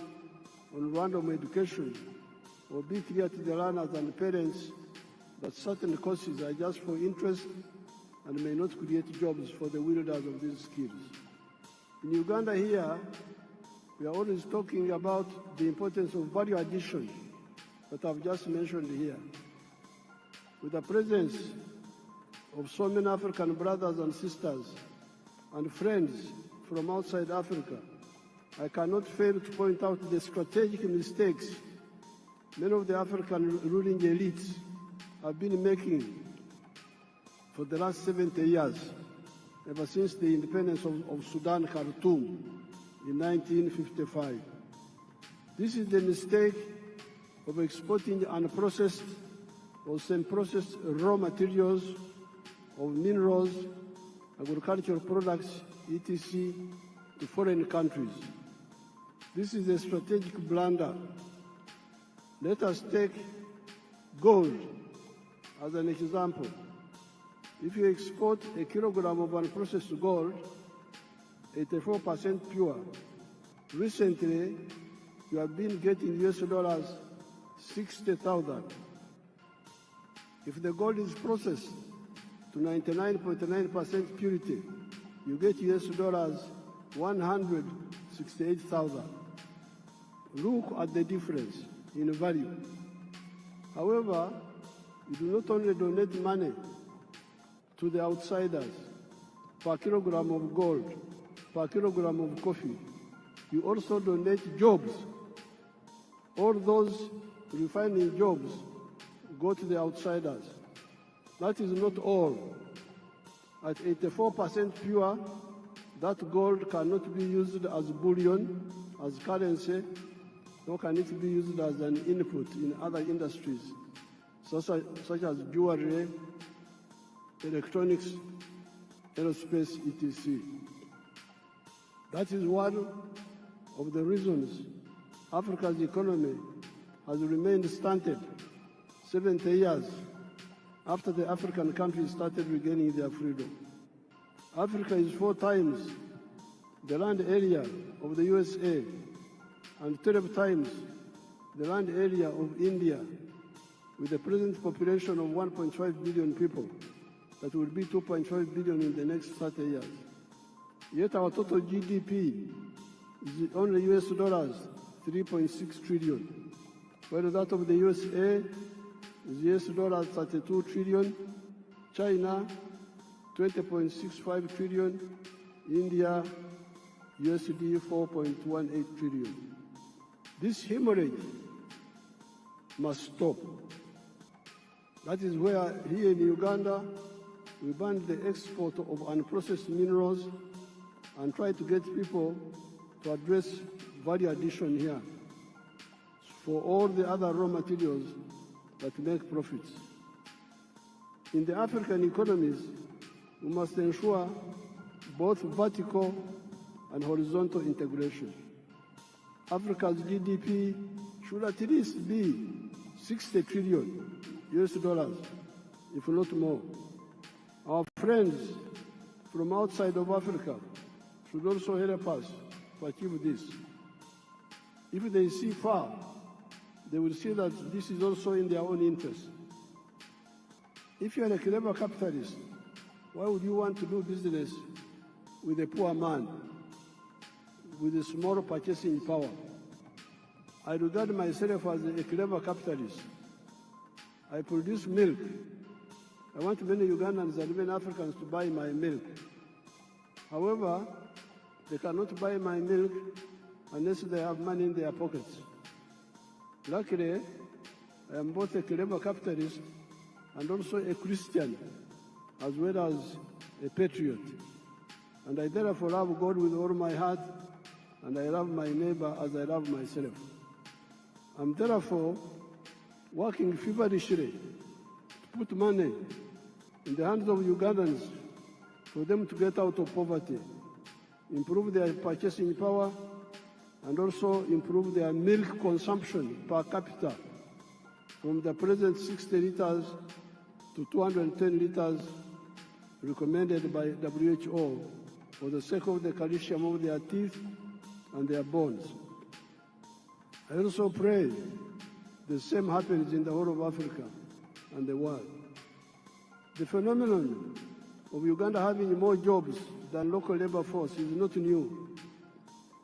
on random education, or be clear to the learners and parents that certain courses are just for interest and may not create jobs for the wielders of these skills. In Uganda here, we are always talking about the importance of value addition that I've just mentioned here. With the presence of so many African brothers and sisters and friends from outside Africa, I cannot fail to point out the strategic mistakes many of the African ruling elites have been making for the last 70 years, ever since the independence of Sudan, Khartoum, in 1955. This is the mistake of exporting unprocessed or semi-processed raw materials of minerals, agricultural products, etc., to foreign countries. This is a strategic blunder. Let us take gold as an example. If you export a kilogram of unprocessed gold, 84% pure, recently you have been getting US dollars 60,000. If the gold is processed to 99.9% purity, you get US dollars 168,000. Look at the difference in value. However, you do not only donate money to the outsiders per kilogram of gold, per kilogram of coffee, you also donate jobs. All those refining jobs go to the outsiders. That is not all. At 84% pure, that gold cannot be used as bullion, as currency, nor can it be used as an input in other industries, such as jewelry, electronics, aerospace, etc. That is one of the reasons Africa's economy has remained stunted 70 years after the African countries started regaining their freedom. Africa is 4 times the land area of the USA and 12 times the land area of India, with a present population of 1.5 billion people that will be 2.5 billion in the next 30 years. Yet our total GDP is only US dollars 3.6 trillion, while that of the USA is US dollars 32 trillion, China 20.65 trillion, India USD 4.18 trillion. This hemorrhage must stop. That is where here in Uganda we banned the export of unprocessed minerals and try to get people to address value addition here for all the other raw materials that make profits. In the African economies, we must ensure both vertical and horizontal integration. Africa's GDP should at least be 60 trillion US dollars, if not more. Our friends from outside of Africa should also help us to achieve this. If they see far, they will see that this is also in their own interest. If you are a clever capitalist, why would you want to do business with a poor man with a small purchasing power? I regard myself as a clever capitalist. I produce milk. I want many Ugandans and many Africans to buy my milk. However, they cannot buy my milk unless they have money in their pockets. Luckily, I am both a clever capitalist and also a Christian, as well as a patriot. And I therefore love God with all my heart, and I love my neighbor as I love myself. I'm therefore working feverishly to put money in the hands of Ugandans for them to get out of poverty, improve their purchasing power, and also improve their milk consumption per capita from the present 60 liters to 210 liters recommended by WHO for the sake of the calcium of their teeth and their bones. I also pray the same happens in the whole of Africa and the world. The phenomenon of Uganda having more jobs than local labor force is not new.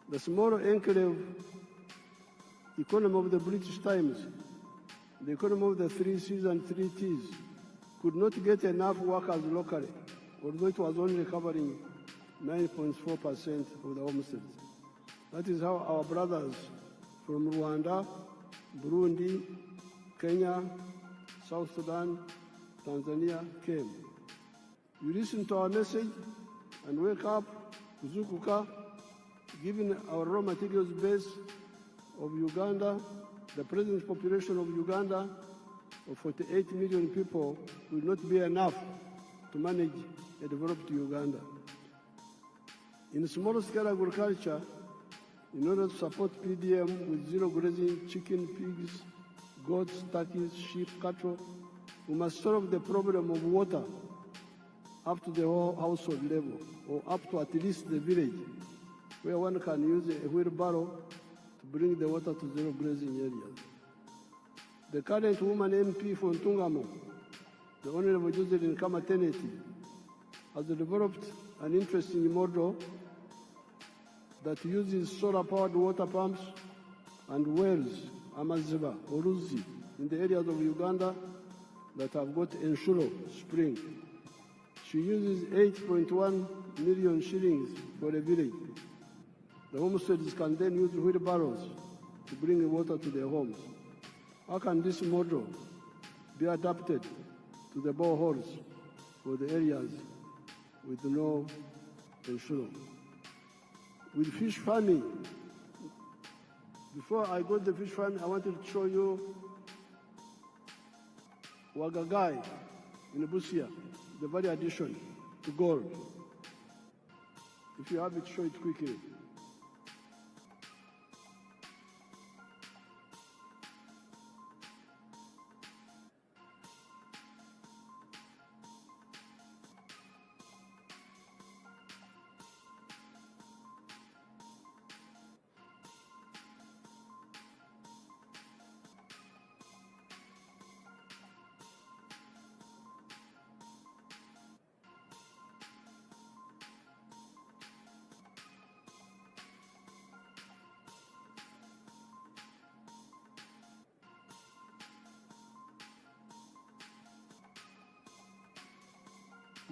The small enclave economy of the British Times, the economy of the 3 C's and 3 T's, could not get enough workers locally, although it was only covering 9.4% of the homesteads. That is how our brothers from Rwanda, Burundi, Kenya, South Sudan, Tanzania came. You listen to our message and wake up, kuzukuka, given our raw materials base of Uganda, the present population of Uganda of 48 million people will not be enough to manage a developed Uganda. In small-scale agriculture, in order to support PDM with zero grazing, chicken, pigs, goats, turkeys, sheep, cattle, we must solve the problem of water up to the whole household level, or up to at least the village, where one can use a wheelbarrow to bring the water to zero grazing areas. The current woman MP from Tungamo, the Honorable Josephine Kamateneti, has developed an interesting model that uses solar-powered water pumps and wells, Amaziba, Oruzi, in the areas of Uganda that have got Enshuro spring. She uses 8.1 million shillings for a village. The homesteads can then use wheelbarrows to bring the water to their homes. How can this model be adapted to the boreholes for the areas with no insurance? With fish farming, before I go to the fish farming, I wanted to show you Wagagai in Busia, the value addition to gold. If you have it, show it quickly.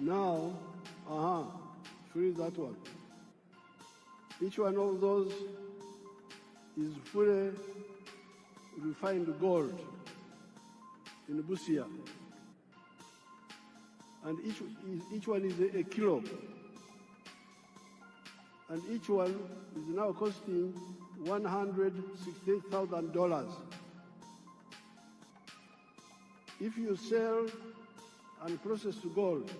Now, freeze that one. Each one of those is fully refined gold in Busia. And each one is a kilo. And each one is now costing $168,000. If you sell and process gold,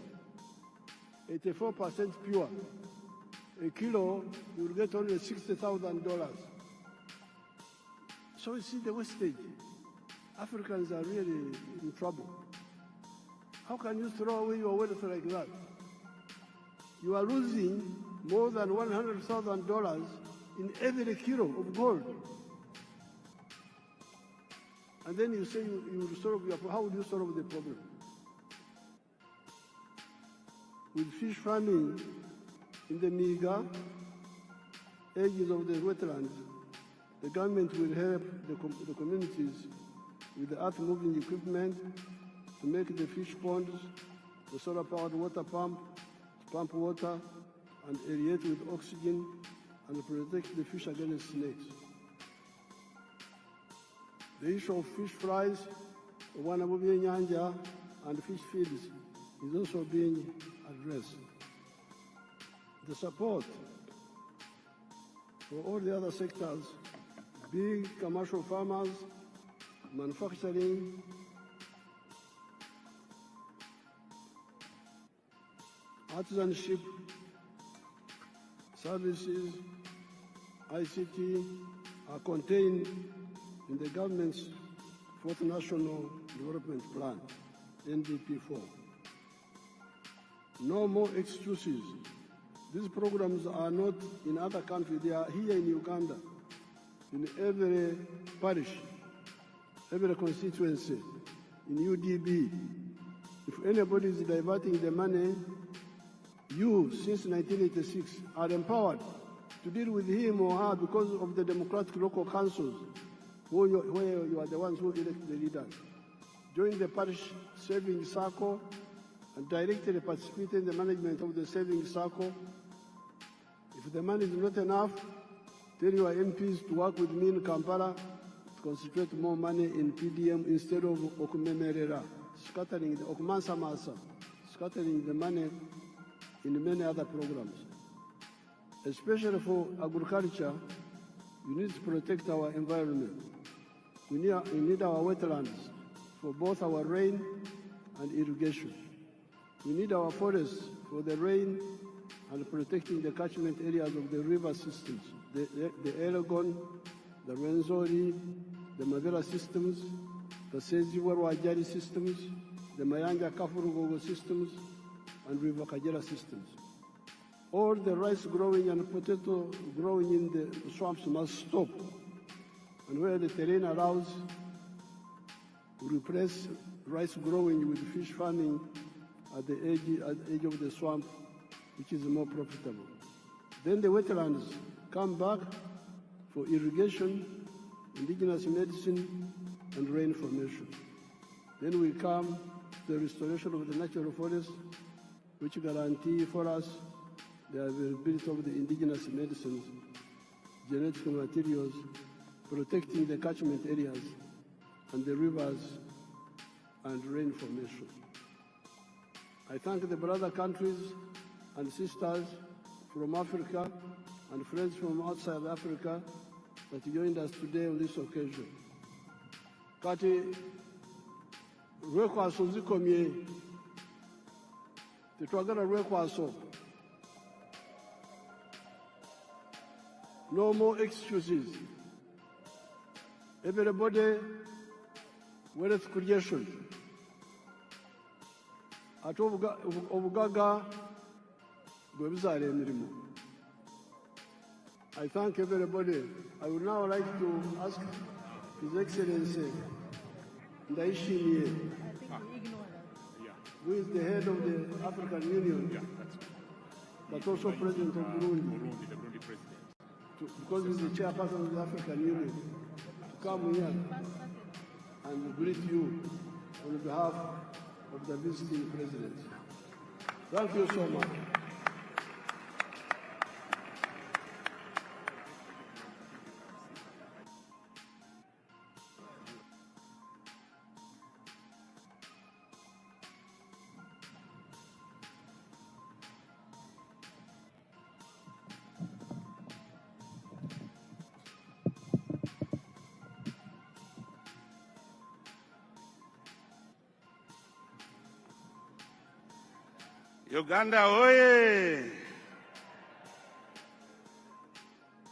84% pure, a kilo, you will get only $60,000. So you see the wastage. Africans are really in trouble. How can you throw away your wealth like that? You are losing more than $100,000 in every kilo of gold. And then you say you will solve your problem. How will you solve the problem? With fish farming in the Miga edges of the wetlands, the government will help the communities with the earth-moving equipment to make the fish ponds, the solar-powered water pump, to pump water and aerate with oxygen and protect the fish against snakes. The issue of fish flies, nyanja, and fish feeds is also being addressed. The support for all the other sectors, big commercial farmers, manufacturing, artisanship, services, ICT are contained in the government's Fourth National Development Plan, NDP4. No more excuses. These programs are not in other countries, they are here in Uganda, in every parish, every constituency, in UDB. If anybody is diverting the money, you, since 1986, are empowered to deal with him or her because of the democratic local councils, where you are the ones who elect the leaders. join the parish savings circle, and directly participate in the management of the savings circle. If the money is not enough, tell your MPs to work with me in Kampala to concentrate more money in PDM instead of NYERERE, scattering the money in many other programs. Especially for agriculture, we need to protect our environment. We need our wetlands for both our rain and irrigation. We need our forests for the rain and protecting the catchment areas of the river systems, the Elgon, the Rwenzori, the Mabera systems, the Seziwa-Rwajari systems, the Mayanja Kafurugogo systems, and River Kagera systems. All the rice growing and potato growing in the swamps must stop. And where the terrain allows, we replace rice growing with fish farming at the edge of the swamp, which is more profitable. Then the wetlands come back for irrigation, indigenous medicine, and rain formation. Then we come to the restoration of the natural forests, which guarantee for us the availability of the indigenous medicines, genetic materials, protecting the catchment areas and the rivers and rain formation. I thank the brother countries and sisters from Africa and friends from outside Africa that joined us today on this occasion. Kati lwekwaso zikomye, tetwagala lwekwaso. No more excuses. Everybody, wealth creation. Ate obugaga bwe buzaala emirimu. I thank everybody. I would now like to ask His Excellency Ndaishimie, who is the head of the African Union, but also President of Burundi, because he's the chairperson of the African Union, to come here and greet you on behalf of the visiting president. Thank you so much. Uganda oye!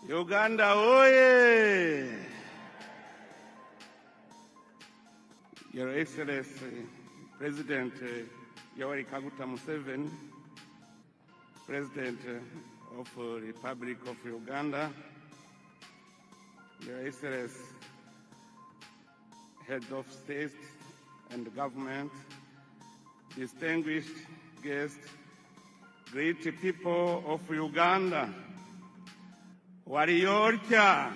Uganda oye! Your Excellency, President Yoweri Kaguta Museveni, President of the Republic of Uganda, Your Excellency, Head of State and Government, distinguished guests, great people of Uganda, Wariorcha.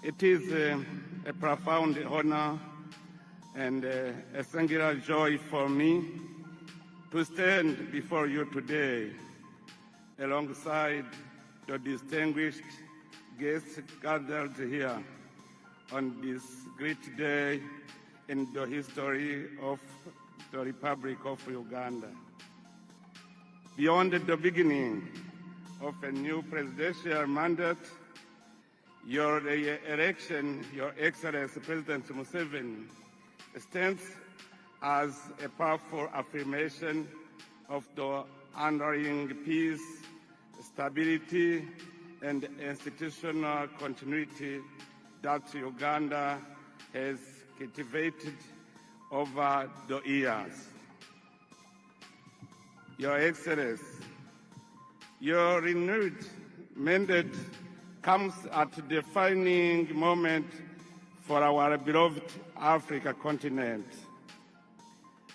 It is a profound honor and a singular joy for me to stand before you today alongside the distinguished guests gathered here on this great day in the history of the Republic of Uganda. Beyond the beginning of a new presidential mandate, your election, Your Excellency President Museveni, stands as a powerful affirmation of the underlying peace, stability, and institutional continuity that Uganda has cultivated over the years. Your Excellency, your renewed mandate comes at a defining moment for our beloved Africa continent.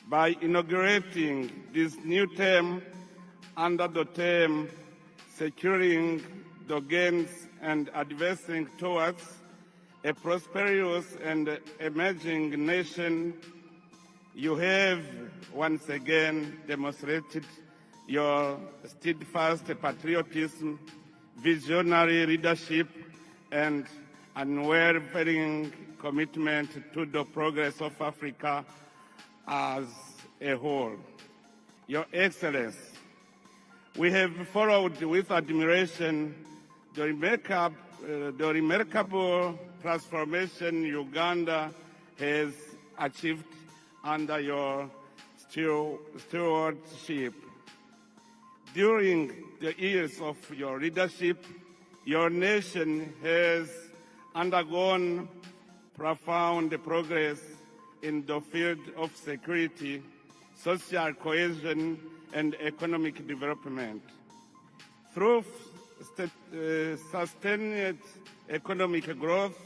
By inaugurating this new term under the term Securing the Gains and advancing towards a prosperous and emerging nation, you have once again demonstrated your steadfast patriotism, visionary leadership, and unwavering commitment to the progress of Africa as a whole. Your Excellency, we have followed with admiration the remarkable transformation Uganda has achieved under your stewardship. During the years of your leadership, your nation has undergone profound progress in the field of security, social cohesion, and economic development. Through sustained economic growth,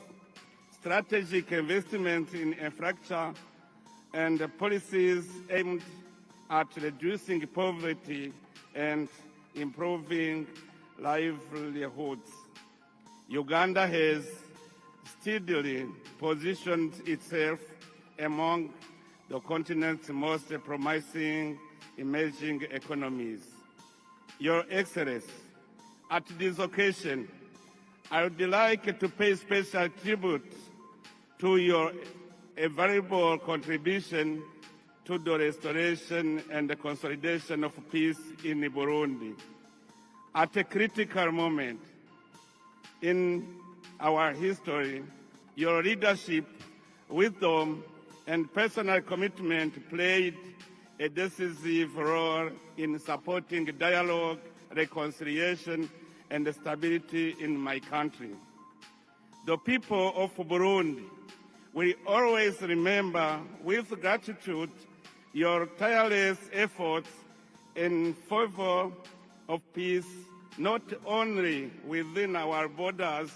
strategic investment in infrastructure, and policies aimed at reducing poverty and improving livelihoods, Uganda has steadily positioned itself among the continent's most promising emerging economies. Your Excellency, at this occasion, I would like to pay special tribute to your invaluable contribution to the restoration and the consolidation of peace in Burundi. At a critical moment in our history, your leadership, wisdom, and personal commitment played a decisive role in supporting dialogue, reconciliation, and stability in my country. The people of Burundi will always remember with gratitude your tireless efforts in favor of peace, not only within our borders,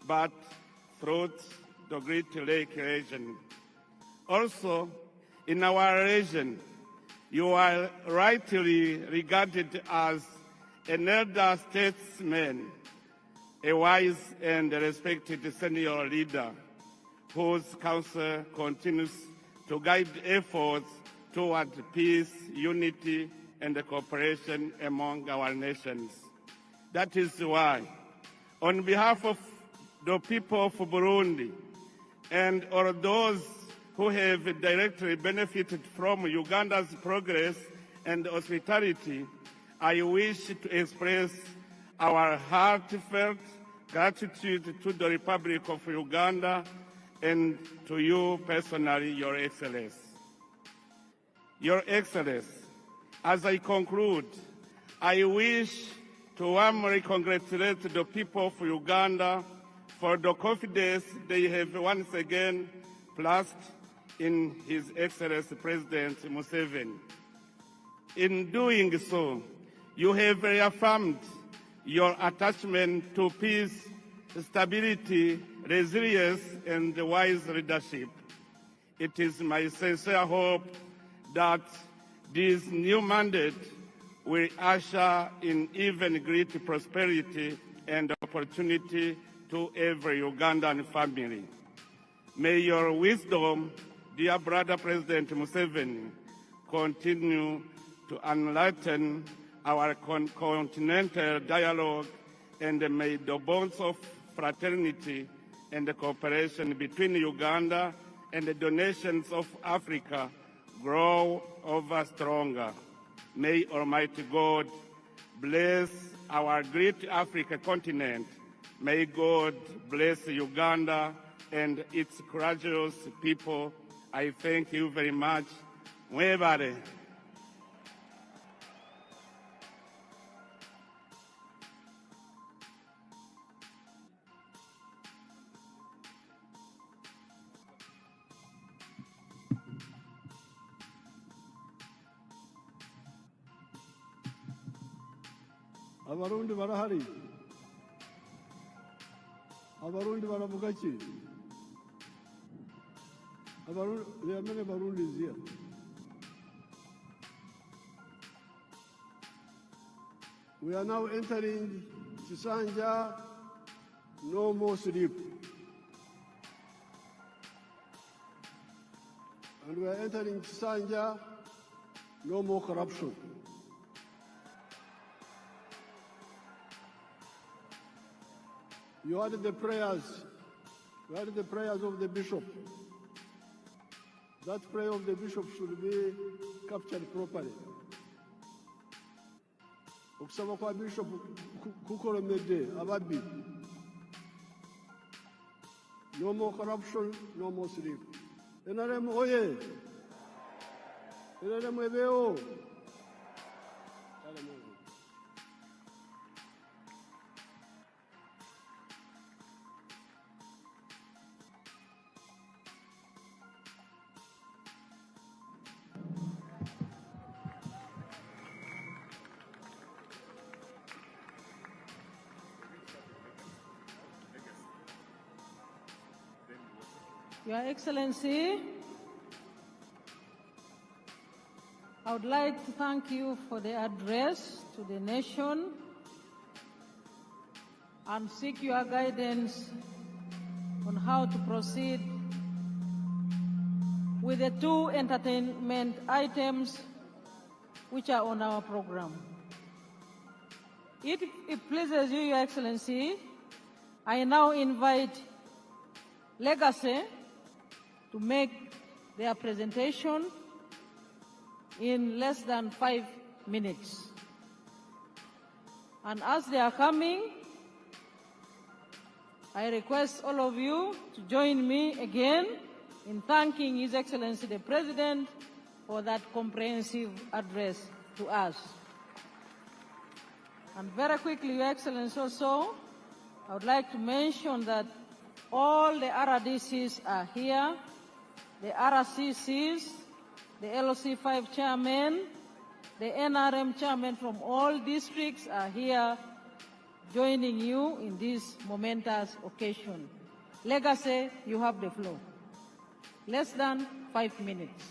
but throughout the Great Lake region. Also, in our region, you are rightly regarded as an elder statesman, a wise and respected senior leader whose counsel continues to guide efforts toward peace, unity, and cooperation among our nations. That is why, on behalf of the people of Burundi and all those who have directly benefited from Uganda's progress and hospitality, I wish to express our heartfelt gratitude to the Republic of Uganda and to you personally, Your Excellency. Your Excellency, as I conclude, I wish to warmly congratulate the people of Uganda for the confidence they have once again placed in His Excellency President Museveni. In doing so, you have reaffirmed your attachment to peace, stability, resilience, and wise leadership. It is my sincere hope that this new mandate will usher in even greater prosperity and opportunity to every Ugandan family. May your wisdom, dear brother President Museveni, continue to enlighten our continental dialogue, and may the bonds of fraternity and cooperation between Uganda and the nations of Africa grow ever stronger. May Almighty God bless our great African continent. May God bless Uganda and its courageous people. I thank you very much. Mwebale. Abarundi barahari. Abarundi baravuga ki? Abarundi Barundi is here. We are now entering Chisanja no more sleep. And we are entering Sanja, no more corruption. You heard the prayers. You heard the prayers of the bishop. That prayer of the bishop should be captured properly. Okusaba kwa bishop kukolomedde ababbi. No more corruption, no more sleep. NRM oye. NRM ebeo. Your Excellency, I would like to thank you for the address to the nation and seek your guidance on how to proceed with the two entertainment items which are on our program. If it pleases you, Your Excellency, I now invite Legacy to make their presentation in less than 5 minutes. And as they are coming, I request all of you to join me again in thanking His Excellency the President for that comprehensive address to us. And very quickly, Your Excellency, also, I would like to mention that all the RDCs are here, the RCCs, the LOC5 chairmen, the NRM chairmen from all districts are here joining you in this momentous occasion. Legacy, you have the floor. Less than 5 minutes.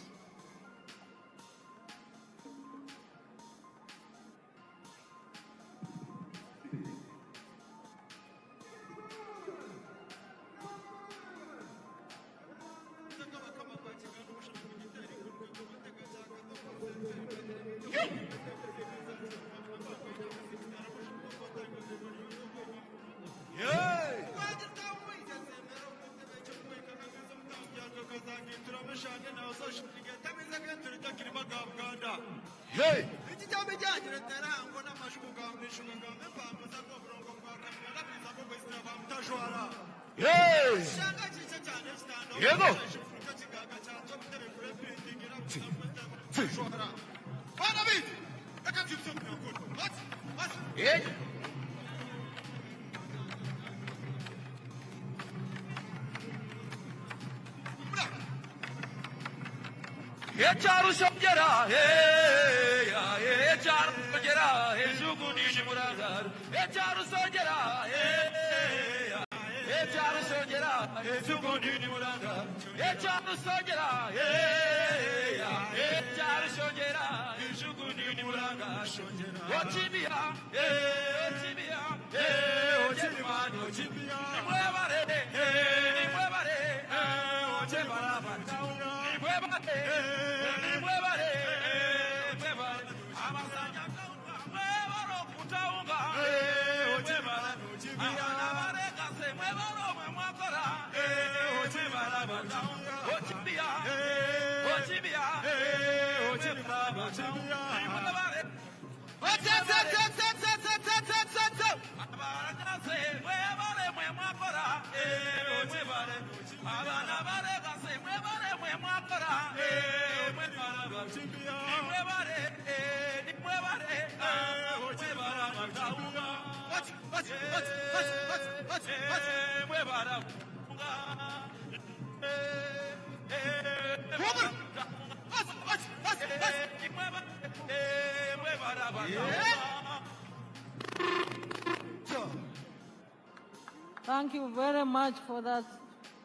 Thank you very much for that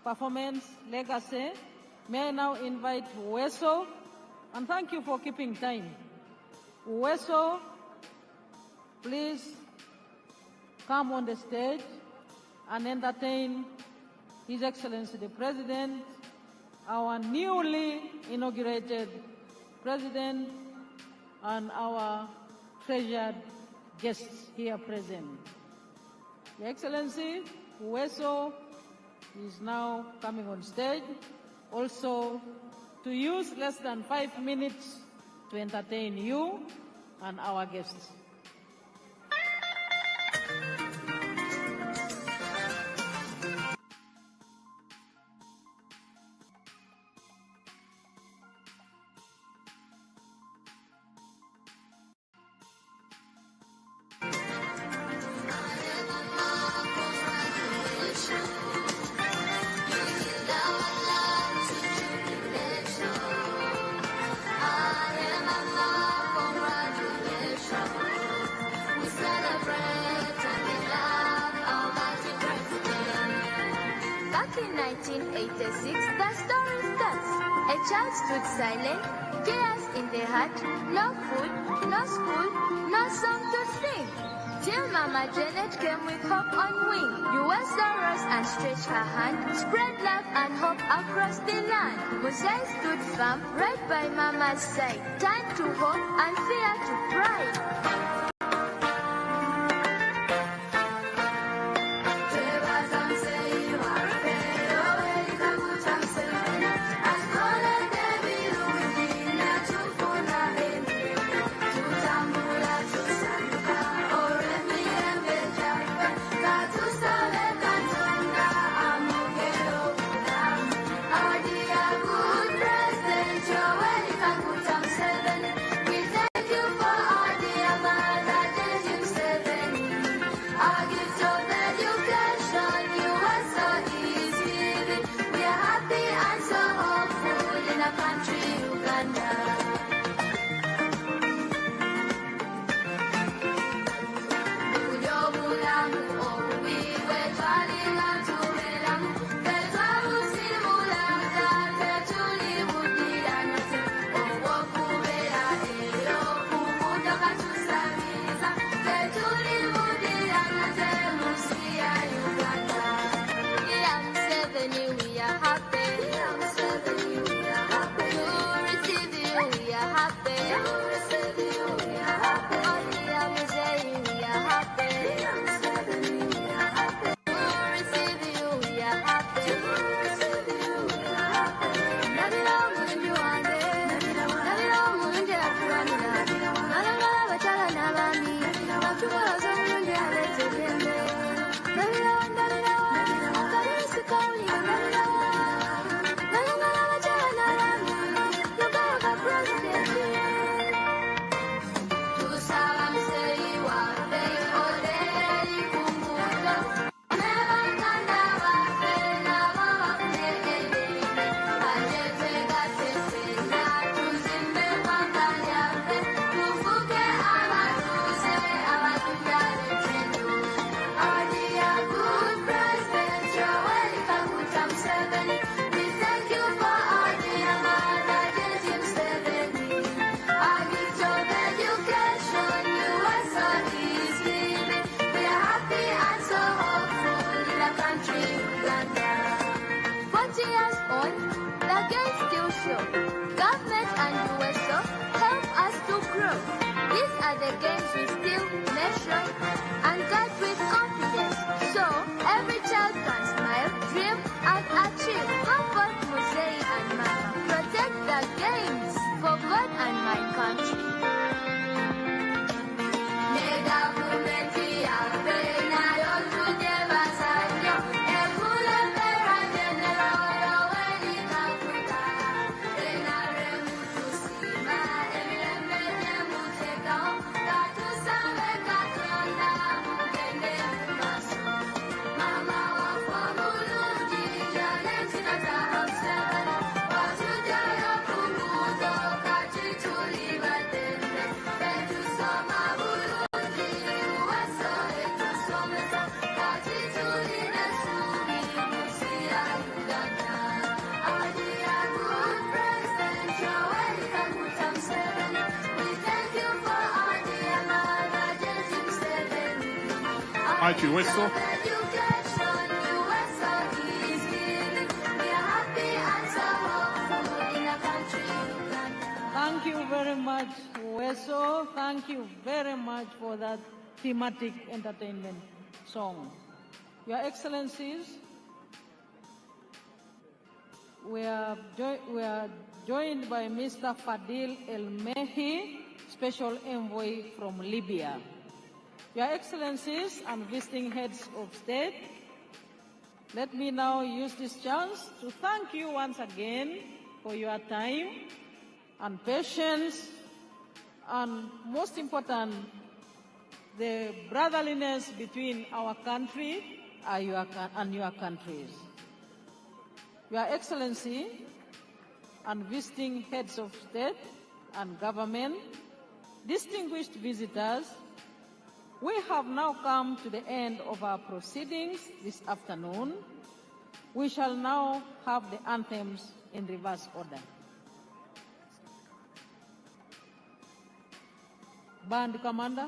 performance, Legacy. May I now invite Weso, and thank you for keeping time. Weso, please come on the stage and entertain His Excellency the President, our newly inaugurated President, and our treasured guests here present. Your Excellency, Uweso is now coming on stage, also to use less than 5 minutes to entertain you and our guests. In 1986, the story starts. A child stood silent, chaos in the heart, no food, no school, no song to sing. Till Mama Janet came with hope on wing. Uweso rose and stretched her hand, spread love and hope across the land. Musei stood firm, right by Mama's side, turned to hope and fear to pride. Government and Uweso help us to grow. These are the games we still measure and guide with confidence. So every child can smile, dream, and achieve. Comfort Musei and Mama. Protect the games for God and my country. Uweso. education, USO is healing. We are happy and so hopeful in a country Uganda. Thank you very much, Weso. Thank you very much for that thematic entertainment song. Your Excellencies, we are joined by Mr. Fadil El-Mehi, Special Envoy from Libya. Your Excellencies and visiting heads of state, let me now use this chance to thank you once again for your time and patience, and most important, the brotherliness between our country and your countries. Your Excellency and visiting heads of state and government, distinguished visitors, we have now come to the end of our proceedings this afternoon. We shall now have the anthems in reverse order. Band Commander.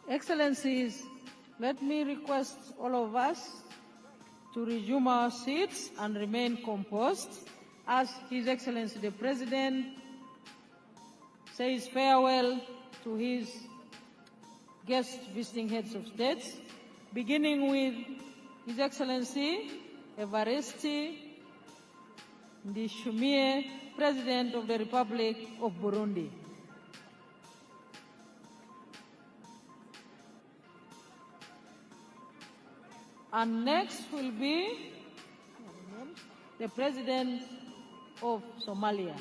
Excellencies, let me request all of us to resume our seats and remain composed as His Excellency the President says farewell to his guest visiting heads of states, beginning with His Excellency Evariste Ndayishimiye, President of the Republic of Burundi. And next will be the President of Somalia.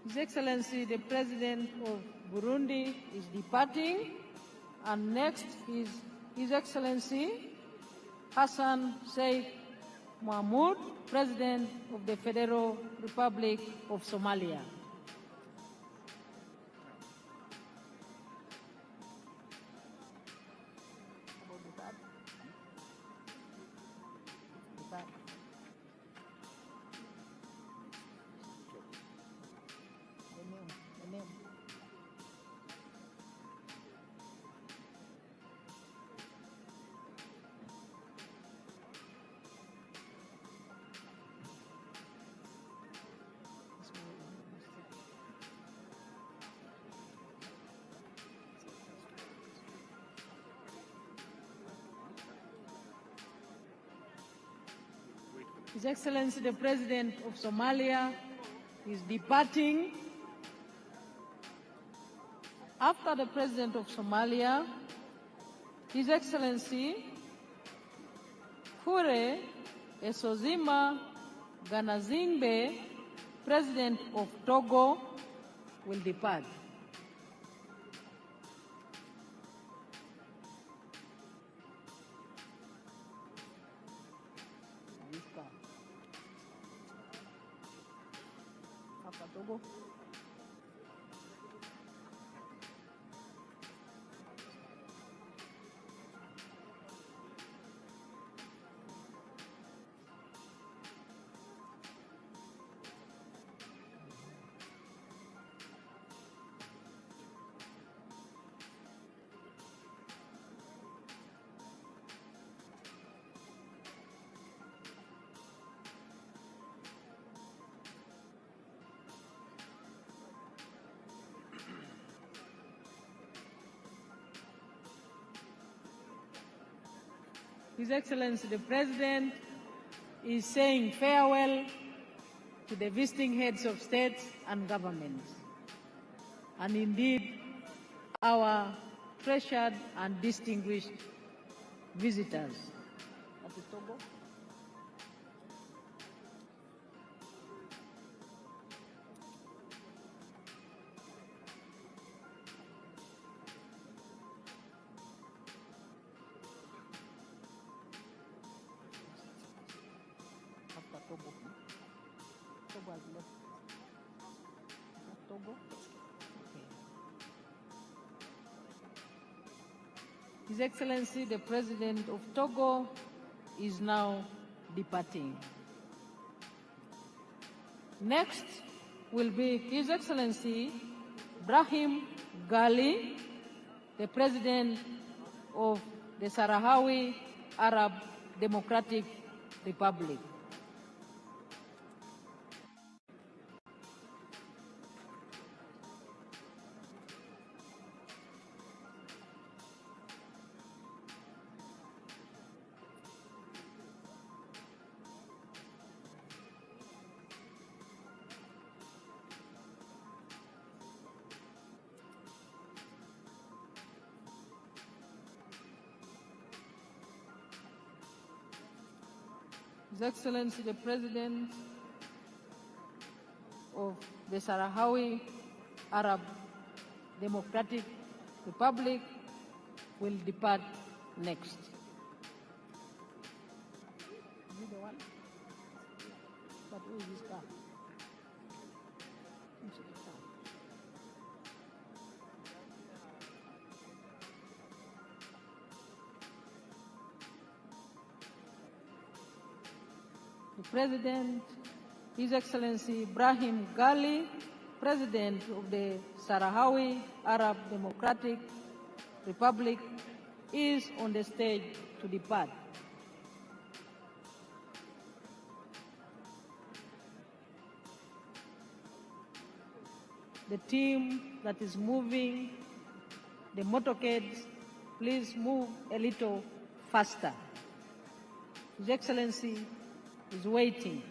His Excellency, the President of Burundi is departing, and next is His Excellency Hassan Sheikh Mohamud, President of the Federal Republic of Somalia. His Excellency, the President of Somalia is departing. After the President of Somalia, His Excellency Fure Esozima Ganazingbe, President of Togo, will depart. Togo. His Excellency the President is saying farewell to the visiting heads of states and governments, and indeed our treasured and distinguished visitors. Togo. Togo has left. Togo? Okay. His Excellency, the President of Togo, is now departing. Next will be His Excellency Brahim Gali, the President of the Sahrawi Arab Democratic Republic. His Excellency the President of the Sahrawi Arab Democratic Republic will depart next. Is he the one? But who is this guy? The President, His Excellency Brahim Gali, President of the Sahrawi Arab Democratic Republic, is on the stage to depart. the team that is moving the motorcades, please move a little faster. His Excellency is waiting.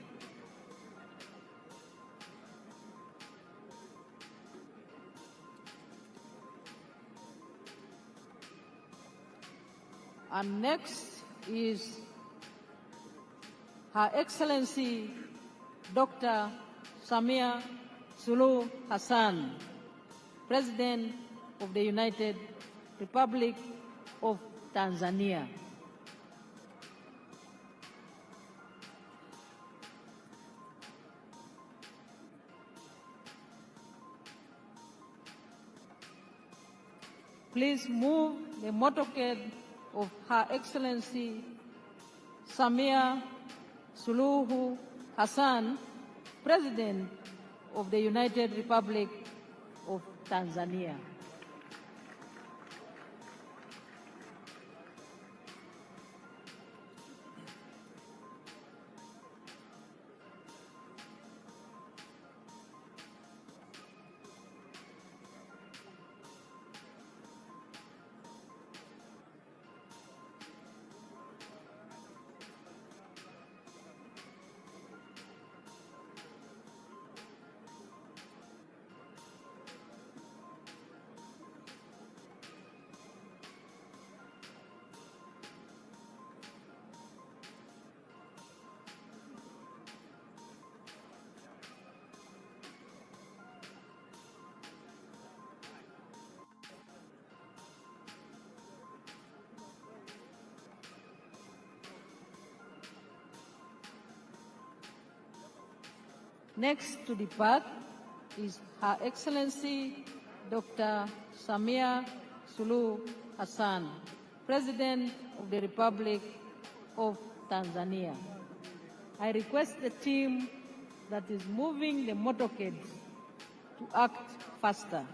And next is Her Excellency Dr. Samia Suluhu Hassan, President of the United Republic of Tanzania. Please move the motorcade of Her Excellency Samia Suluhu Hassan, President of the United Republic of Tanzania. Next to depart is Her Excellency Dr. Samia Suluhu Hassan, President of the Republic of Tanzania. I request the team that is moving the motorcades to act faster.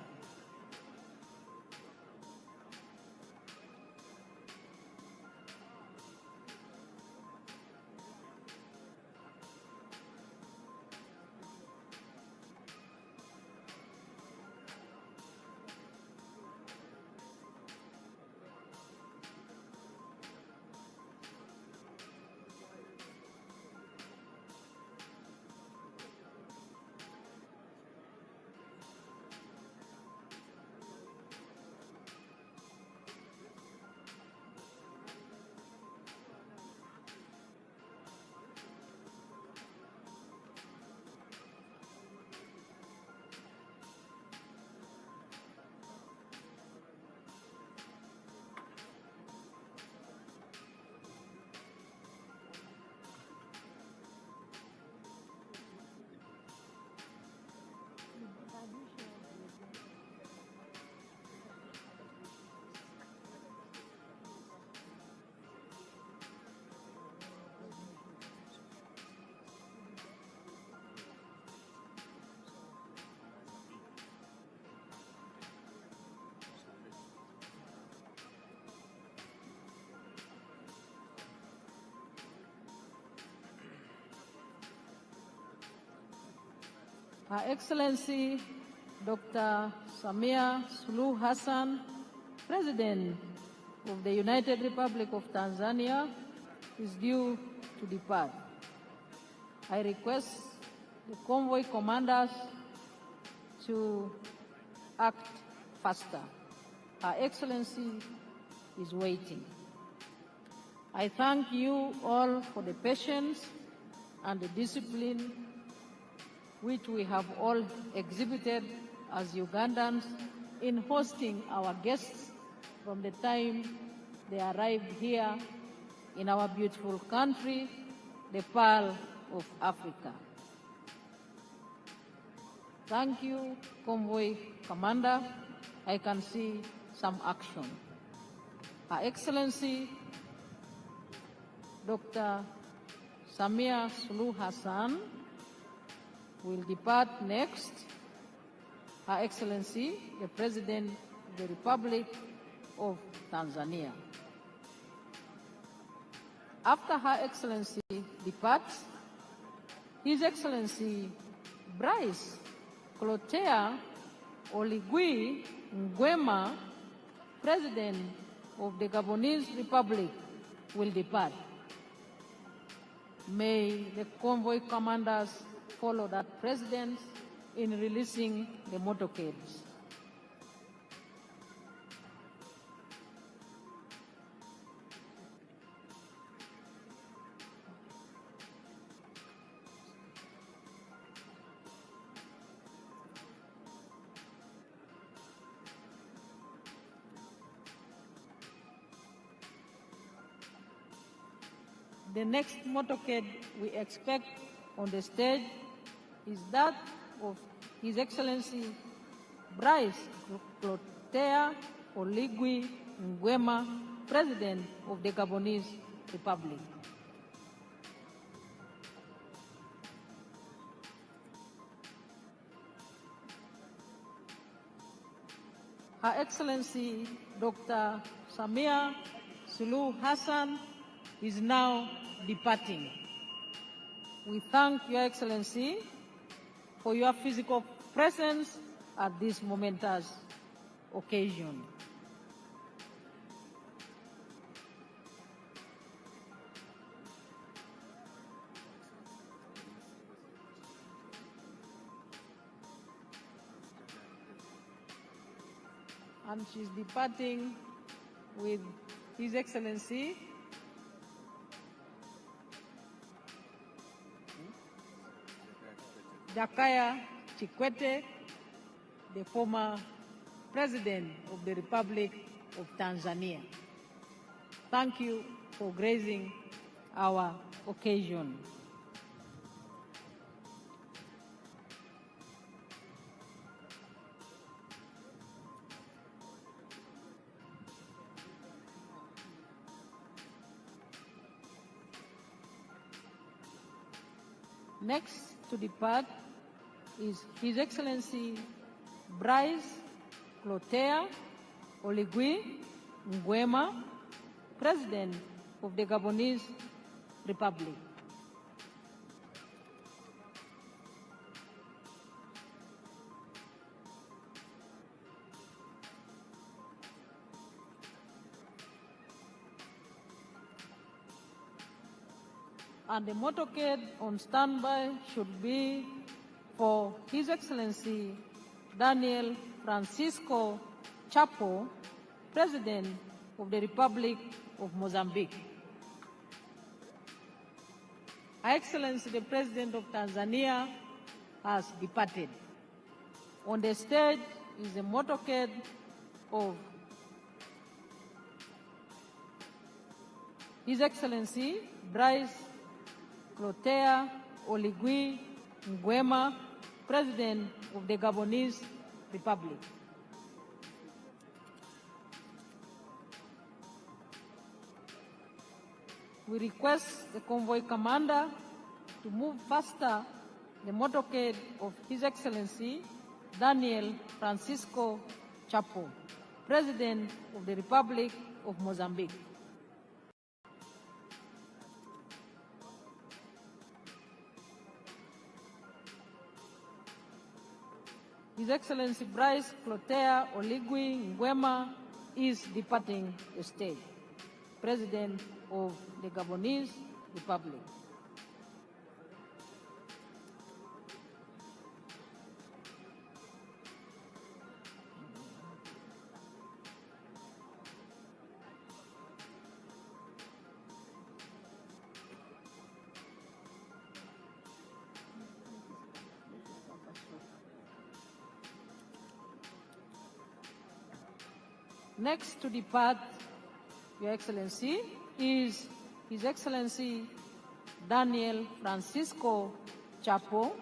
Her Excellency Dr. Samia Suluhu Hassan, President of the United Republic of Tanzania, is due to depart. I request the convoy commanders to act faster. Her Excellency is waiting. I thank you all for the patience and the discipline which we have all exhibited as Ugandans in hosting our guests from the time they arrived here in our beautiful country, the Pearl of Africa. Thank you, Convoy Commander. I can see some action. Her Excellency Dr. Samia Suluhu Hassan will depart next. Her Excellency, the President of the Republic of Tanzania. After Her Excellency departs, His Excellency Bryce Clotaire Oligui Nguema, President of the Gabonese Republic, will depart. May the convoy commanders follow that precedent in releasing the motorcades. The next motorcade we expect on the stage is that of His Excellency RAIS Oligui Nguema, President of the Gabonese Republic. Her Excellency Dr. Samia Suluhu Hassan is now departing. We thank Your Excellency for your physical presence at this momentous occasion. And she's departing with His Excellency Jakaya Kikwete, the former President of the Republic of Tanzania. Thank you for gracing our occasion. Next to depart is His Excellency RAIS Oligui Nguema, President of the Gabonese Republic. And the motorcade on standby should be for His Excellency Daniel Francisco Chapo, President of the Republic of Mozambique. Her Excellency the President of Tanzania has departed. On the stage is a motorcade of His Excellency RAIS Oligui Nguema, President of the Gabonese Republic. We request the convoy commander to move faster the motorcade of His Excellency Daniel Francisco Chapo, President of the Republic of Mozambique. His Excellency RAIS Oligui Nguema is departing the stage, President of the Gabonese Republic. Next to depart, Your Excellency, is His Excellency Daniel Francisco Chapo,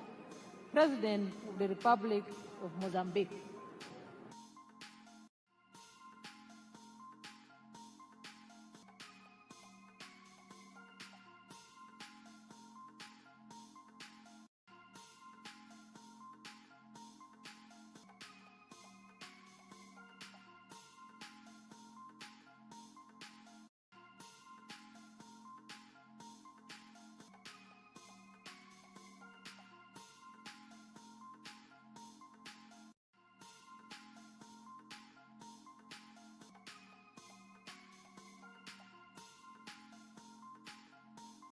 President of the Republic of Mozambique.